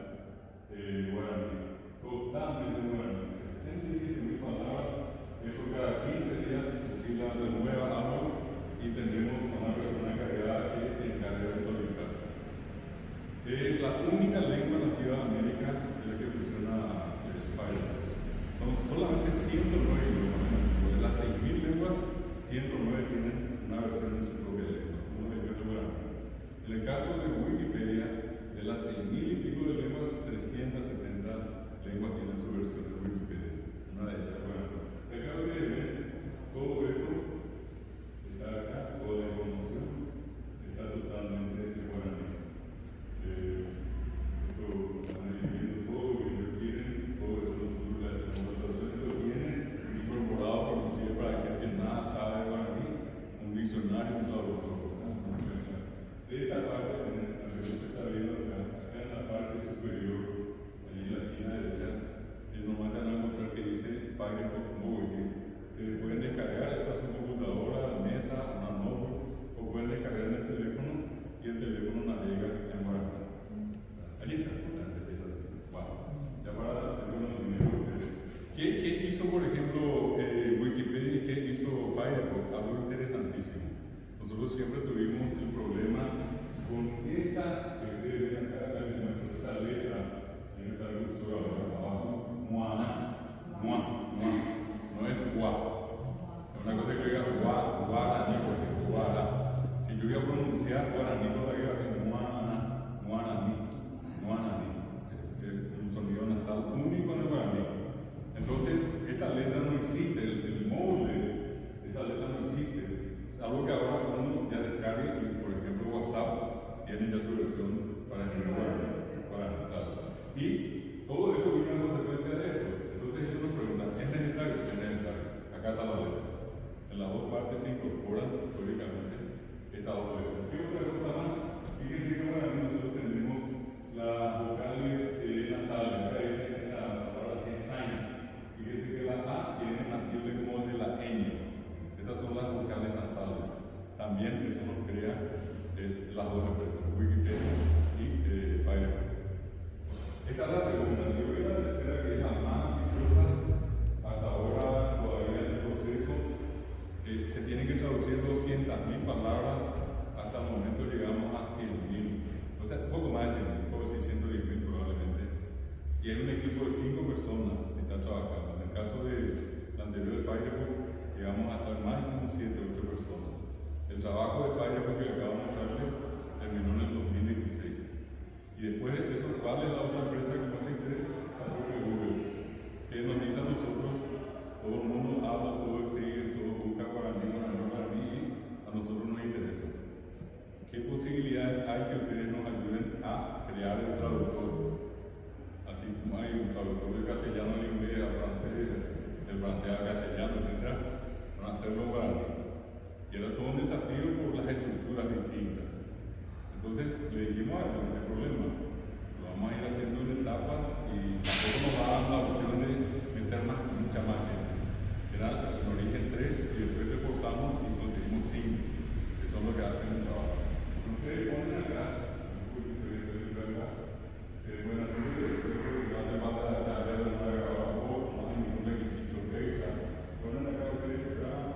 guaraní. Totalmente guaraní, 67.000 palabras, eso cada 15 días Mozilla renueva algo y tenemos una persona encargada que se encarga de actualizar. Es la única lengua nativa de América en la que funciona Firefox. Son solamente 109 idiomas. De las 6.000 lenguas, 109 tienen una versión en su propia lengua. En el caso de Wikipedia, de las 6.000 y pico de lenguas, 370 lenguas tienen su versión de Wikipedia. Una de ellas, acá ustedes ven todo esto, está acá, toda la información, está totalmente en guaraní. Esto van a ir viendo todo lo que ellos quieren, todo eso nosotros le hacemos la traducción. Esto viene incorporado, inclusive para que nada sabe de guaraní, un diccionario, un traductor. De esta parte, la que se está viendo acá en la parte superior, allí en la esquina derecha, nomás van a encontrar que dice Firefox Mobile. Ustedes pueden descargar esta a su computadora, mesa, una notebook, o pueden descargar en el teléfono y el teléfono navega en guaraní. Allí está, wow. Ya para tener conocimiento de ustedes. ¿Qué hizo, por ejemplo, Wikipedia y qué hizo Firefox? Algo interesantísimo. Nosotros siempre tuvimos el problema con esta, que ustedes ven acá, esta letra, en esta cursor abajo, Moana, no es Gua. Es una cosa que diga Guaraní, por ejemplo, Guara. Si yo voy a pronunciar Guaraní, todavía va a ser Guaraní. Un sonido nasal único en el guaraní. Entonces, esta letra no existe, el molde de esa letra no existe. Es algo que ahora uno ya descargue y, por ejemplo, WhatsApp tiene ya su versión para escribir guaraní. Y todo eso viene a consecuencia de esto. Entonces ellos nos preguntan, ¿es necesario? Es necesario. Acá está la letra. En las dos partes se incorporan, teóricamente, estas dos letras. ¿Qué otra cosa más? Fíjense que ahora nosotros tenemos las vocales nasales. Acá dice la palabra que es sign. Fíjense que la A tiene una tilde como de la ñ. Esas son las vocales nasales. También eso nos crea las dos empresas, Wikipedia y Firefox. Esta es la segunda, yo voy a la tercera, que es la más ambiciosa. Hasta ahora, todavía en el proceso, se tienen que traducir 200.000 palabras. Hasta el momento llegamos a 100.000, o sea, un poco más de 100.000, puedo decir 110.000 probablemente. Y hay un equipo de 5 personas que están trabajando. En el caso del anterior Firefox, llegamos a estar máximo 7 o 8 personas. El trabajo de Firefox que acabo de mostrarles terminó en el 2016. Y después de eso, ¿cuál es la otra empresa que muestra interés? La propia Google, que nos dice a nosotros, todo el mundo habla, todo escribe, todo busca guaraní, y a nosotros nos interesa. ¿Qué posibilidades hay que ustedes nos ayuden a crear el traductor? Así como hay un traductor del castellano al inglés, al francés, del francés al castellano, etc., van a hacerlo guaraní. Y era todo un desafío por las estructuras distintas. Entonces le dijimos a ellos, no hay problema, lo vamos a ir haciendo en etapas y tampoco nos va a dar la opción de meter mucha más gente. Era en origen 3 y después reforzamos y conseguimos 5, que son los que hacen el trabajo. Ustedes ponen acá, pueden hacer no hace falta darle una grabadora, no hay ningún requisito que ponen acá ustedes acá.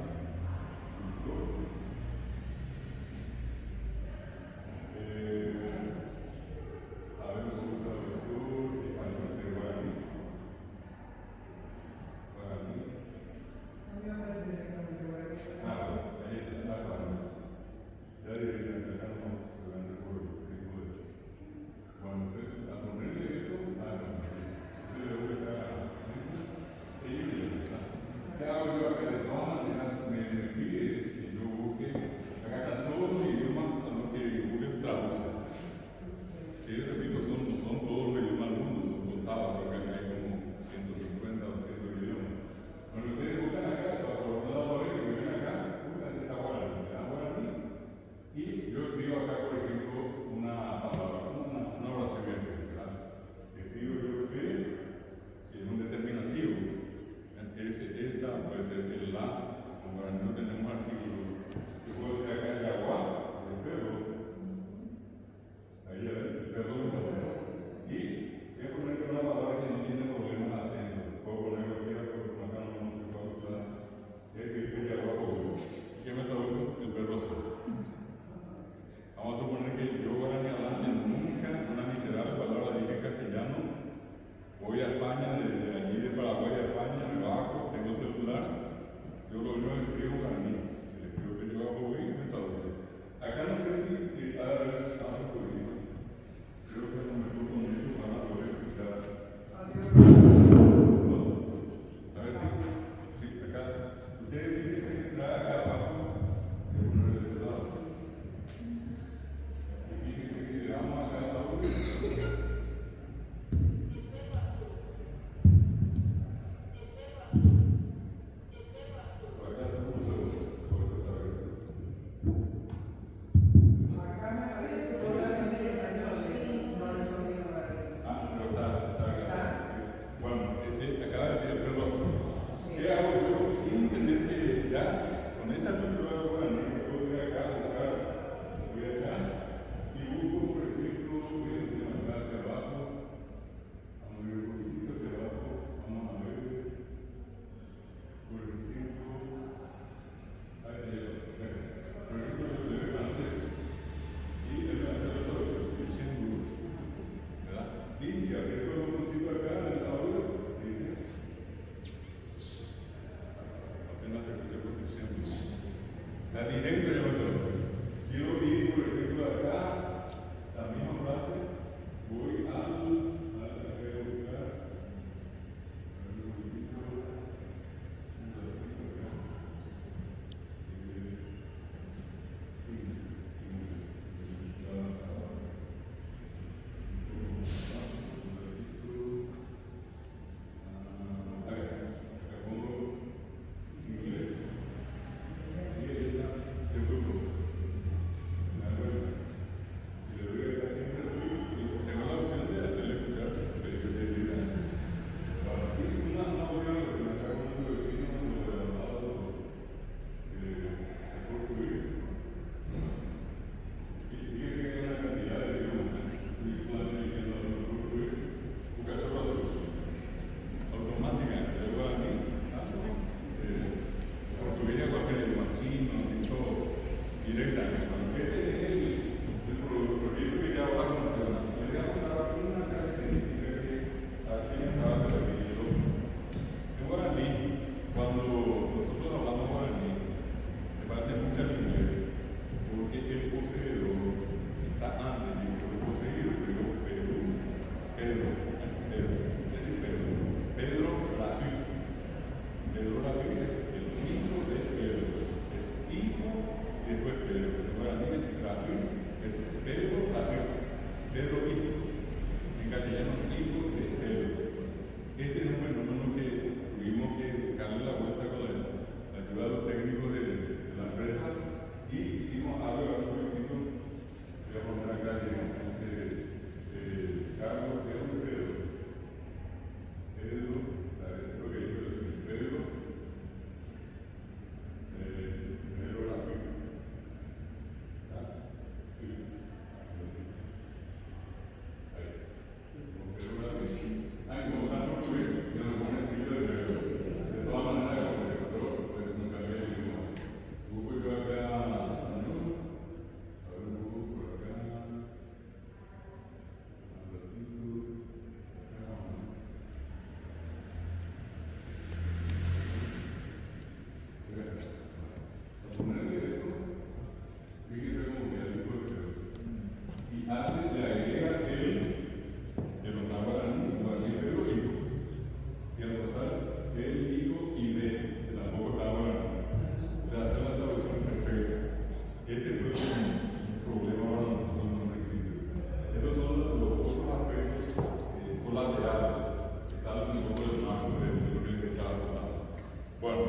laterales, que salen un poco del marco de lo que estaba hablando. Bueno,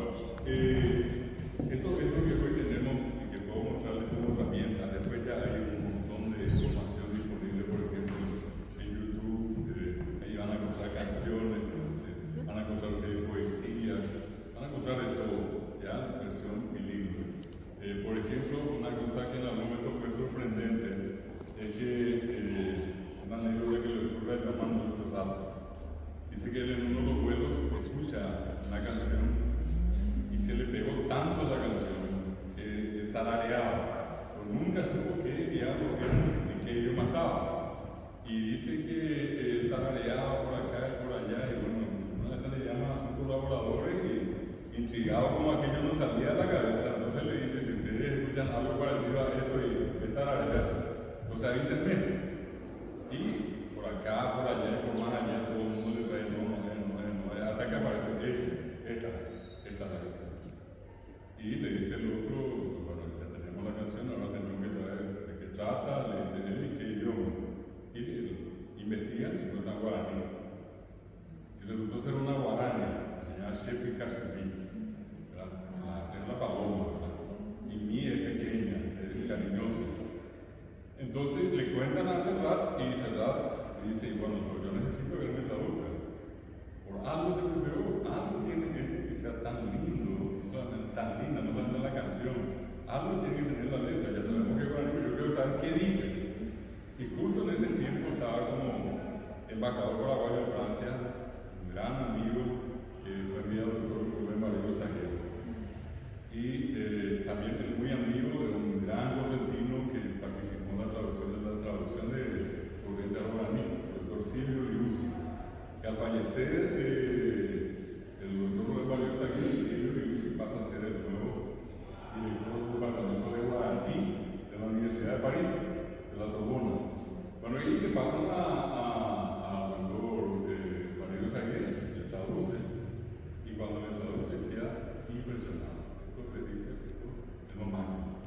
esto que hoy tenemos y que puedo mostrarles como herramientas, después ya hay un montón de información disponible, por ejemplo, en YouTube, ahí van a encontrar canciones, van a encontrar poesía, van a encontrar de todo, ya, versión bilingüe. Por ejemplo, una cosa que en algún momento fue sorprendente es que una anécdota que le ocurre a Armando Serrat. Dice que él en uno de los vuelos escucha una canción y se le pegó tanto la canción que tarareaba, pero nunca supo qué diablo era, en qué idioma estaba. Y dice que él tarareaba por acá y por allá, y bueno, una vez le llama a sus colaboradores y intrigado como aquello no salía de la cabeza, entonces le dice, si ustedes escuchan algo parecido a esto y es tararear, pues avísenme. Y por acá, por allá, por más allá, todo el mundo le trae, no, hasta que aparece esta la canción. Y le dice el otro, bueno, ya tenemos la canción, ahora tenemos que saber de qué trata, le dice él y qué idioma. Y investigan y encuentran guaraní. Y resultó ser una guarania, se llama Shepi Casubí, es una paloma, ¿verdad? Y mi es pequeña, es cariñosa. Entonces le cuentan a Serrat y Serrat dice, y bueno, pues yo necesito que él me traduzca. Por algo se me pegó, algo tiene que sea tan lindo, no solamente tan linda, no solamente la canción, algo tiene que tener la letra, ya sabemos que guaraní, yo quiero saber qué dice. Y justo en ese tiempo estaba como embajador paraguayo en Francia, un gran amigo que fue enviado al doctor Rubén Barrio Sajero. Y también es muy amigo de un gran correntino que participó en la traducción de Corriente Guaraní, el doctor Silvio Liuzzi, que al fallecer el doctor Rubén Barrio Sajero, Silvio Liuzzi pasa a ser el nuevo director del departamento de Guaraní de la Universidad de París, de la Sorbona. Bueno, y le pasan al doctor Barrio Sajero, le traduce, y cuando le traduce queda impresionado. Le dice que esto es lo máximo.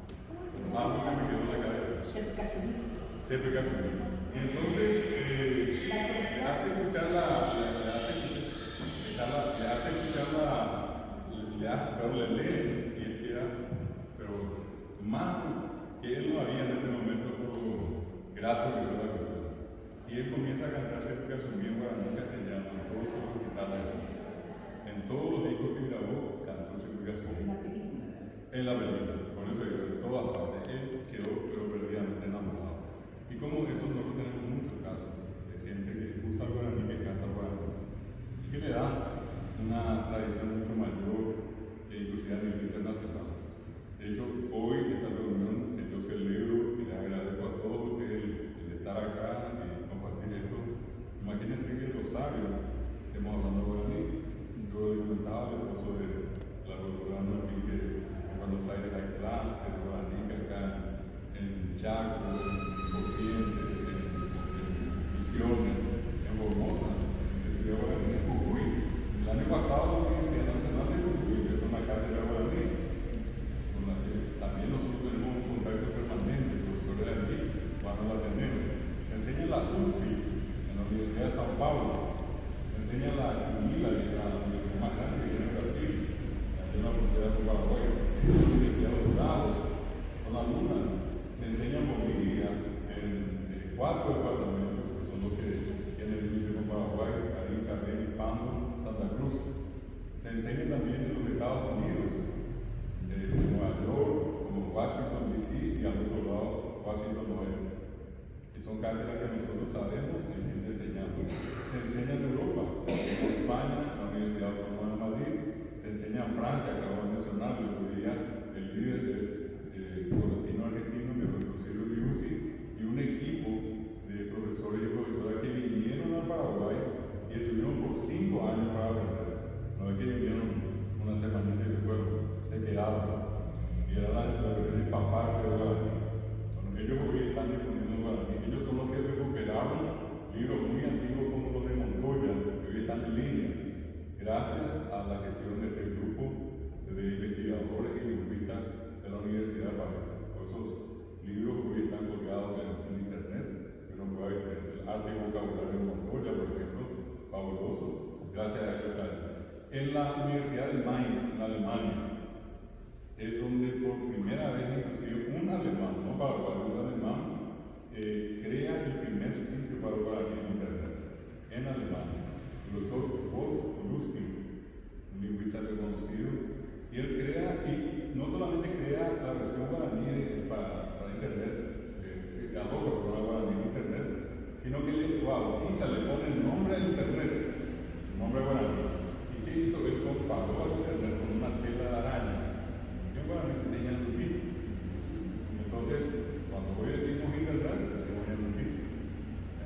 Algo se me quedó en la cabeza. Siempre casi. Y entonces le hace escuchar le lee y él queda, pero más que él no había en ese momento por lo grato que fue la cuestión. Y él comienza a cantar Siempre Casubí en guaraní castellano, en todos sus recitales. En todos los discos que grabó, cantó Siempre Casubí. En la película, por eso digo, en todas partes, él quedó pero perdidamente enamorado. Y como eso nosotros tenemos muchos casos de gente que usa el guaraní, que canta guaraní, y que le da una tradición mucho mayor que inclusive a nivel internacional. De hecho, hoy esta reunión que yo celebro y le agradezco a todos ustedes el estar acá y compartir esto. Imagínense que en Rosario estemos hablando guaraní. Yo le comentaba el esposo de la profesora Enrique. Buenos Aires hay clases de guaraní acá en Chaco, en Corrientes, en Misiones, en Formosa, en guaraní en Jujuy. El año pasado la Universidad Nacional de Jujuy, que es una cátedra guaraní, con la que también nosotros tenemos un contacto permanente, profesores de allí, van a tener. Se enseña la USPI, en la Universidad de Sao Paulo, se enseña la UNILA, la universidad más grande que tiene Brasil, en la frontera con Paraguay, se enseña en la Universidad de Dorado, son alumnas, se enseña en Bolivia, en 4 departamentos, que son los que tienen el límite con Paraguay, Arica, Beni, Pando, Santa Cruz. Se enseña también en los Estados Unidos, en Nueva York, como Washington DC y al otro lado, Washington Oeste. Y son cátedras que nosotros sabemos y gente enseñando. Se enseña en Europa, se enseña en España, en la Universidad Autónoma de Madrid. Se enseña en Francia, acabo de mencionar, hoy día el líder es correntino argentino, mi doctor Silvio Liuzzi, y un equipo de profesores y profesoras que vinieron al Paraguay y estuvieron por 5 años para aprender. No es que vinieron una semanita y se fueron, se quedaron. Y era la cuestión de empaparse de guaraní. Bueno, ellos hoy están disponiendo guaraní. Ellos son los que recuperaron libros muy antiguos como los de Montoya, que hoy están en línea, gracias a la gestión de este grupo de investigadores y lingüistas de la Universidad de París. En la Universidad de Mainz, en Alemania, es donde por primera vez, inclusive un alemán, no paraguayo, un alemán, crea el primer sitio para guaraní en Internet, en Alemania. El doctor Wolf Lustig, un lingüista reconocido, y él crea, y no solamente crea la versión guaraní para Internet, que aloja para guaraní en Internet, sino que le bautiza, le pone el nombre a Internet, el nombre guaraní. ¿Y qué hizo? Él comparó al Internet con una tela de araña. En guaraní se dice ñandutí. Entonces, cuando hoy decimos Internet, decimos ñandutí.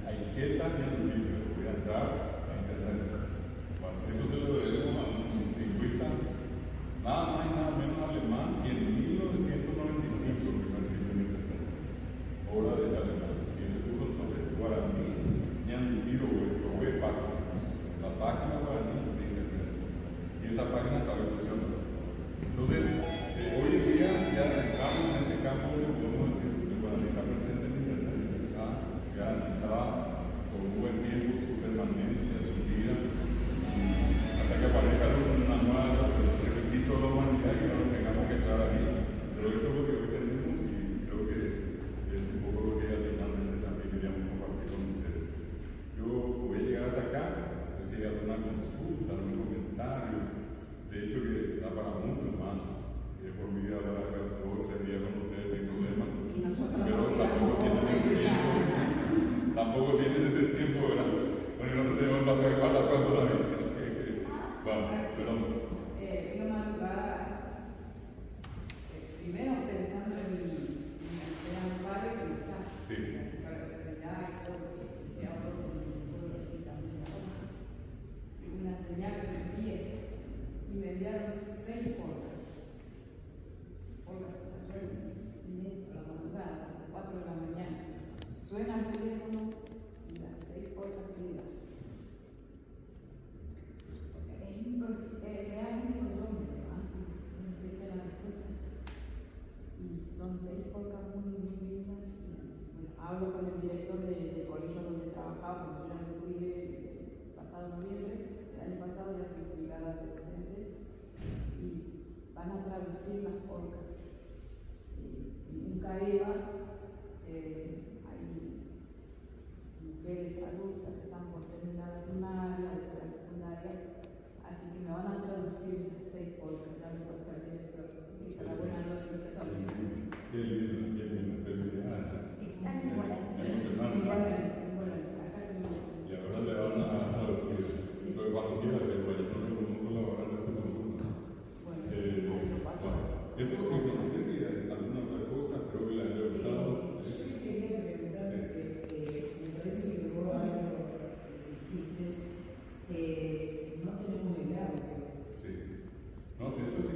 Hay que estar ñandutí, pero voy a entrar a Internet. Bueno, eso se lo debemos a un lingüista, nada más y nada menos alemán, y en 1995 el primer sitio en Internet. Obra de alemán. Y le puso entonces guaraní, ñandutí o huepaco. La página guaraní de Internet. Y esa página está funcionando. Entonces, hoy en día ya estamos en ese campo de podemos decir que el guaraní está presente en Internet, está garantizada por un buen tiempo su permanencia, su vida, hasta que aparezca una nueva requisito de la humanidad y no lo tengamos que entrar ahí. Pero esto es lo que hoy tenemos y creo que es un poco lo que finalmente también queríamos compartir con ustedes. Yo voy a llegar hasta acá, no sé si hay alguna consulta, algún comentario, de hecho que da para mucho más. Por mi vida hablar acá 2 o 3 días con ustedes sin problema, pero tampoco tienen ese tiempo, ¿verdad? Bueno, no tenemos el paso de guardar cuánto todavía, así que vamos, perdón.
Primero pensando en el ser padre que está,
Sí.
la fraternidad y todo lo que hablo con todo así también. Una señal que me envié y me enviaron 6 portas. A la madrugada, 4 de la mañana, suena el teléfono y las 6 puertas seguidas. Realmente yo me levanto, me empieza la respuesta. Y son 6 puertas muy lindas. Bueno, hablo con el director del colegio donde trabajaba, porque yo ya me fui el pasado noviembre, el año pasado ya soy jubilada de docentes, y van a traducir las porcas. Nunca iba, hay mujeres adultas que están por terminar la primaria, la secundaria, así que me van a traducir 6 porcas, ya me pasé al director, que es la buena noticia también.
Qué lindo, felicidades.
Están en volante.
Y ahora le van a traducir, pero cuando quiera hacerlo, yo no tengo un colaborar en ese concurso. Eso no sé si hay alguna otra cosa, creo que la he olvidado.
Yo quería preguntar, me parece que luego algo dijiste, no tenemos el agua.
Sí. No, esto sí.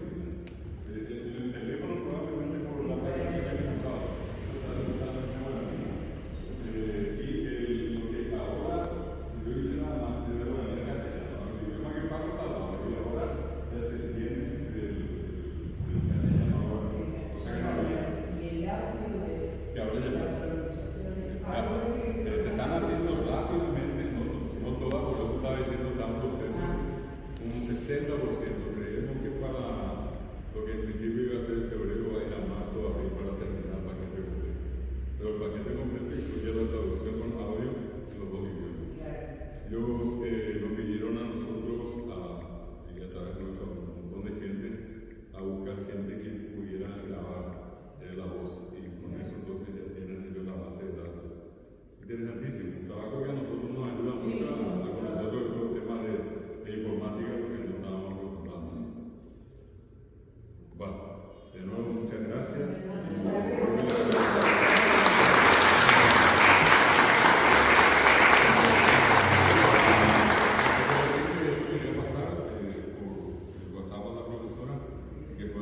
El teléfono probablemente por la operación que hemos usado. Y lo que ahora, yo hice nada más de la manera castellana. El idioma que parlo está dado y ahora ya se entiende del castellano ahora. O sea que no había.
Y el audio
Que ahora ya está. Se están haciendo rápidamente, no todas, por eso estaba diciendo tan proceso, un 60%. Creemos que para lo que en principio iba a ser febrero va a ir a marzo o abril para terminar el paquete completo. Pero el paquete completo incluye la traducción con audio en los 2 idiomas. Ellos